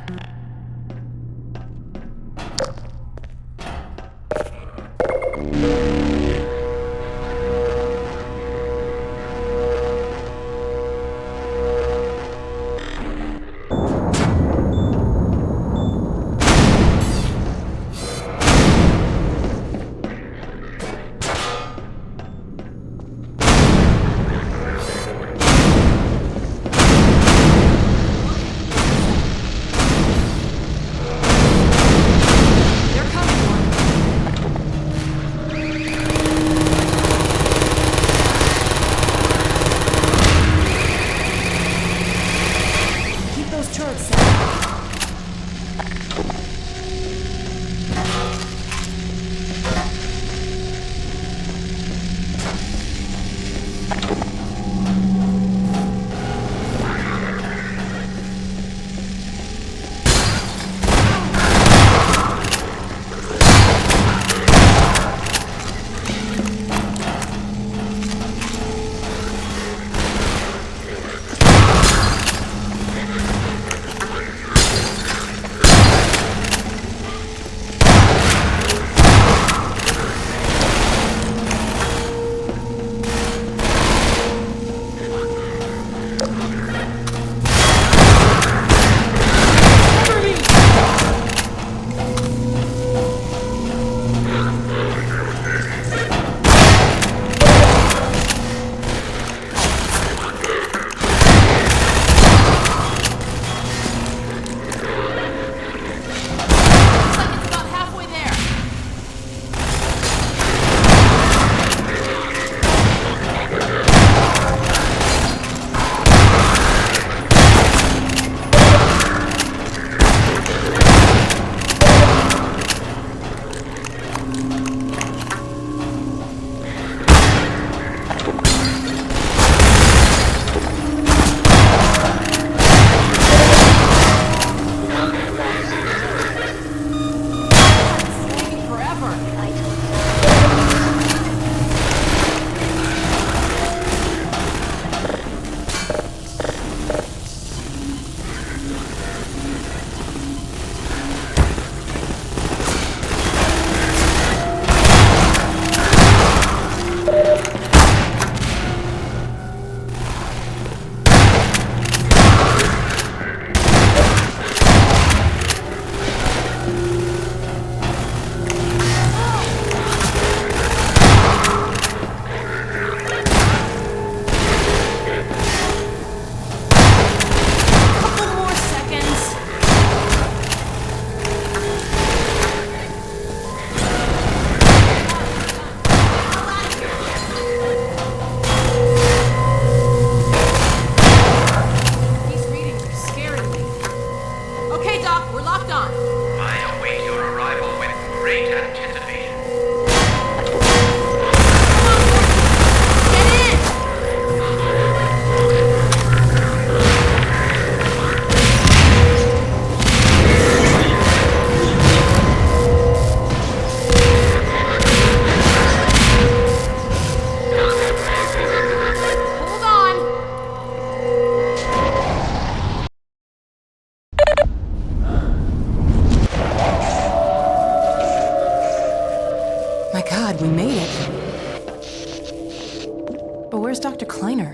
But where's Dr. Kleiner?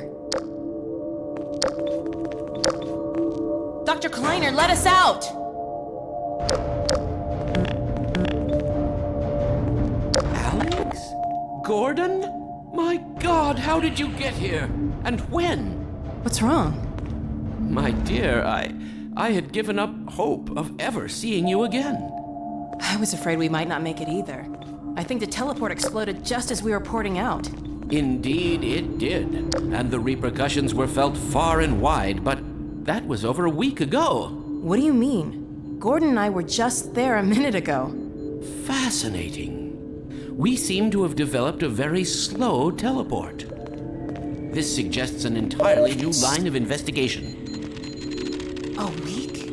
Dr. Kleiner, let us out! Alex? Gordon? My God, how did you get here? And when? What's wrong? My dear, I had given up hope of ever seeing you again. I was afraid we might not make it either. I think the teleport exploded just as we were porting out. Indeed it did, and the repercussions were felt far and wide, but that was over a week ago. What do you mean? Gordon and I were just there a minute ago. Fascinating. We seem to have developed a very slow teleport. This suggests an entirely new line of investigation. A week?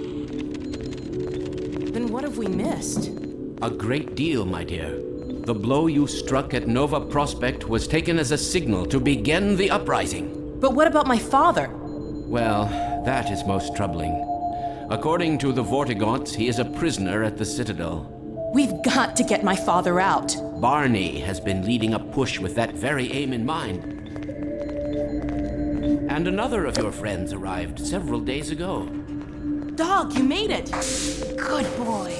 Then what have we missed? A great deal, my dear. The blow you struck at Nova Prospekt was taken as a signal to begin the uprising. But what about my father? Well, that is most troubling. According to the Vortigaunts, he is a prisoner at the Citadel. We've got to get my father out. Barney has been leading a push with that very aim in mind. And another of your friends arrived several days ago. Dog, you made it! Good boy.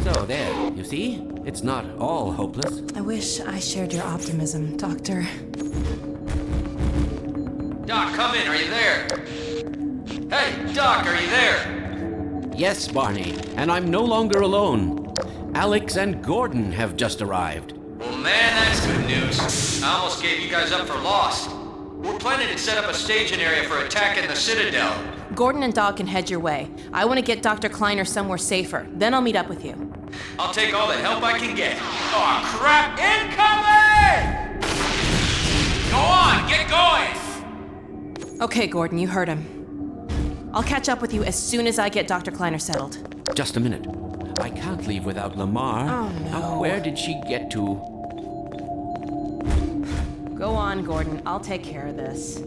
So there, you see? It's not all hopeless. I wish I shared your optimism, Doctor. Doc, come in. Are you there? Hey, Doc, are you there? Yes, Barney, and I'm no longer alone. Alex and Gordon have just arrived. Well, man, that's good news. I almost gave you guys up for lost. We're planning to set up a staging area for attacking the Citadel. Gordon and Doc can head your way. I want to get Dr. Kleiner somewhere safer. Then I'll meet up with you. I'll take all the help I can get. Oh, crap! Incoming! Go on, get going! Okay, Gordon, you heard him. I'll catch up with you as soon as I get Dr. Kleiner settled. Just a minute. I can't leave without Lamar. Oh, no. Now, where did she get to? Go on, Gordon. I'll take care of this.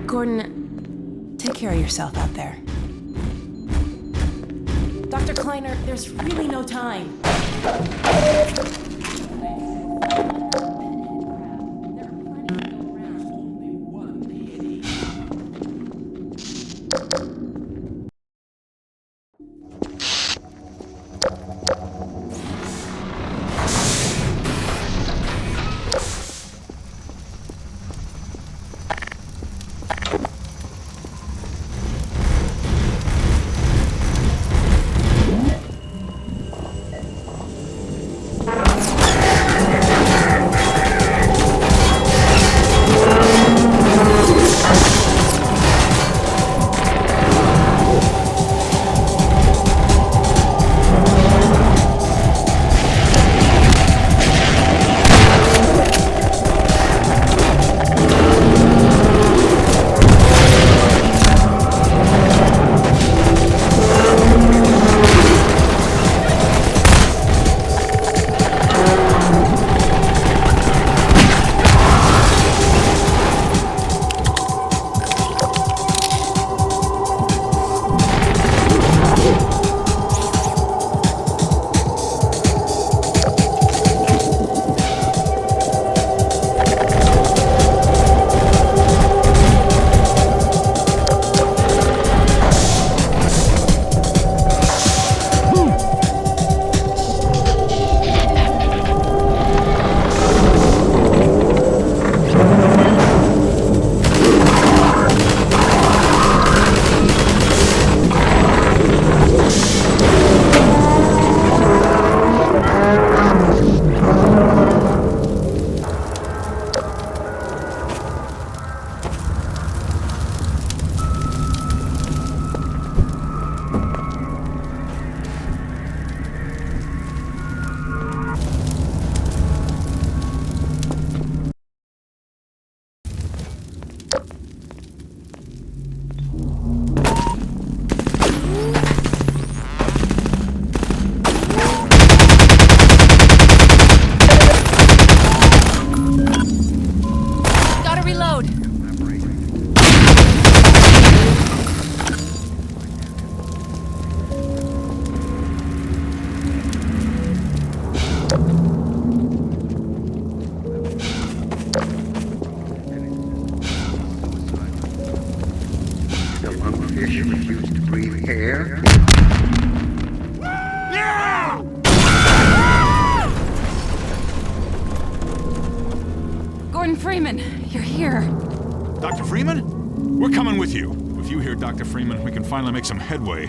Gordon, take care of yourself out there. Dr. Kleiner, there's really no time. Freeman, you're here. Dr. Freeman? We're coming with you. If you hear Dr. Freeman, we can finally make some headway.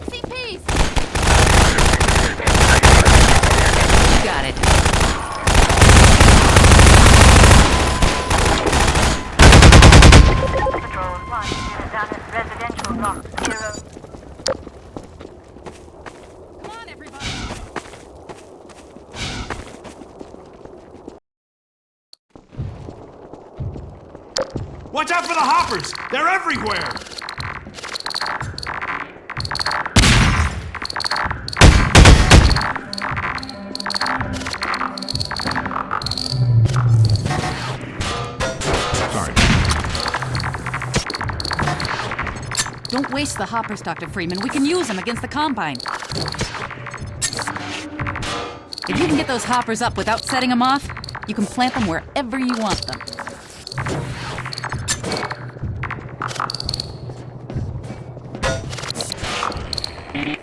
CPs! Got it. Patrol 1, unit down at residential block 0. Come on, everybody! Watch out for the hoppers! They're everywhere! Sorry. Don't waste the hoppers, Dr. Freeman. We can use them against the Combine. If you can get those hoppers up without setting them off, you can plant them wherever you want them. Hit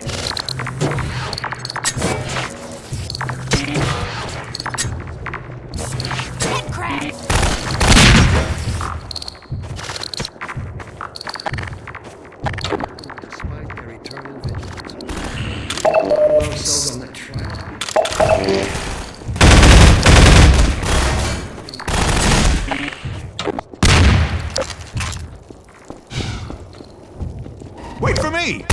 crack! Despite their eternal vigilance, all ourselves on the track. Wait for me!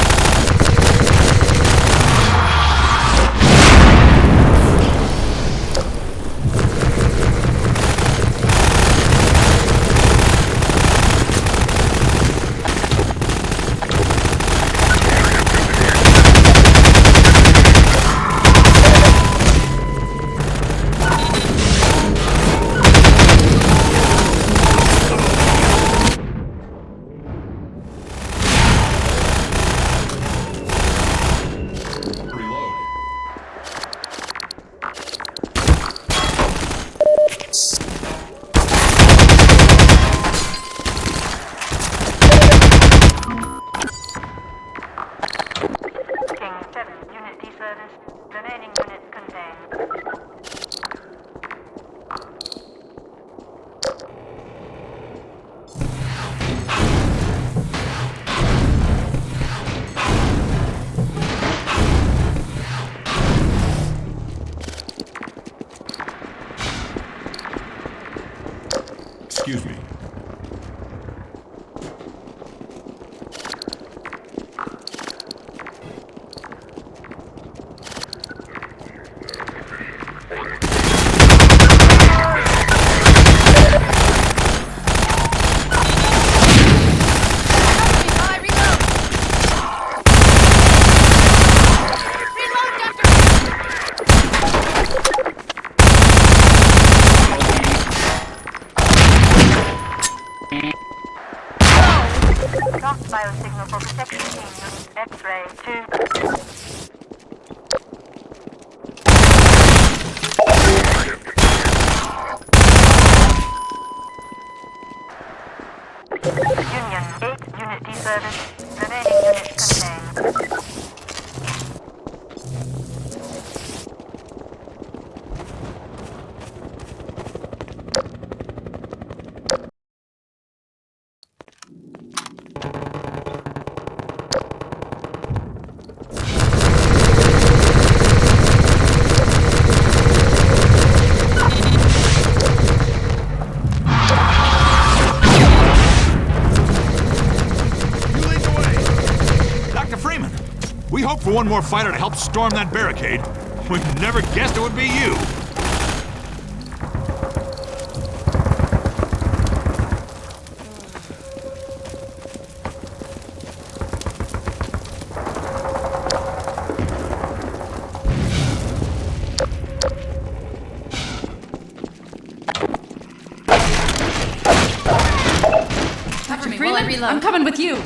King 7, unit deservice. Remaining units contained. Excuse me. Lost biosignal for protection team, unit X-ray 2. Union 8, unit deservice. Remaining units contained. We hoped for one more fighter to help storm that barricade. We never guessed it would be you. Dr. Freeman, I'm coming with you.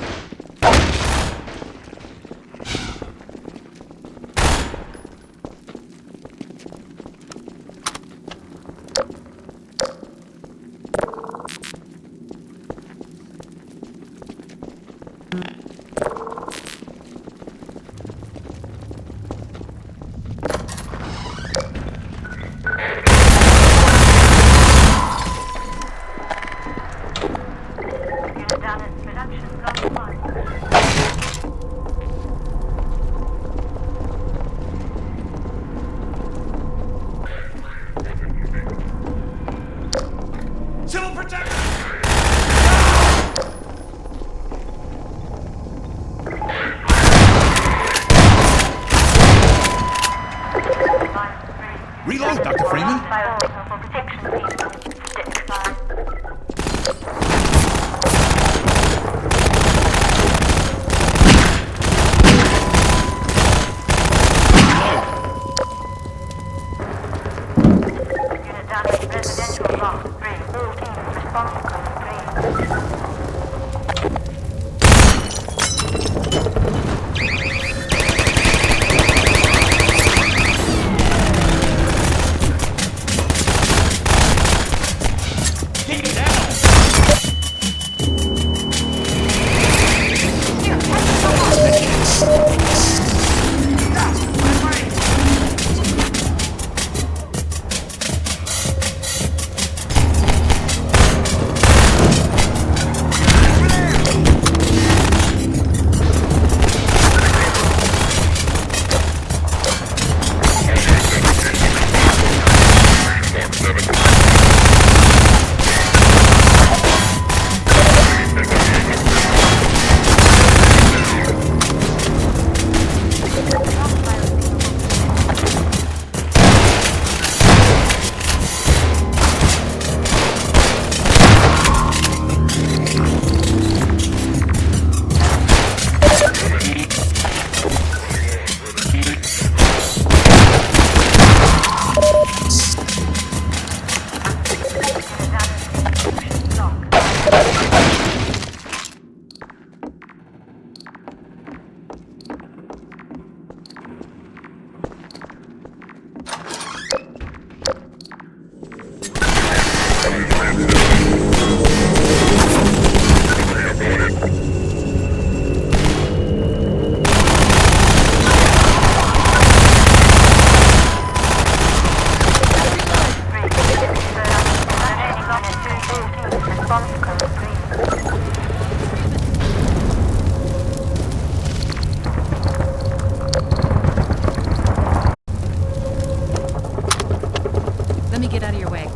Get down! Let me get out of your way.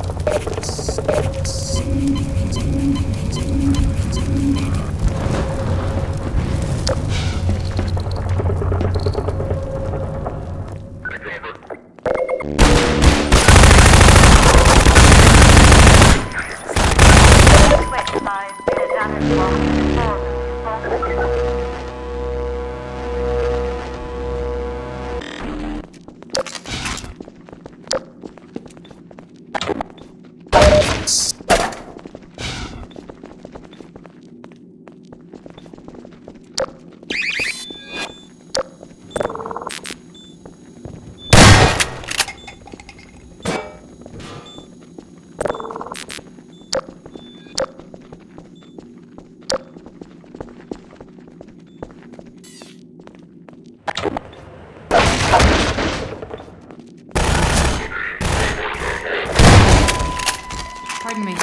Pardon me.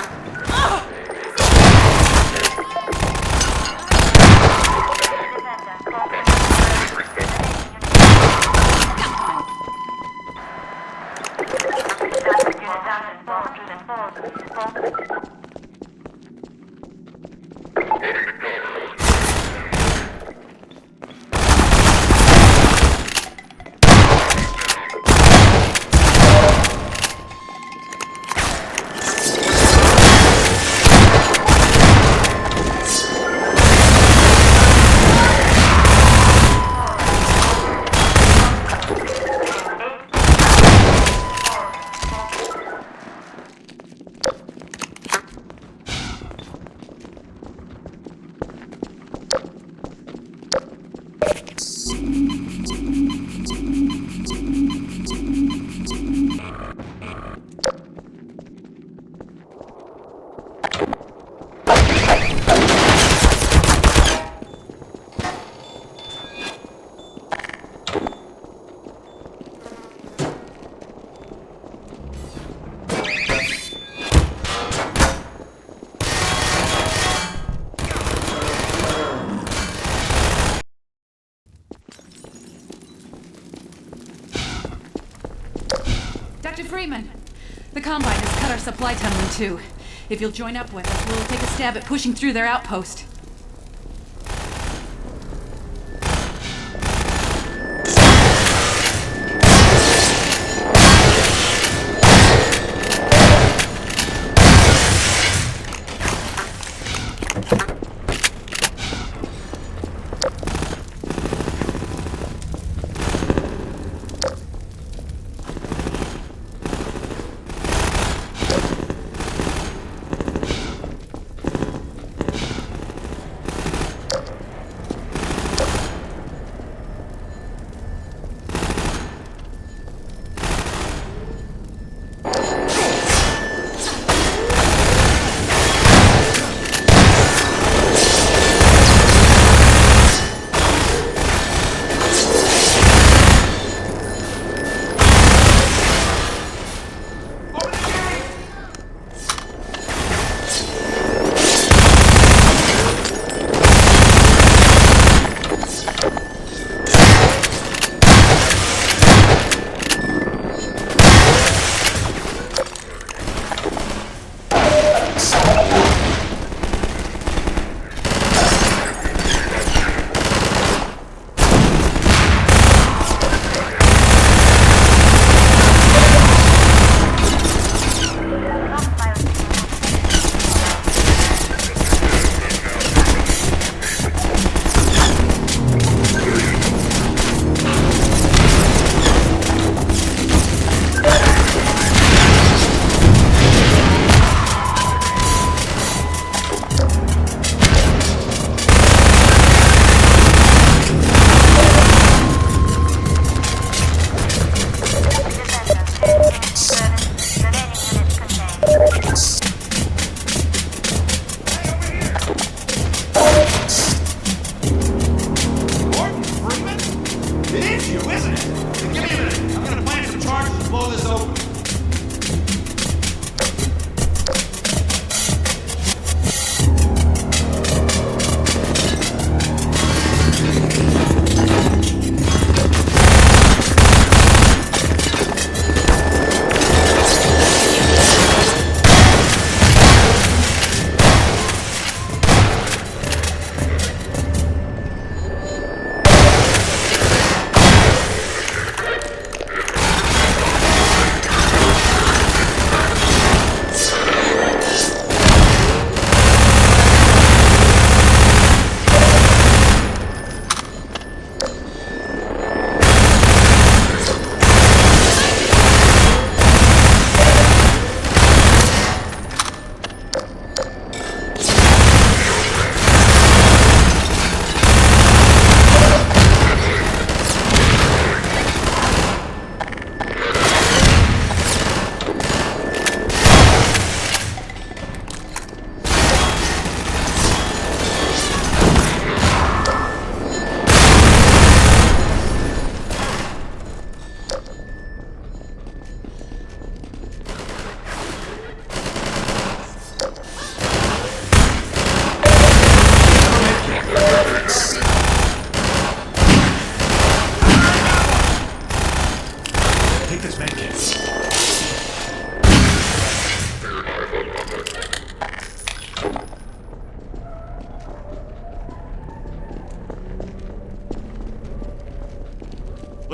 Dr. Freeman, the Combine has cut our supply tunnel in two. If you'll join up with us, we'll take a stab at pushing through their outpost.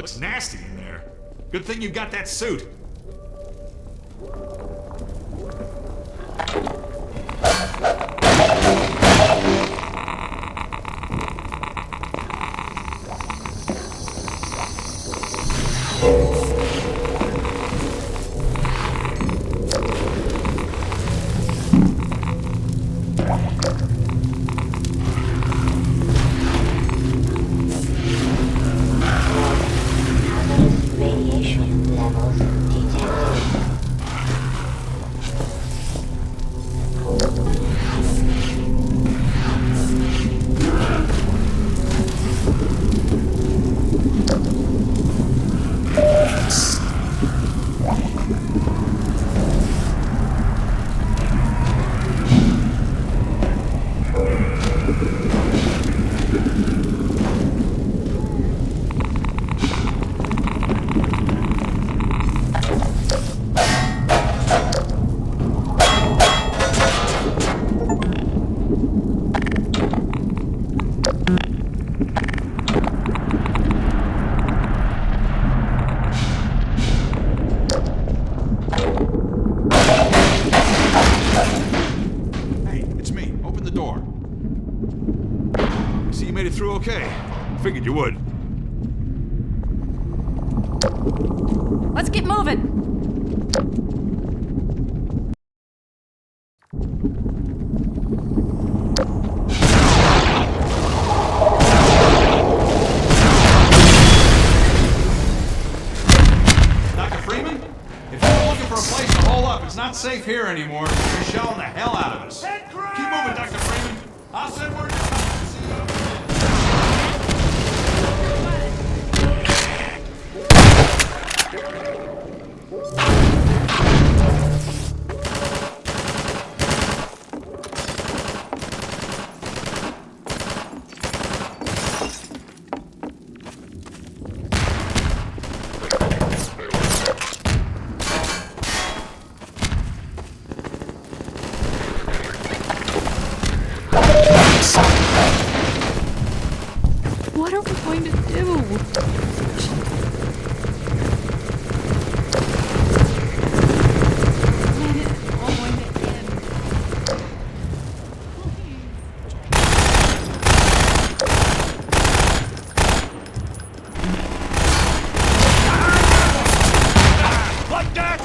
Looks nasty in there. Good thing you got that suit. Figured you would. Let's get moving. Dr. Freeman? If you're looking for a place to hole up, it's not safe here anymore. You're shelling the hell out of us. Keep moving, Dr. Freeman. I'll send word to come to see you. What are we going to do? When is it all going to end? Like that!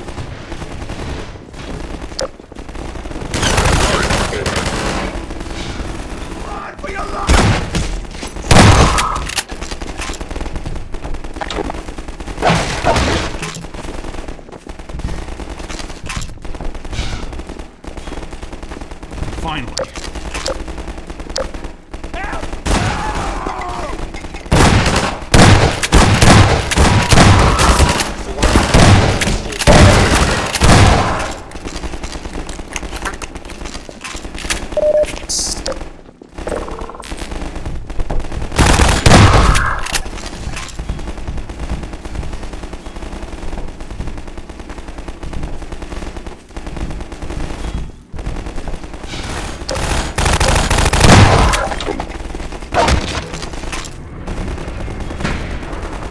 Run for your life! Finally.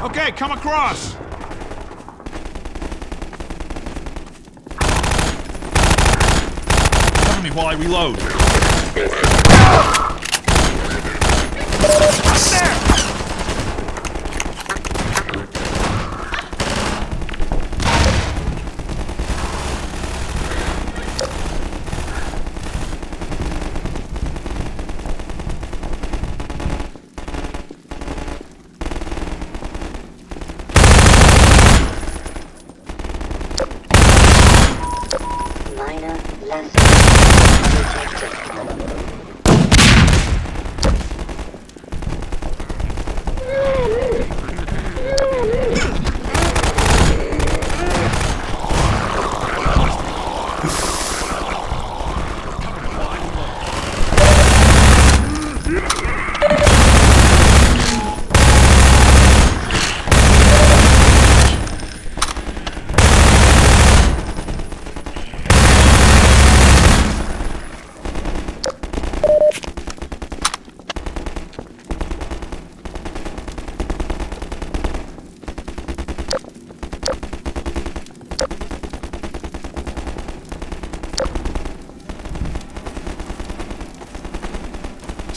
Okay, come across! Cover me while I reload. Up there!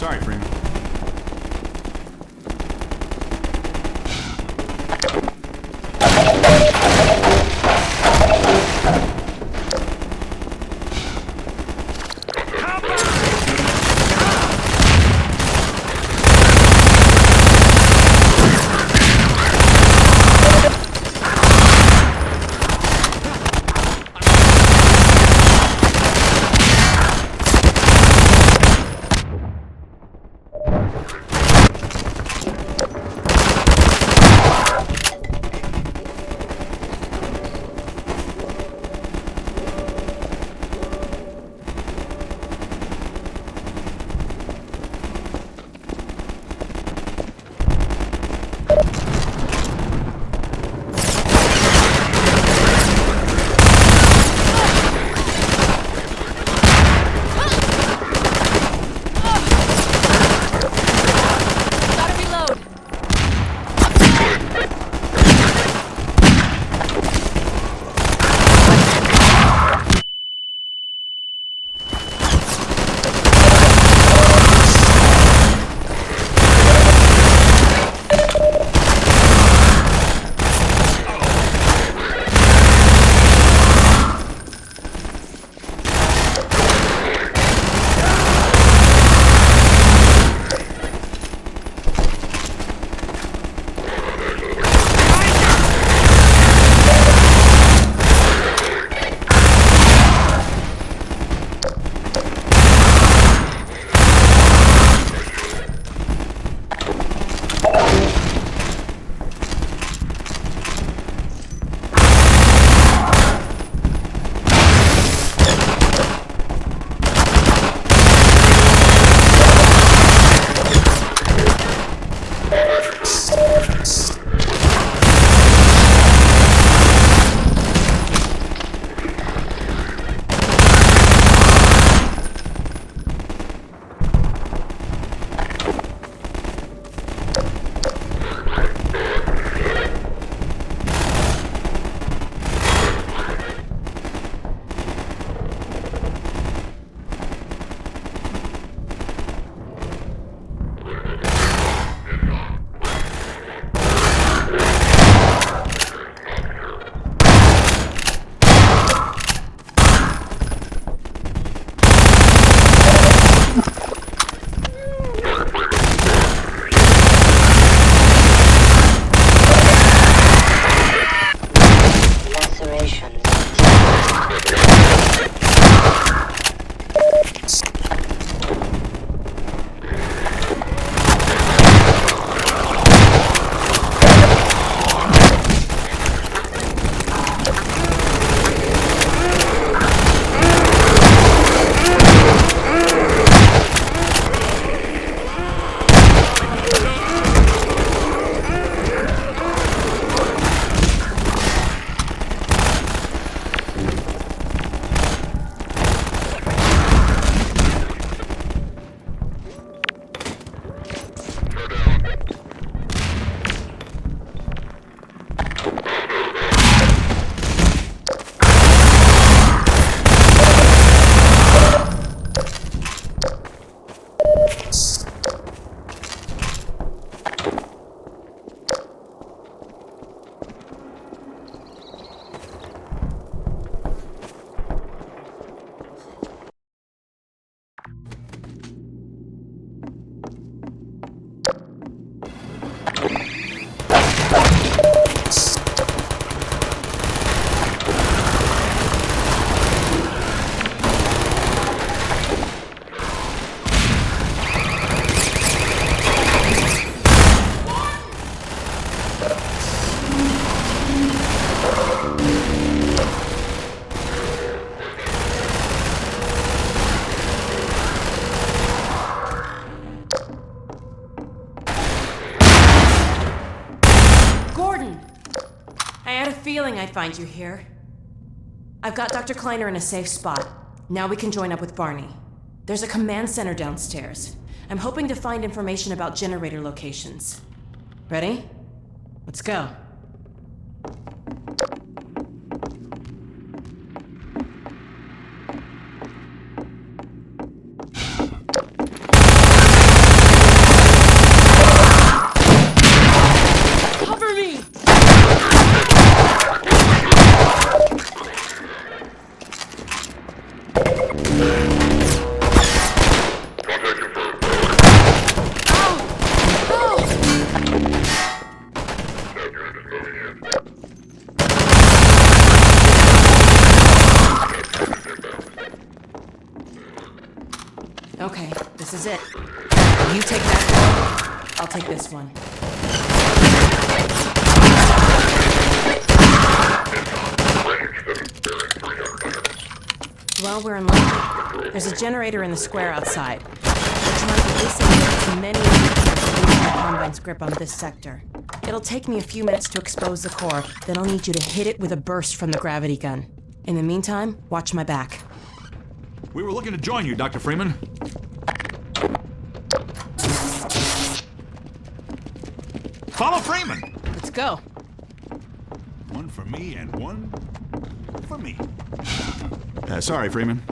Sorry, Freeman. feeling I'd find you here. I've got Dr. Kleiner in a safe spot. Now we can join up with Barney. There's a command center downstairs. I'm hoping to find information about generator locations. Ready? Let's go. Okay, this is it. You take that door, I'll take this one. Well, we're in luck. There's a generator in the square outside. We're trying to isolate as many of the Combine's grip on this sector. It'll take me a few minutes to expose the core, then I'll need you to hit it with a burst from the gravity gun. In the meantime, watch my back. We were looking to join you, Dr. Freeman. Follow Freeman! Let's go. One for me and one for me. Sorry, Freeman.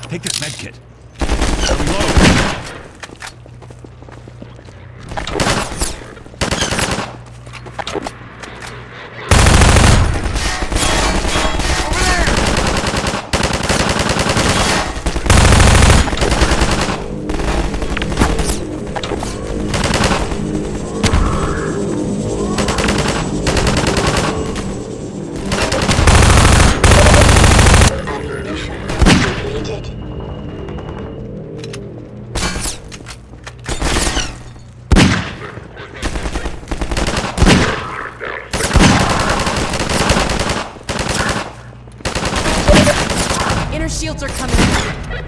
Take this med kit. Shields are coming in.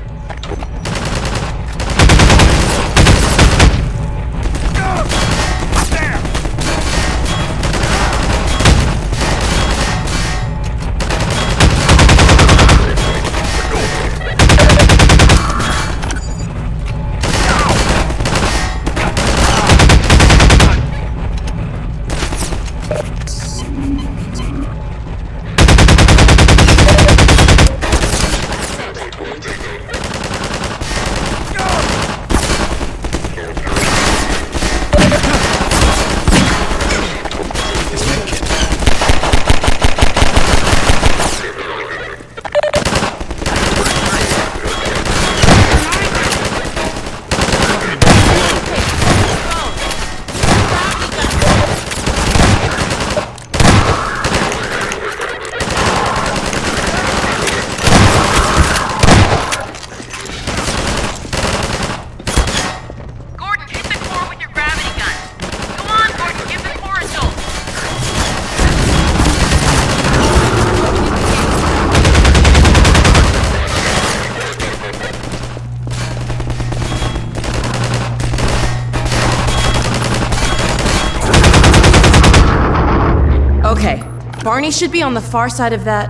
Okay, Barney should be on the far side of that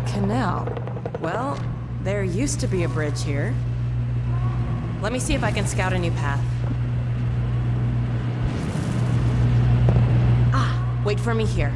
canal. Well, there used to be a bridge here. Let me see if I can scout a new path. Ah, wait for me here.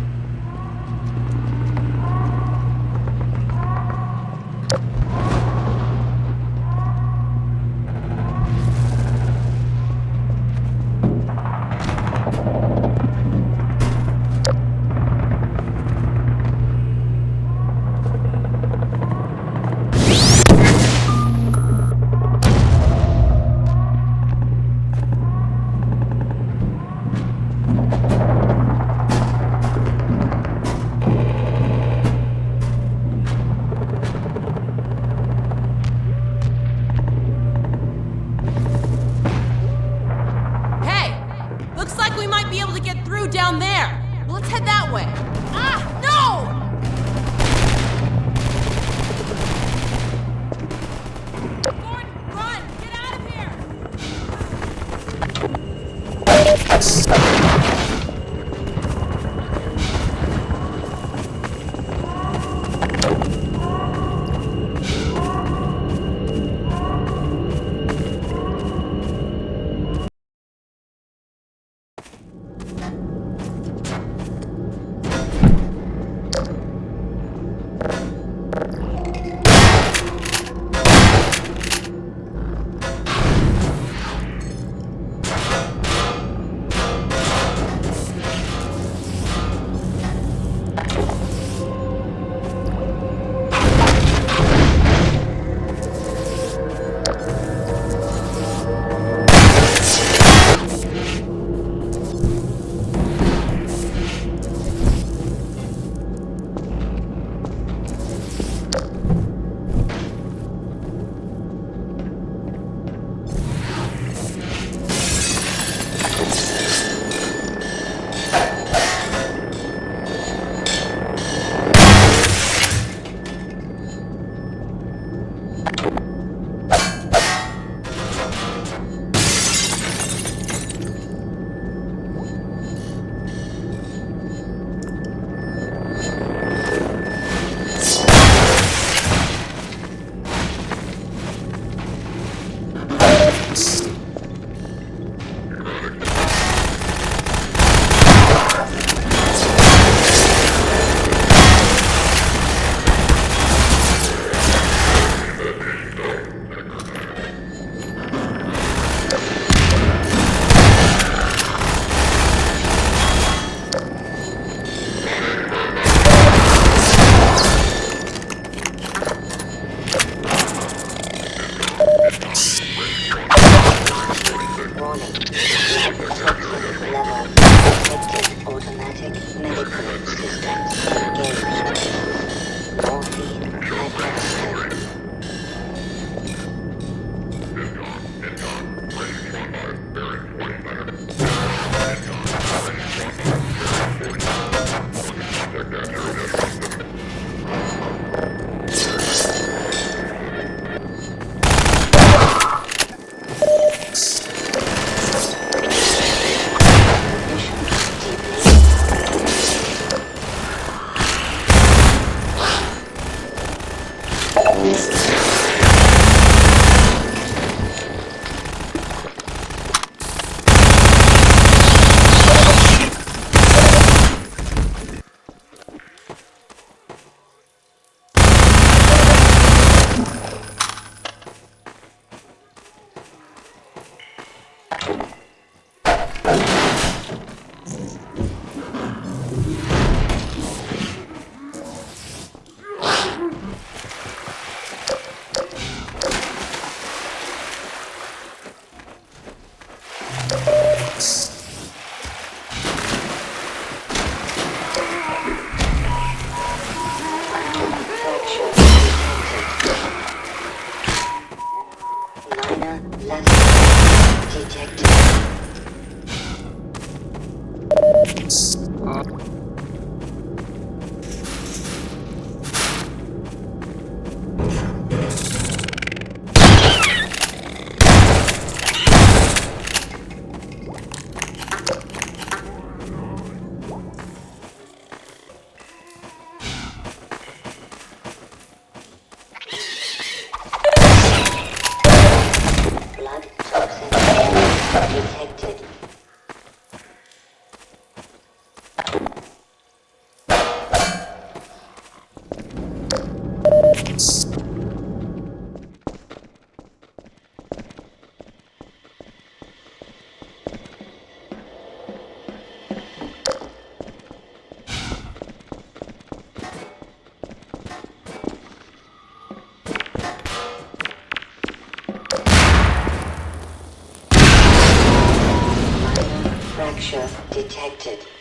detected.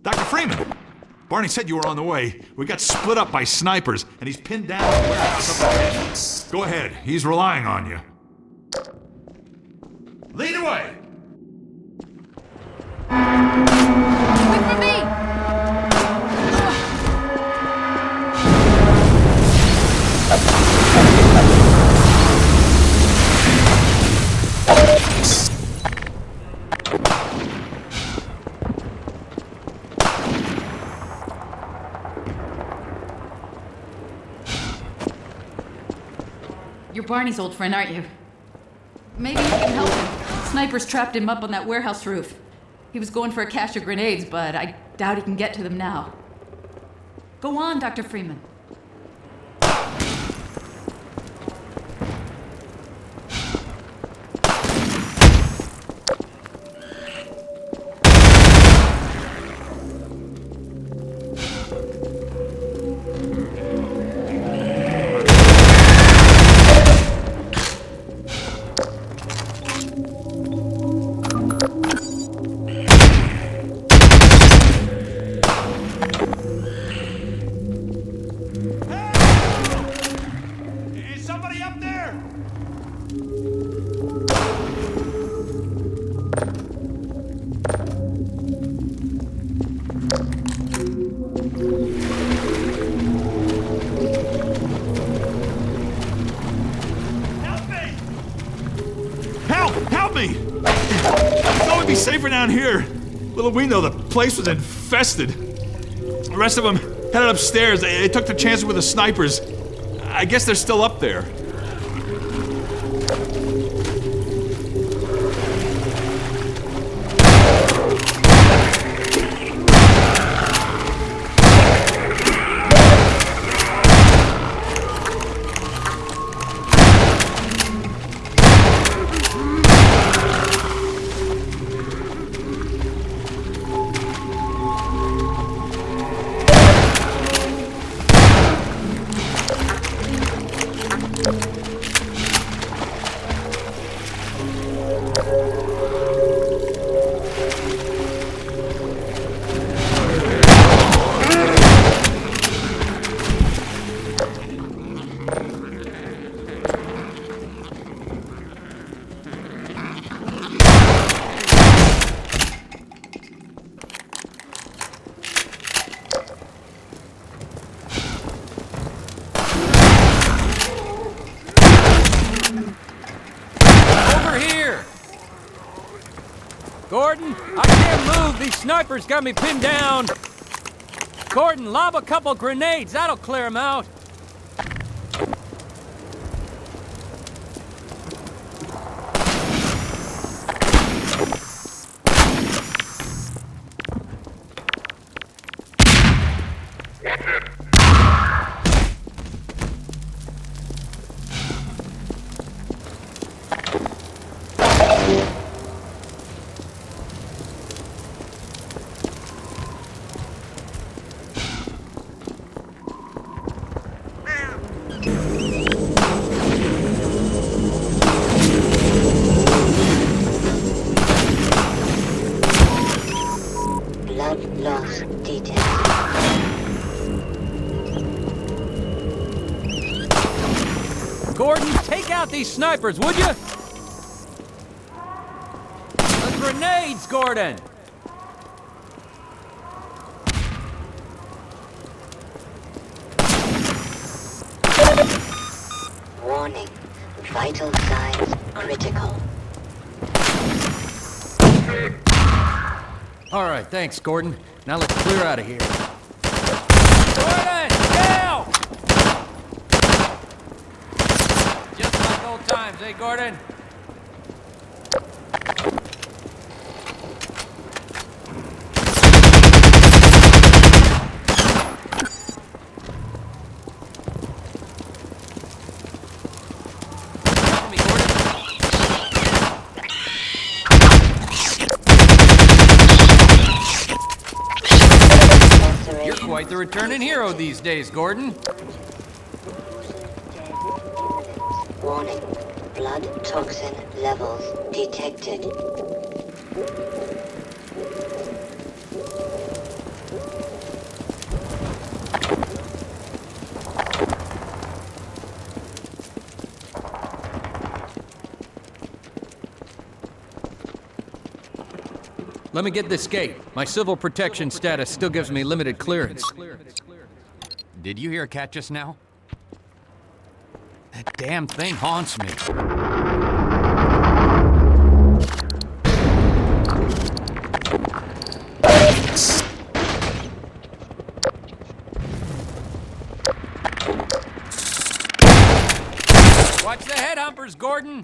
Dr. Freeman! Barney said you were on the way. We got split up by snipers, and he's pinned down in the warehouse up ahead. Go ahead, he's relying on you. Lead away! Wait for me! You're Barney's old friend, aren't you? Maybe you can help him. Snipers trapped him up on that warehouse roof. He was going for a cache of grenades, but I doubt he can get to them now. Go on, Dr. Freeman. be safer down here. Little we know the place was infested. The rest of them headed upstairs. They took the chances with the snipers. I guess they're still up there. Gordon, I can't move. These snipers got me pinned down. Gordon, lob a couple grenades. That'll clear them out. Gordon, take out these snipers, would you? The grenades, Gordon! Warning. Vital signs critical. All right, thanks, Gordon. Now let's clear out of here. Gordon, help! Just like old times, eh, Gordon? Quite the returning hero these days, Gordon. Warning. Blood toxin levels detected. Let me get this gate. My civil protection status still gives me limited clearance. Did you hear a cat just now? That damn thing haunts me. Watch the head humpers, Gordon!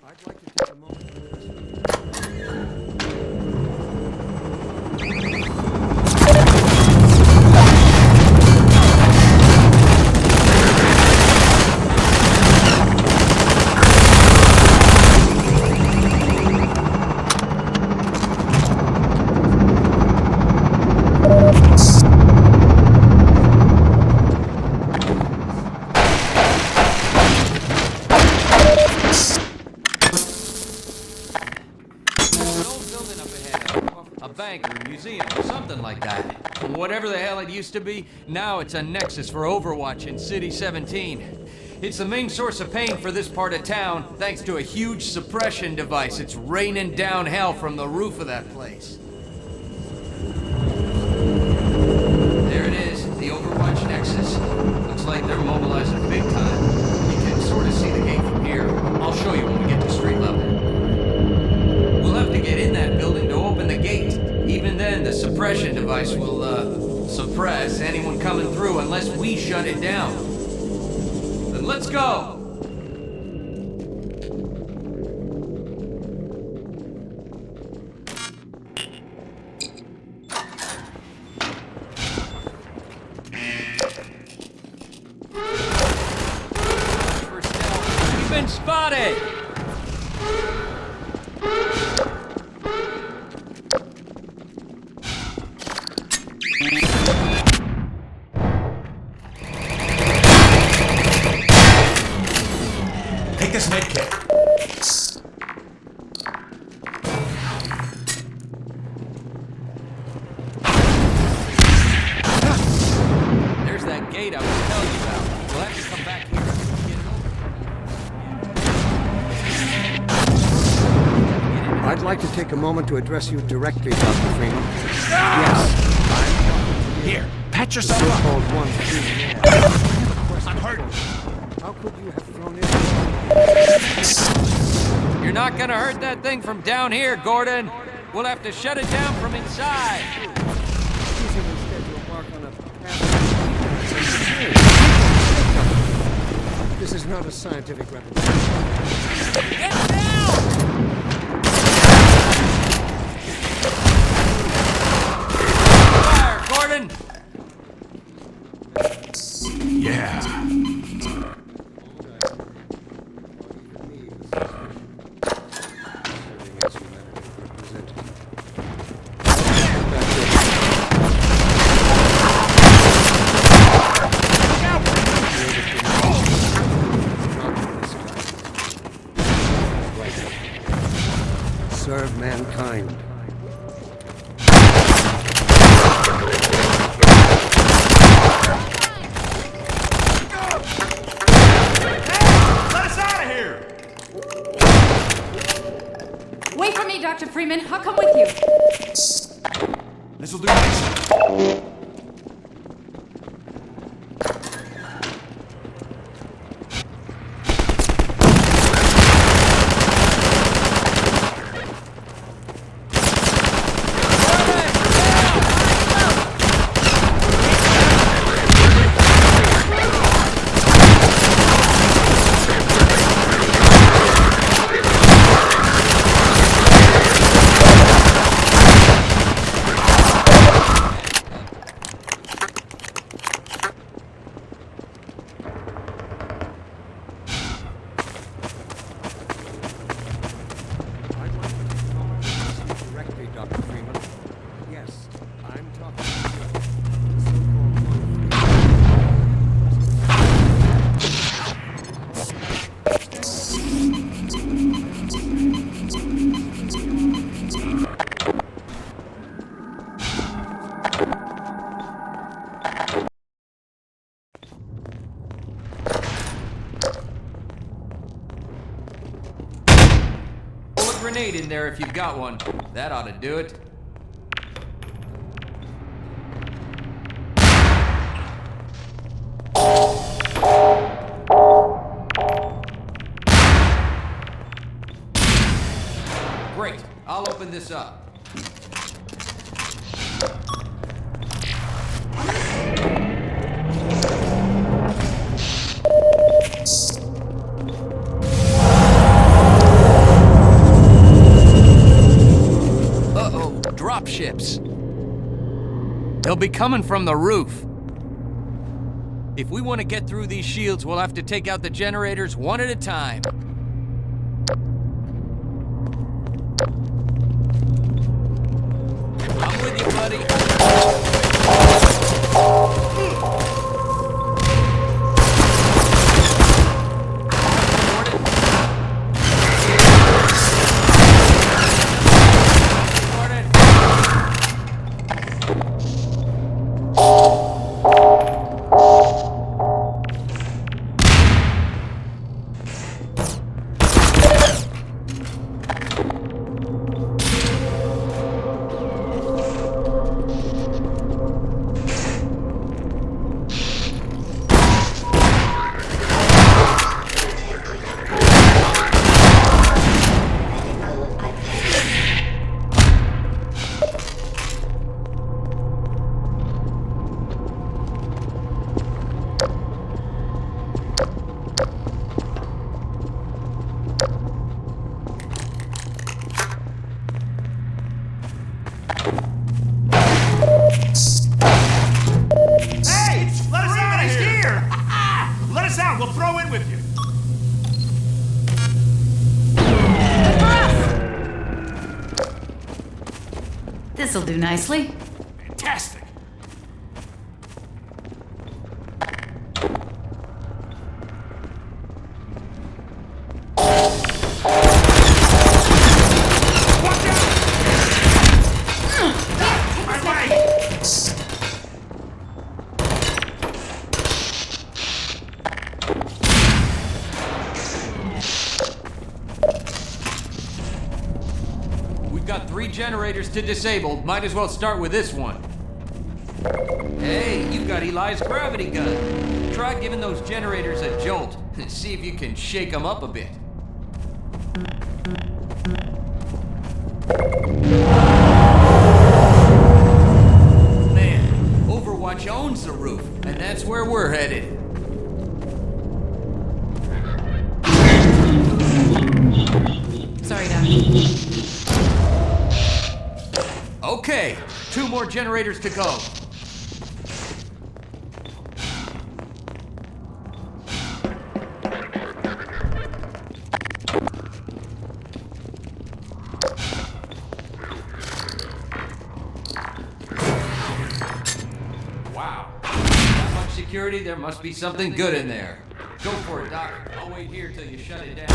I'd like to take a moment to Whatever the hell it used to be, now it's a nexus for Overwatch in City 17. It's the main source of pain for this part of town, thanks to a huge suppression device. It's raining down hell from the roof of that place. There it is, the Overwatch nexus. Looks like they're mobilizing big time. You can sort then the suppression device will, suppress anyone coming through unless we shut it down. Then let's go! You've been spotted! Take this med kit. There's that gate I was telling you about. We'll have to come back here and get it over. I'd like to take a moment to address you directly, Dr. Freeman. Yes, Here, patch the yourself so-called up. one Freeman. I'm hurt. How could you have thrown it? You're not gonna hurt that thing from down here, Gordon. We'll have to shut it down from inside. Using instead to embark on a path. This is not a scientific revolution. Get down! Fire, Gordon! Yeah. Serve mankind. Let us out of here! Wait for me, Dr. Freeman. I'll come with you. This'll do nicely. Directly, Dr. Freeman. Yes, I'm talking about the so-called one Pull a grenade in there if you've got one. That ought to do it. Great. I'll open this up. Uh-oh, drop ships. They'll be coming from the roof. If we want to get through these shields, we'll have to take out the generators one at a time. I'm with you, buddy. Hey! Let us out! He's here! Let us out! We'll throw in with you! This'll do nicely. Fantastic! We've got 3 generators to disable. Might as well start with this one. Hey, you've got Eli's gravity gun. Try giving those generators a jolt and see if you can shake them up a bit. Man, Overwatch owns the roof, and that's where we're headed. Sorry, Doc. Okay, 2 more generators to go. Wow, that much security, there must be something good in there. Go for it, Doc. I'll wait here till you shut it down.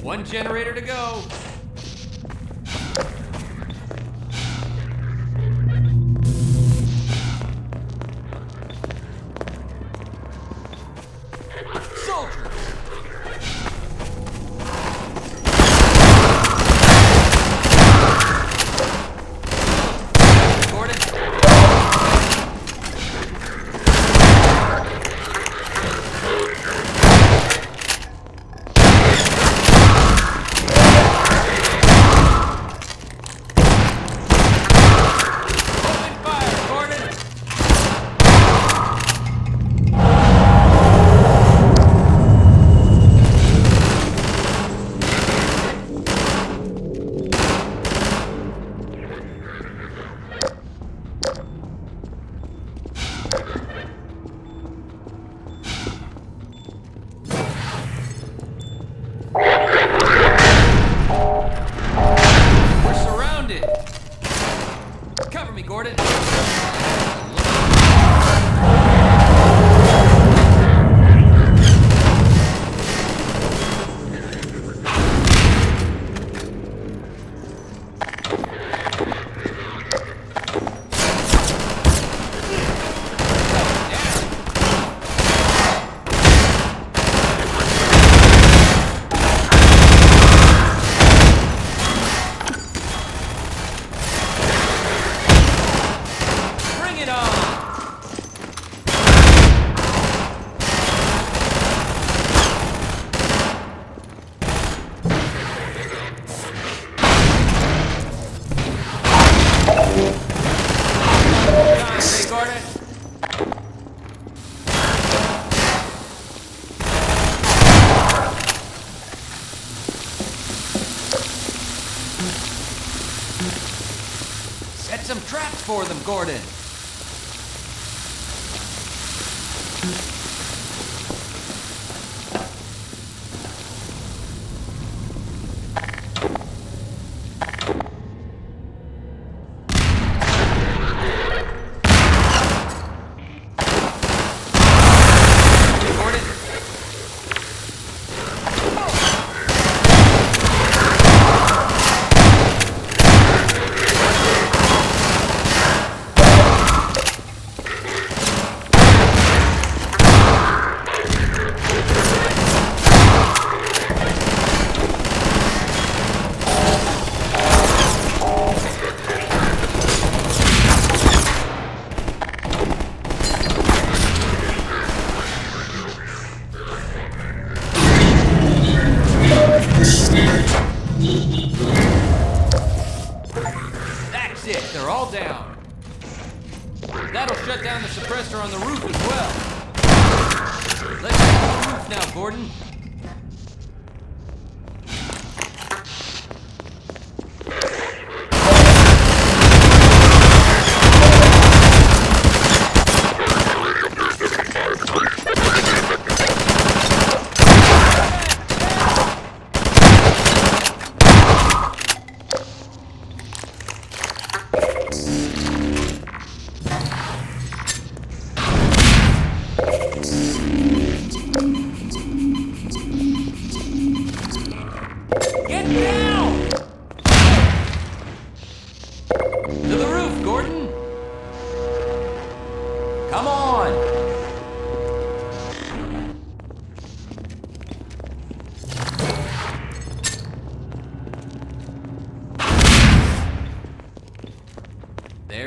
One generator to go. Soldiers! Gordon? Gordon. Set some traps for them, Gordon. it. They're all down. That'll shut down the suppressor on the roof as well. Let's get on the roof now, Gordon.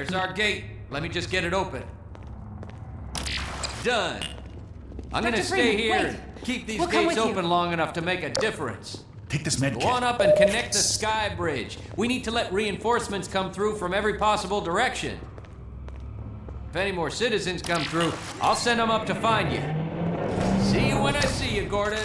There's our gate. Let me just get it open. Done. I'm gonna stay here and keep these gates open long enough to make a difference. Take this med kit. Go on up and connect the sky bridge. We need to let reinforcements come through from every possible direction. If any more citizens come through, I'll send them up to find you. See you when I see you, Gordon.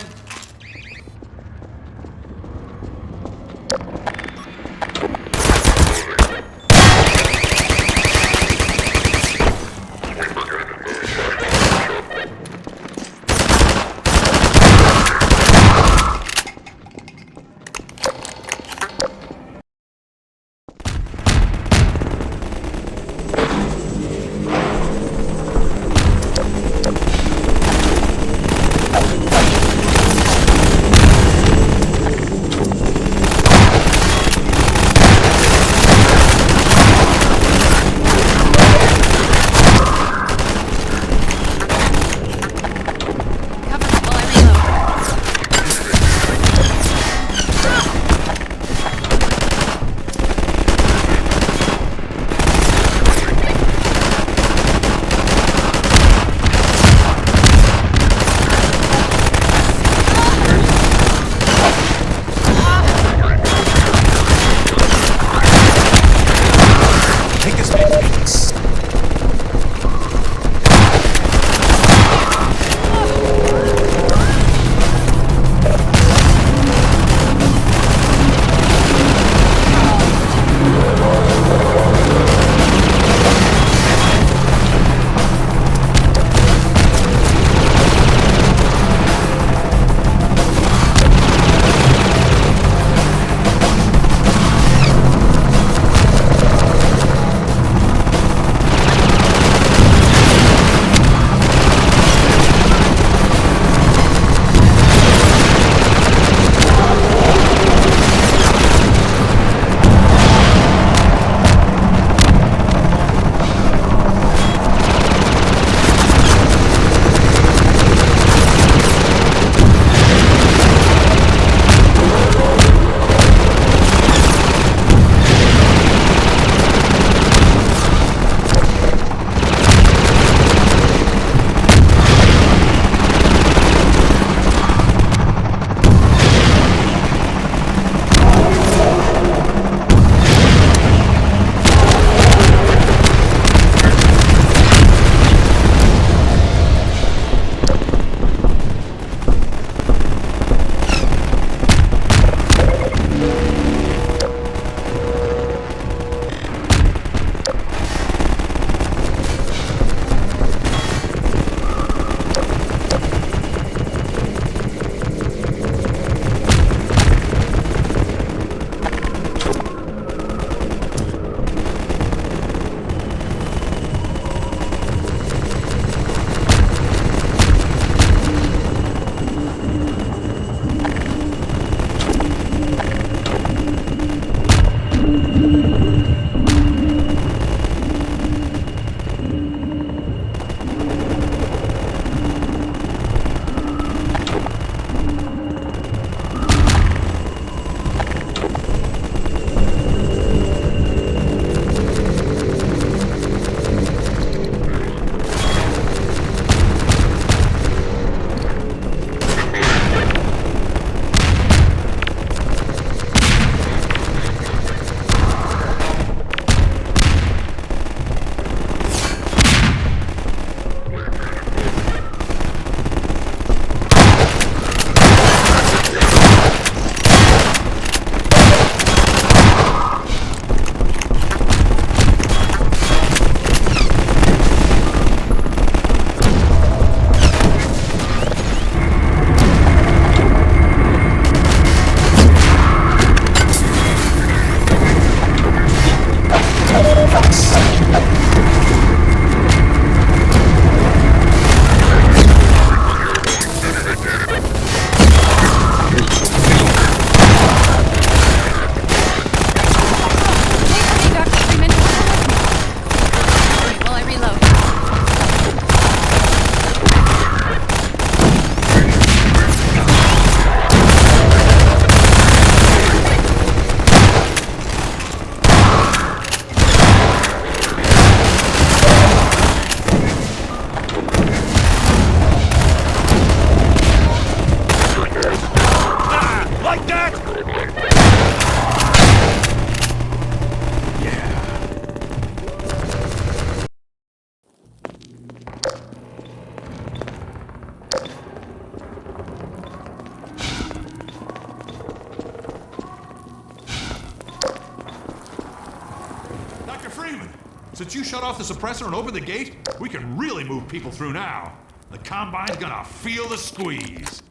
Freeman! Since you shut off the suppressor and opened the gate, we can really move people through now. The Combine's gonna feel the squeeze.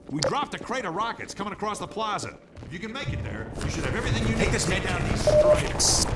We dropped a crate of rockets coming across the plaza. If you can make it there, you should have everything you need. Take this man down these strikes.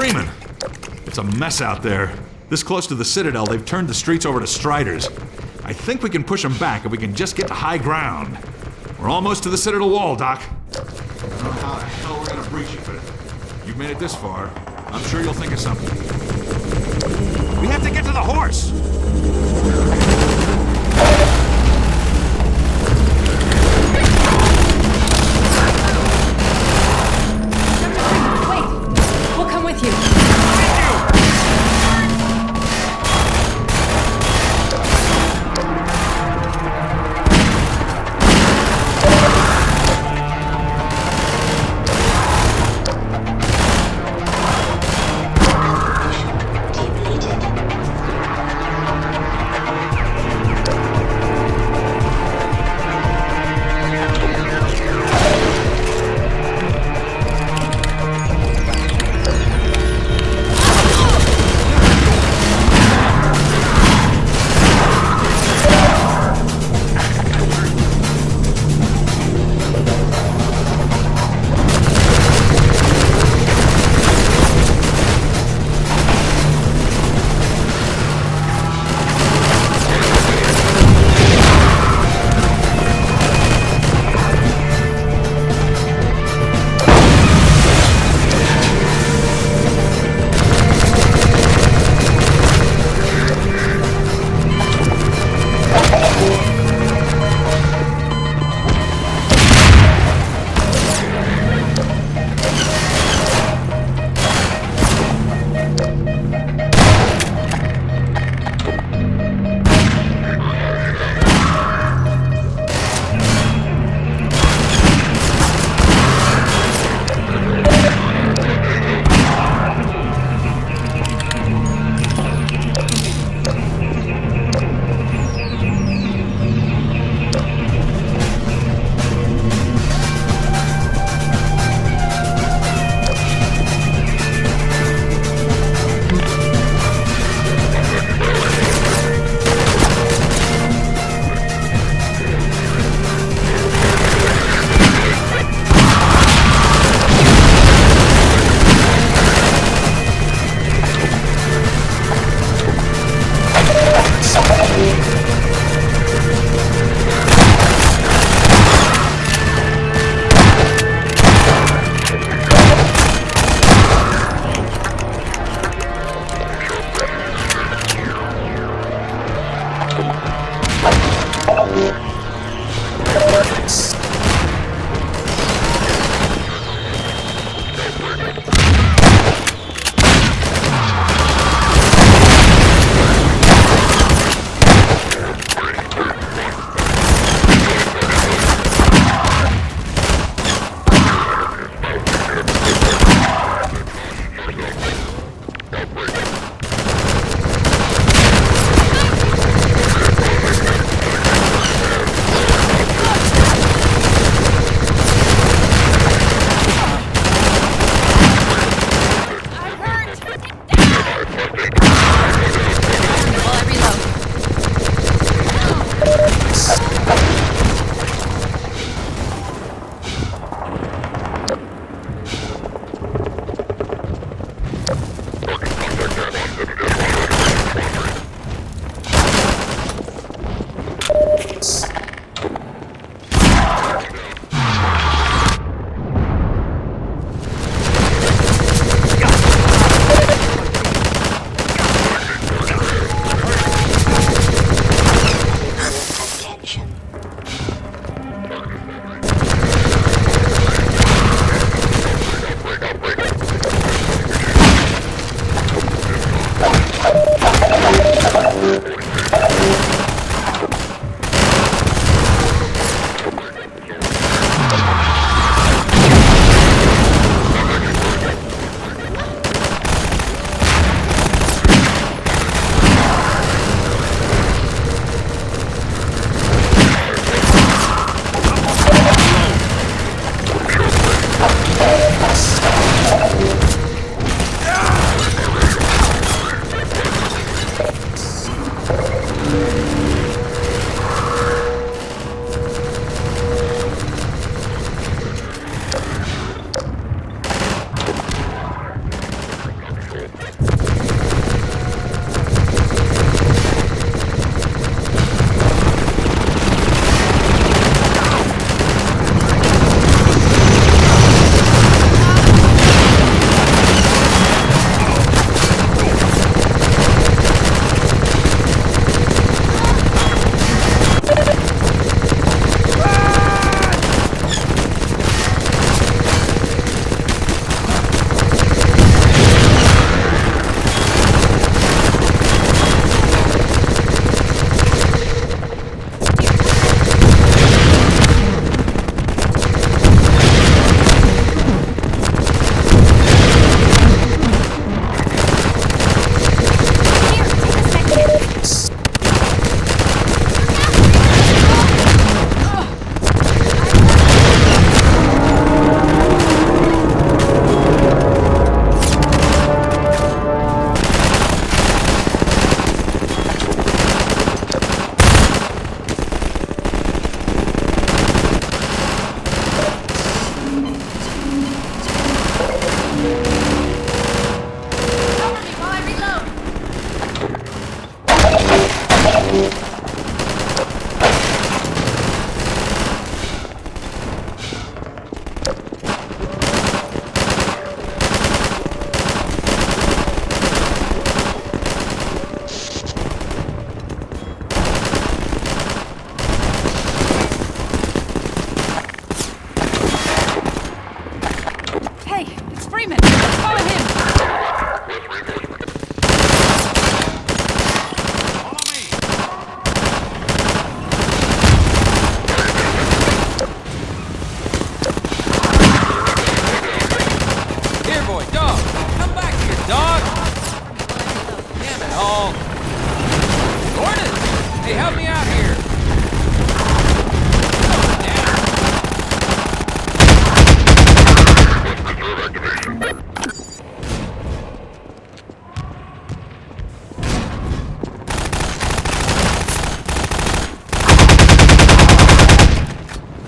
Freeman! It's a mess out there. This close to the Citadel, they've turned the streets over to Striders. I think we can push them back if we can just get to high ground. We're almost to the Citadel wall, Doc. I don't know how the hell we're gonna breach it, but you've made it this far. I'm sure you'll think of something. We have to get to the horse! Wait! We'll come with you. Hey, help me out here!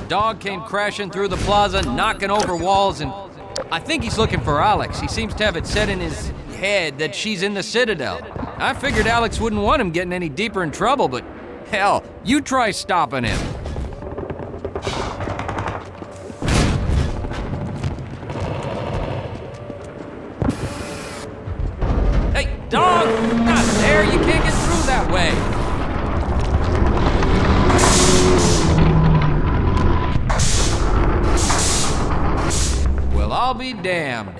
Dog came crashing through the plaza, knocking over walls, and I think he's looking for Alex. He seems to have it set in his head that she's in the Citadel. I figured Alex wouldn't want him getting any deeper in trouble, but hell, you try stopping him. Hey, dog! Not there! You can't get through that way! Well, I'll be damned.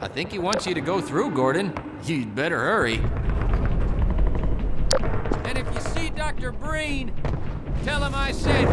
I think he wants you to go through, Gordon. You'd better hurry. And if you see Dr. Breen, tell him I said...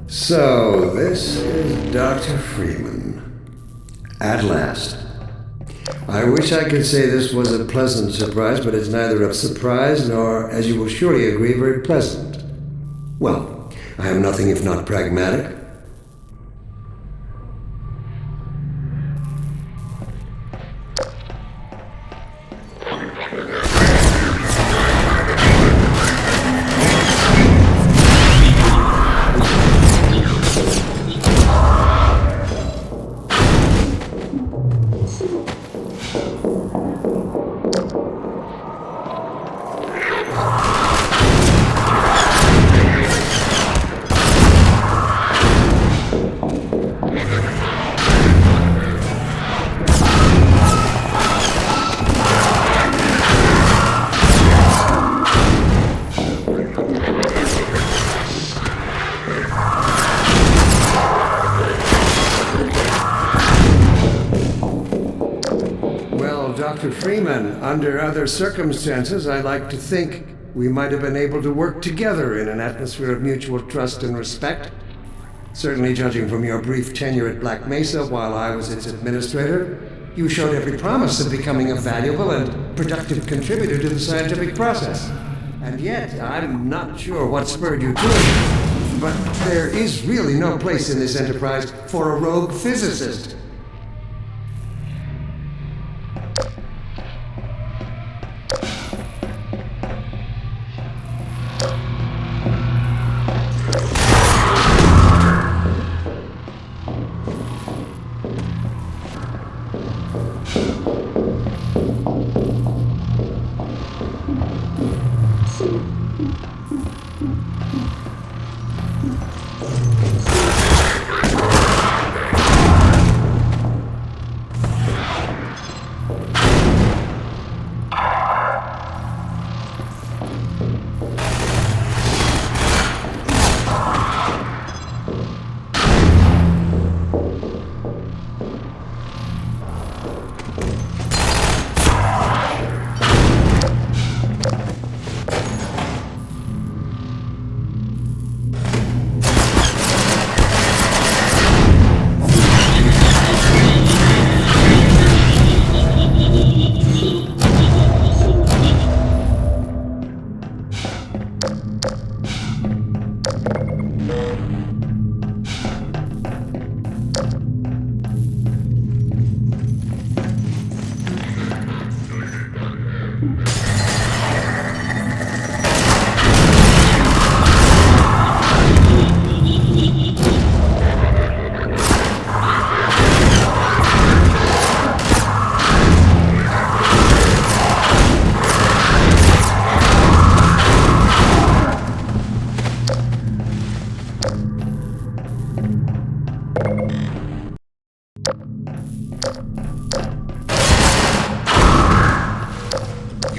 So, this is Dr. Freeman. At last. I wish I could say this was a pleasant surprise, but it's neither a surprise nor, as you will surely agree, very pleasant. Well, I am nothing if not pragmatic. Dr. Freeman, under other circumstances, I like to think we might have been able to work together in an atmosphere of mutual trust and respect. Certainly, judging from your brief tenure at Black Mesa while I was its administrator, you showed every promise of becoming a valuable and productive contributor to the scientific process. And yet, I'm not sure what spurred you to it, but there is really no place in this enterprise for a rogue physicist.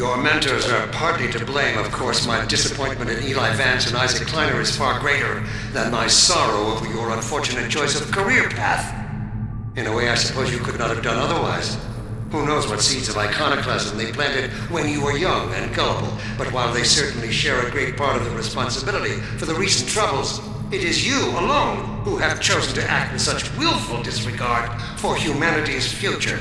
Your mentors are partly to blame, of course. My disappointment in Eli Vance and Isaac Kleiner is far greater than my sorrow over your unfortunate choice of career path. In a way, I suppose you could not have done otherwise. Who knows what seeds of iconoclasm they planted when you were young and gullible, but while they certainly share a great part of the responsibility for the recent troubles, it is you alone who have chosen to act with such willful disregard for humanity's future.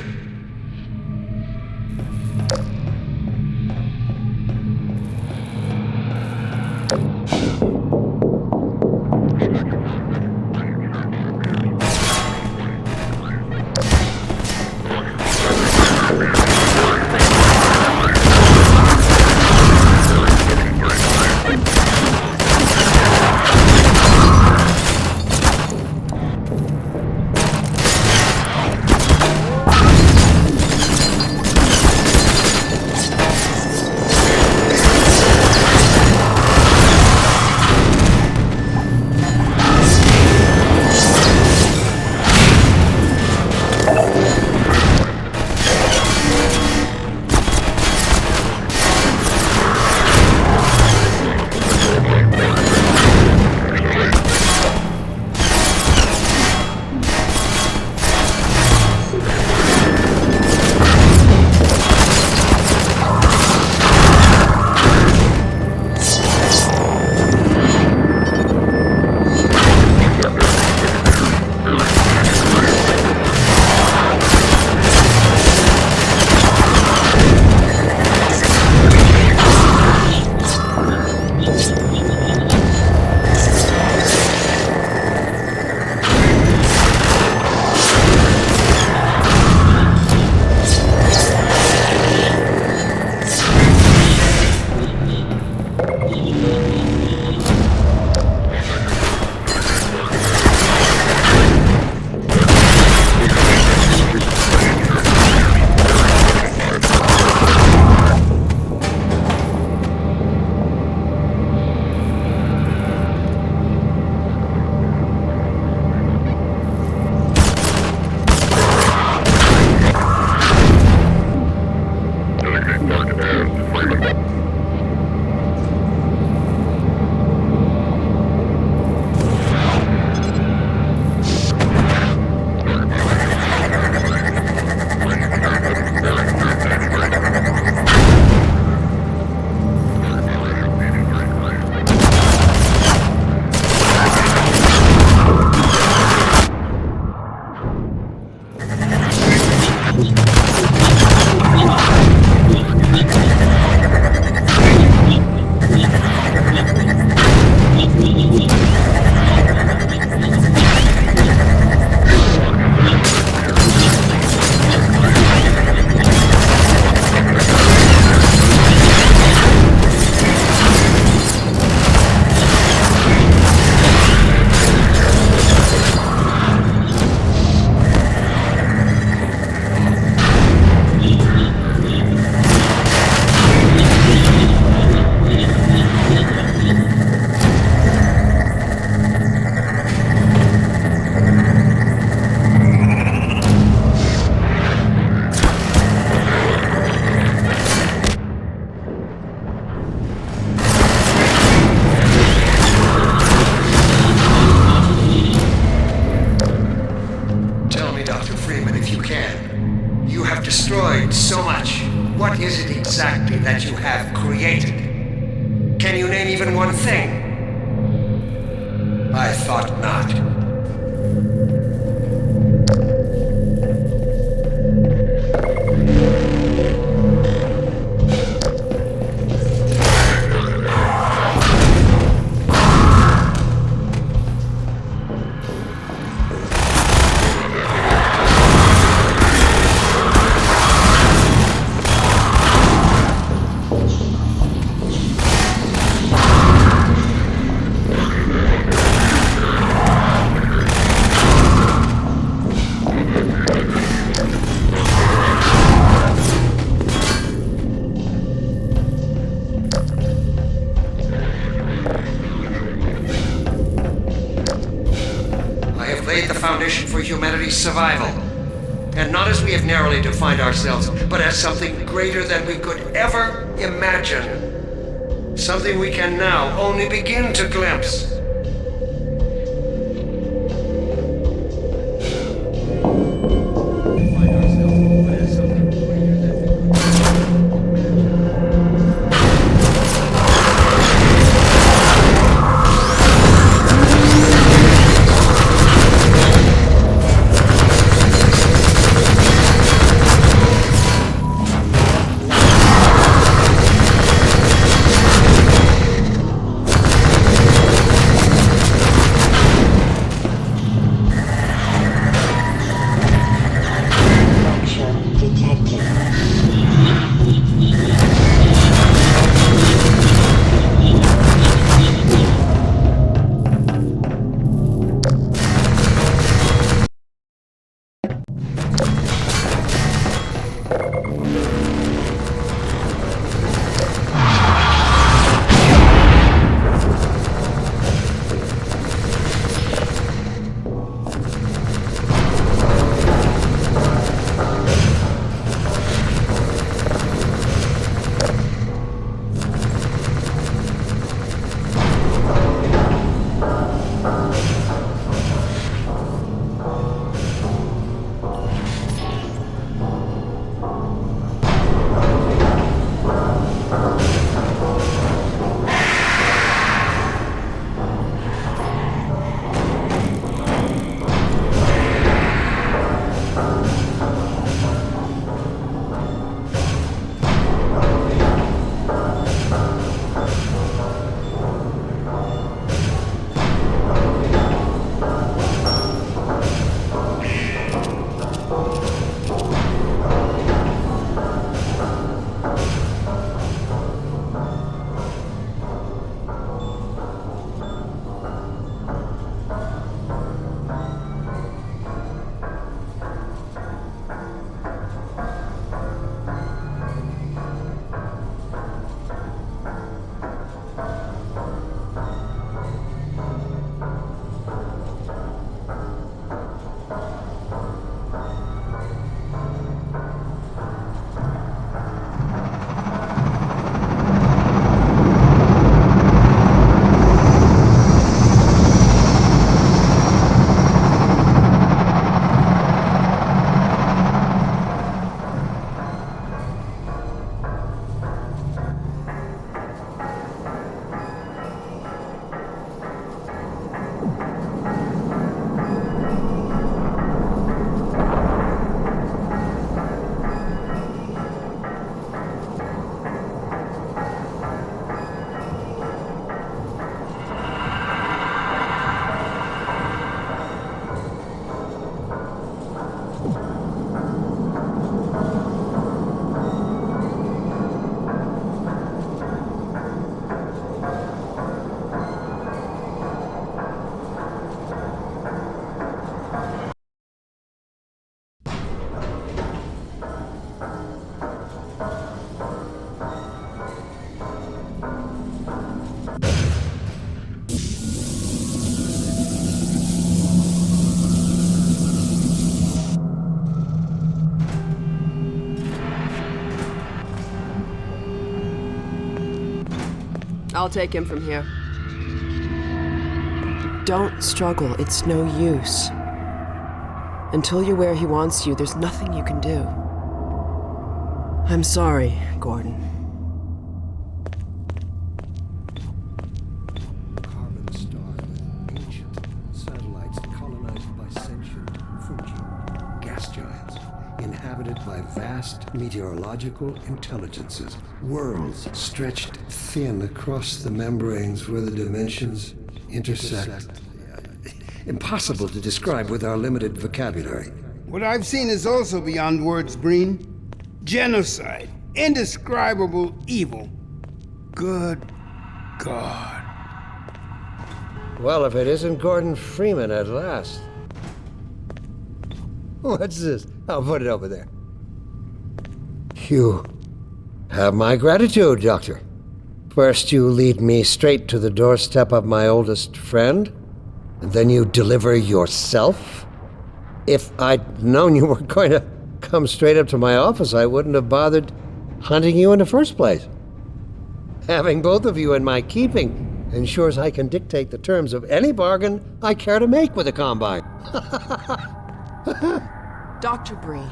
Can you name even one thing? I thought not. For humanity's survival. And not as we have narrowly defined ourselves, but as something greater than we could ever imagine. Something we can now only begin to glimpse. I'll take him from here. Don't struggle, it's no use. Until you're where he wants you, there's nothing you can do. I'm sorry, Gordon. vast meteorological intelligences, worlds stretched thin across the membranes where the dimensions intersect. Impossible to describe with our limited vocabulary. What I've seen is also beyond words, Breen. Genocide. Indescribable evil. Good God. Well, if it isn't Gordon Freeman at last. What's this? I'll put it over there. You have my gratitude, Doctor. First you lead me straight to the doorstep of my oldest friend, and then you deliver yourself? If I'd known you were going to come straight up to my office, I wouldn't have bothered hunting you in the first place. Having both of you in my keeping ensures I can dictate the terms of any bargain I care to make with the Combine. Dr. Breen.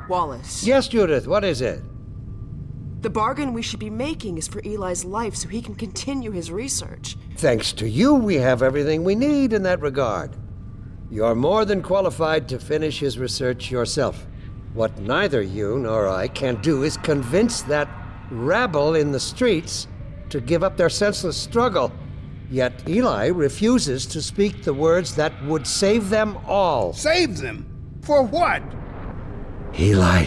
Wallace. Yes, Judith, what is it? The bargain we should be making is for Eli's life so he can continue his research. Thanks to you, we have everything we need in that regard. You're more than qualified to finish his research yourself. What neither you nor I can do is convince that rabble in the streets to give up their senseless struggle. Yet Eli refuses to speak the words that would save them all. Save them? For what? Eli,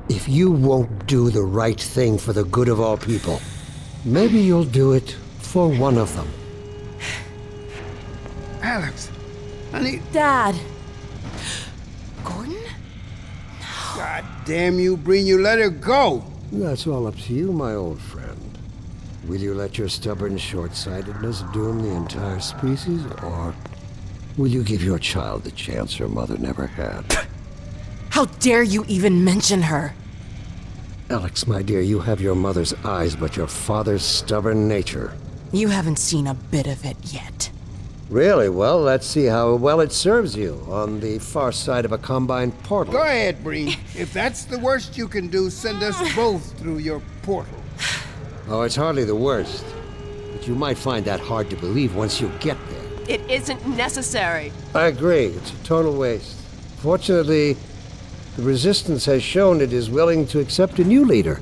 if you won't do the right thing for the good of all people, maybe you'll do it for one of them. Alex, honey. Dad. Gordon? God damn you, Breen, you let her go. That's all up to you, my old friend. Will you let your stubborn short-sightedness doom the entire species, or will you give your child the chance her mother never had? How dare you even mention her? Alex, my dear, you have your mother's eyes, but your father's stubborn nature. You haven't seen a bit of it yet. Really? Well, let's see how well it serves you on the far side of a Combine portal. Go ahead, Breen. If that's the worst you can do, send us both through your portal. Oh, it's hardly the worst. But you might find that hard to believe once you get there. It isn't necessary. I agree. It's a total waste. Fortunately, the Resistance has shown it is willing to accept a new leader.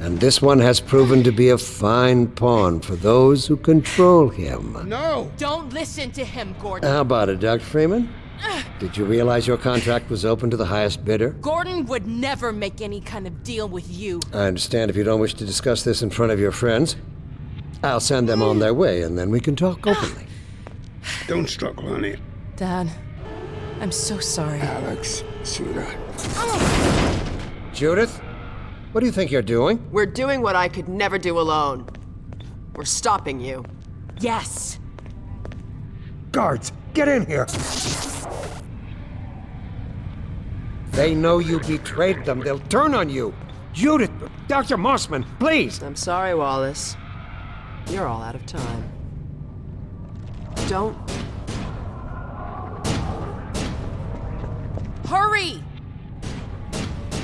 And this one has proven to be a fine pawn for those who control him. No! Don't listen to him, Gordon. How about it, Dr. Freeman? Did you realize your contract was open to the highest bidder? Gordon would never make any kind of deal with you. I understand if you don't wish to discuss this in front of your friends. I'll send them on their way, and then we can talk openly. Don't struggle, honey. Dad, I'm so sorry. Alex, sweetheart. Judith, what do you think you're doing? We're doing what I could never do alone. We're stopping you. Yes. Guards, get in here! They know you betrayed them. They'll turn on you. Judith, Dr. Mossman, please! I'm sorry, Wallace. You're all out of time. Don't... Hurry!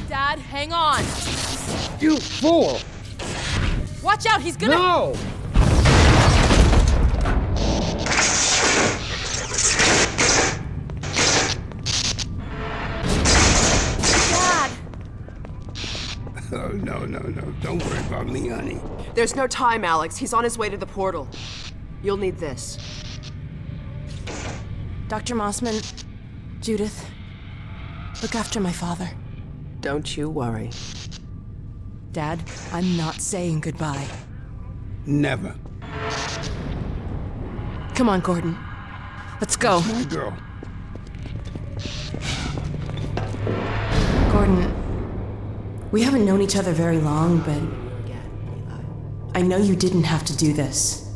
Dad, hang on! You fool! Watch out, he's gonna... No! Dad! Oh, no. Don't worry about me, honey. There's no time, Alex. He's on his way to the portal. You'll need this. Dr. Mossman, Judith, look after my father. Don't you worry. Dad, I'm not saying goodbye. Never. Come on, Gordon. Let's go. My girl. Gordon, we haven't known each other very long, but I know you didn't have to do this.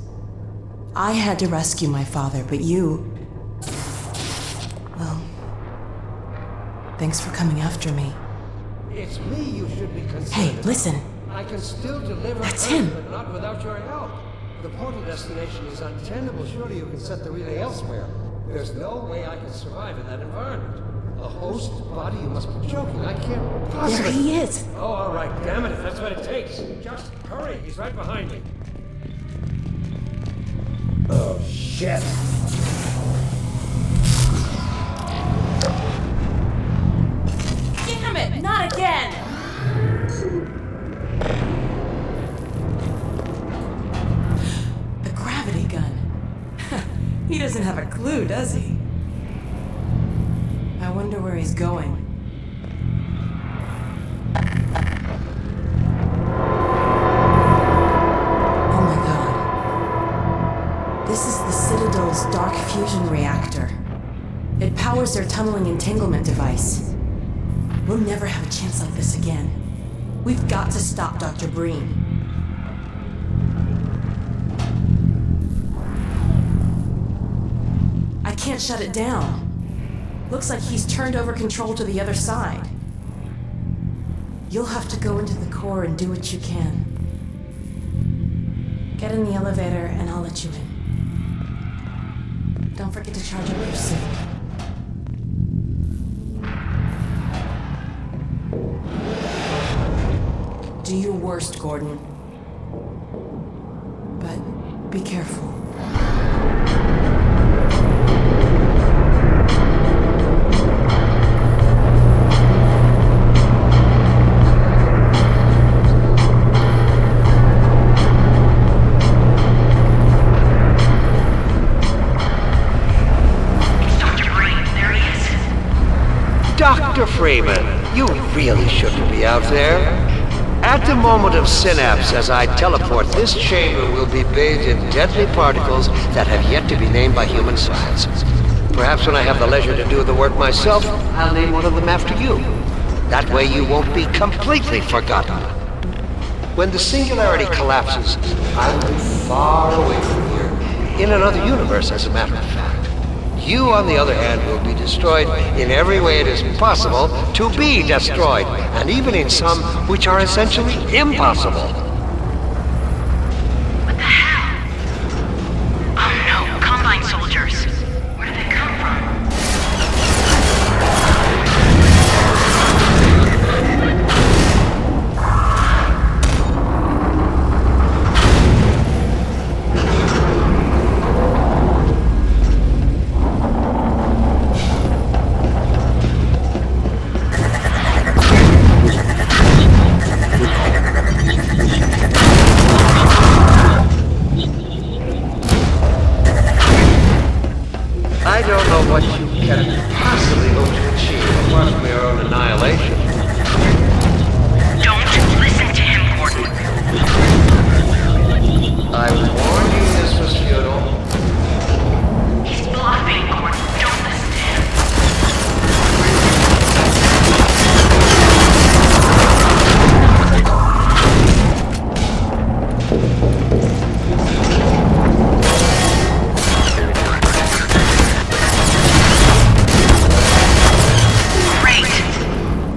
I had to rescue my father, but you... Well, thanks for coming after me. It's me you should be concerned. Hey, listen. I can still deliver. That's Earth, him. but not without your help. The portal destination is untenable. Surely you can set the relay elsewhere. There's no way I can survive in that environment. A host body? You must be joking. I can't possibly... There he is. Oh, all right. Damn it, if that's what it takes. Just hurry. He's right behind me. Oh, shit. Damn it! Not again! He doesn't have a clue, does he? I wonder where he's going. Oh my god. This is the Citadel's dark fusion reactor. It powers their tunneling entanglement device. We'll never have a chance like this again. We've got to stop Dr. Breen. I can't shut it down. Looks like he's turned over control to the other side. You'll have to go into the core and do what you can. Get in the elevator and I'll let you in. Don't forget to charge up your suit. Do your worst, Gordon. But be careful. Dr. Freeman, you really shouldn't be out there. At the moment of synapse, as I teleport, this chamber will be bathed in deadly particles that have yet to be named by human science. Perhaps when I have the leisure to do the work myself, I'll name one of them after you. That way you won't be completely forgotten. When the singularity collapses, I will be far away from here, in another universe, as a matter of fact. You, on the other hand, will be destroyed in every way it is possible to be destroyed, and even in some which are essentially impossible. What the hell? Oh no, Combine soldiers. Where did they come from? I don't know what you can possibly hope to achieve apart from your own annihilation. Don't listen to him, Gordon. I warned you this was futile. He's bluffing, Gordon. Don't listen to him.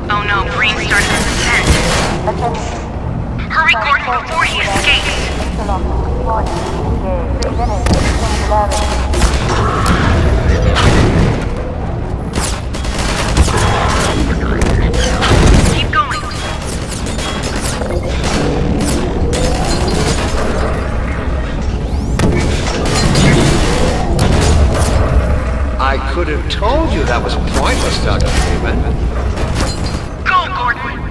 Oh no, Breen started his descent. Hurry, Gordon, before he escapes. Keep going. I could have told you that was pointless, Dr. Freeman. Go, Gordon!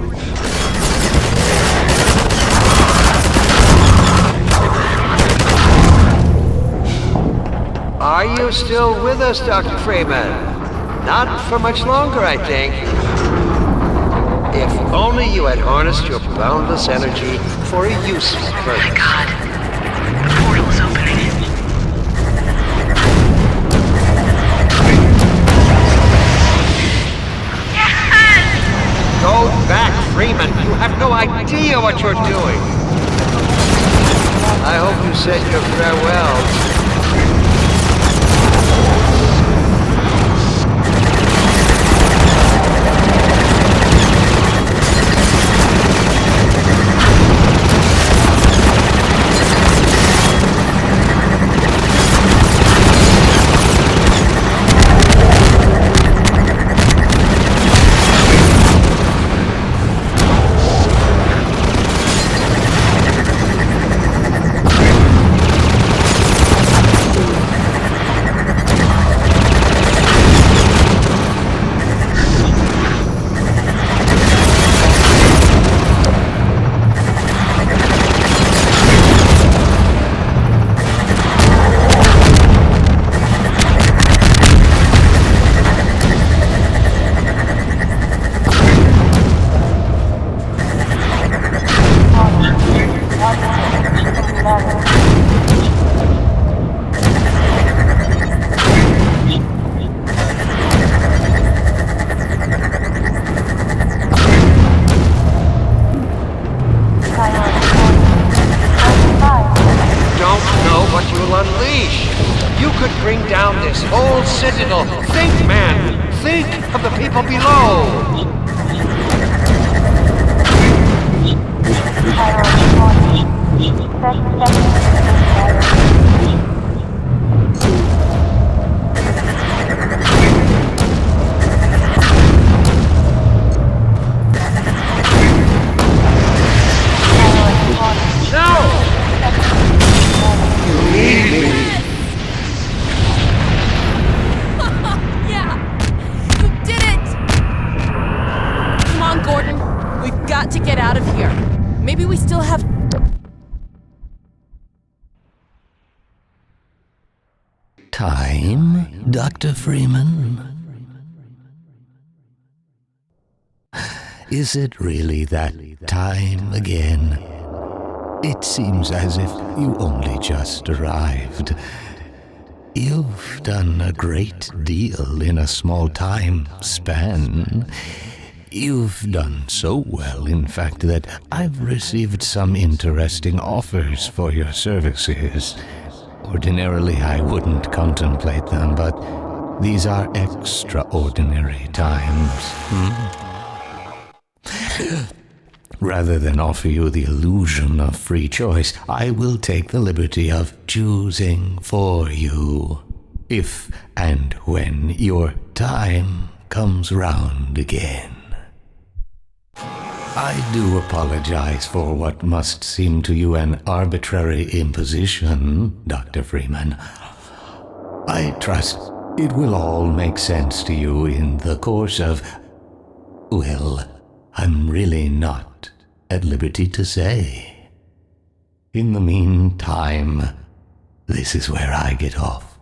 Are you still with us, Dr. Freeman? Not for much longer, I think. If only you had harnessed your boundless energy for a useful purpose. Oh my god. The portal is opening. Go back, Freeman. You have no idea what you're doing. I hope you said your farewells. Don't know what you'll unleash. You could bring down this whole citadel. Think, man. Think of the people below. To get out of here. Maybe we still have... Time, Dr. Freeman? Is it really that time again? It seems as if you only just arrived. You've done a great deal in a small time span. You've done so well, in fact, that I've received some interesting offers for your services. Ordinarily, I wouldn't contemplate them, but these are extraordinary times. Rather than offer you the illusion of free choice, I will take the liberty of choosing for you, if and when your time comes round again. I do apologize for what must seem to you an arbitrary imposition, Dr. Freeman. I trust it will all make sense to you in the course of... well, I'm really not at liberty to say. In the meantime, this is where I get off.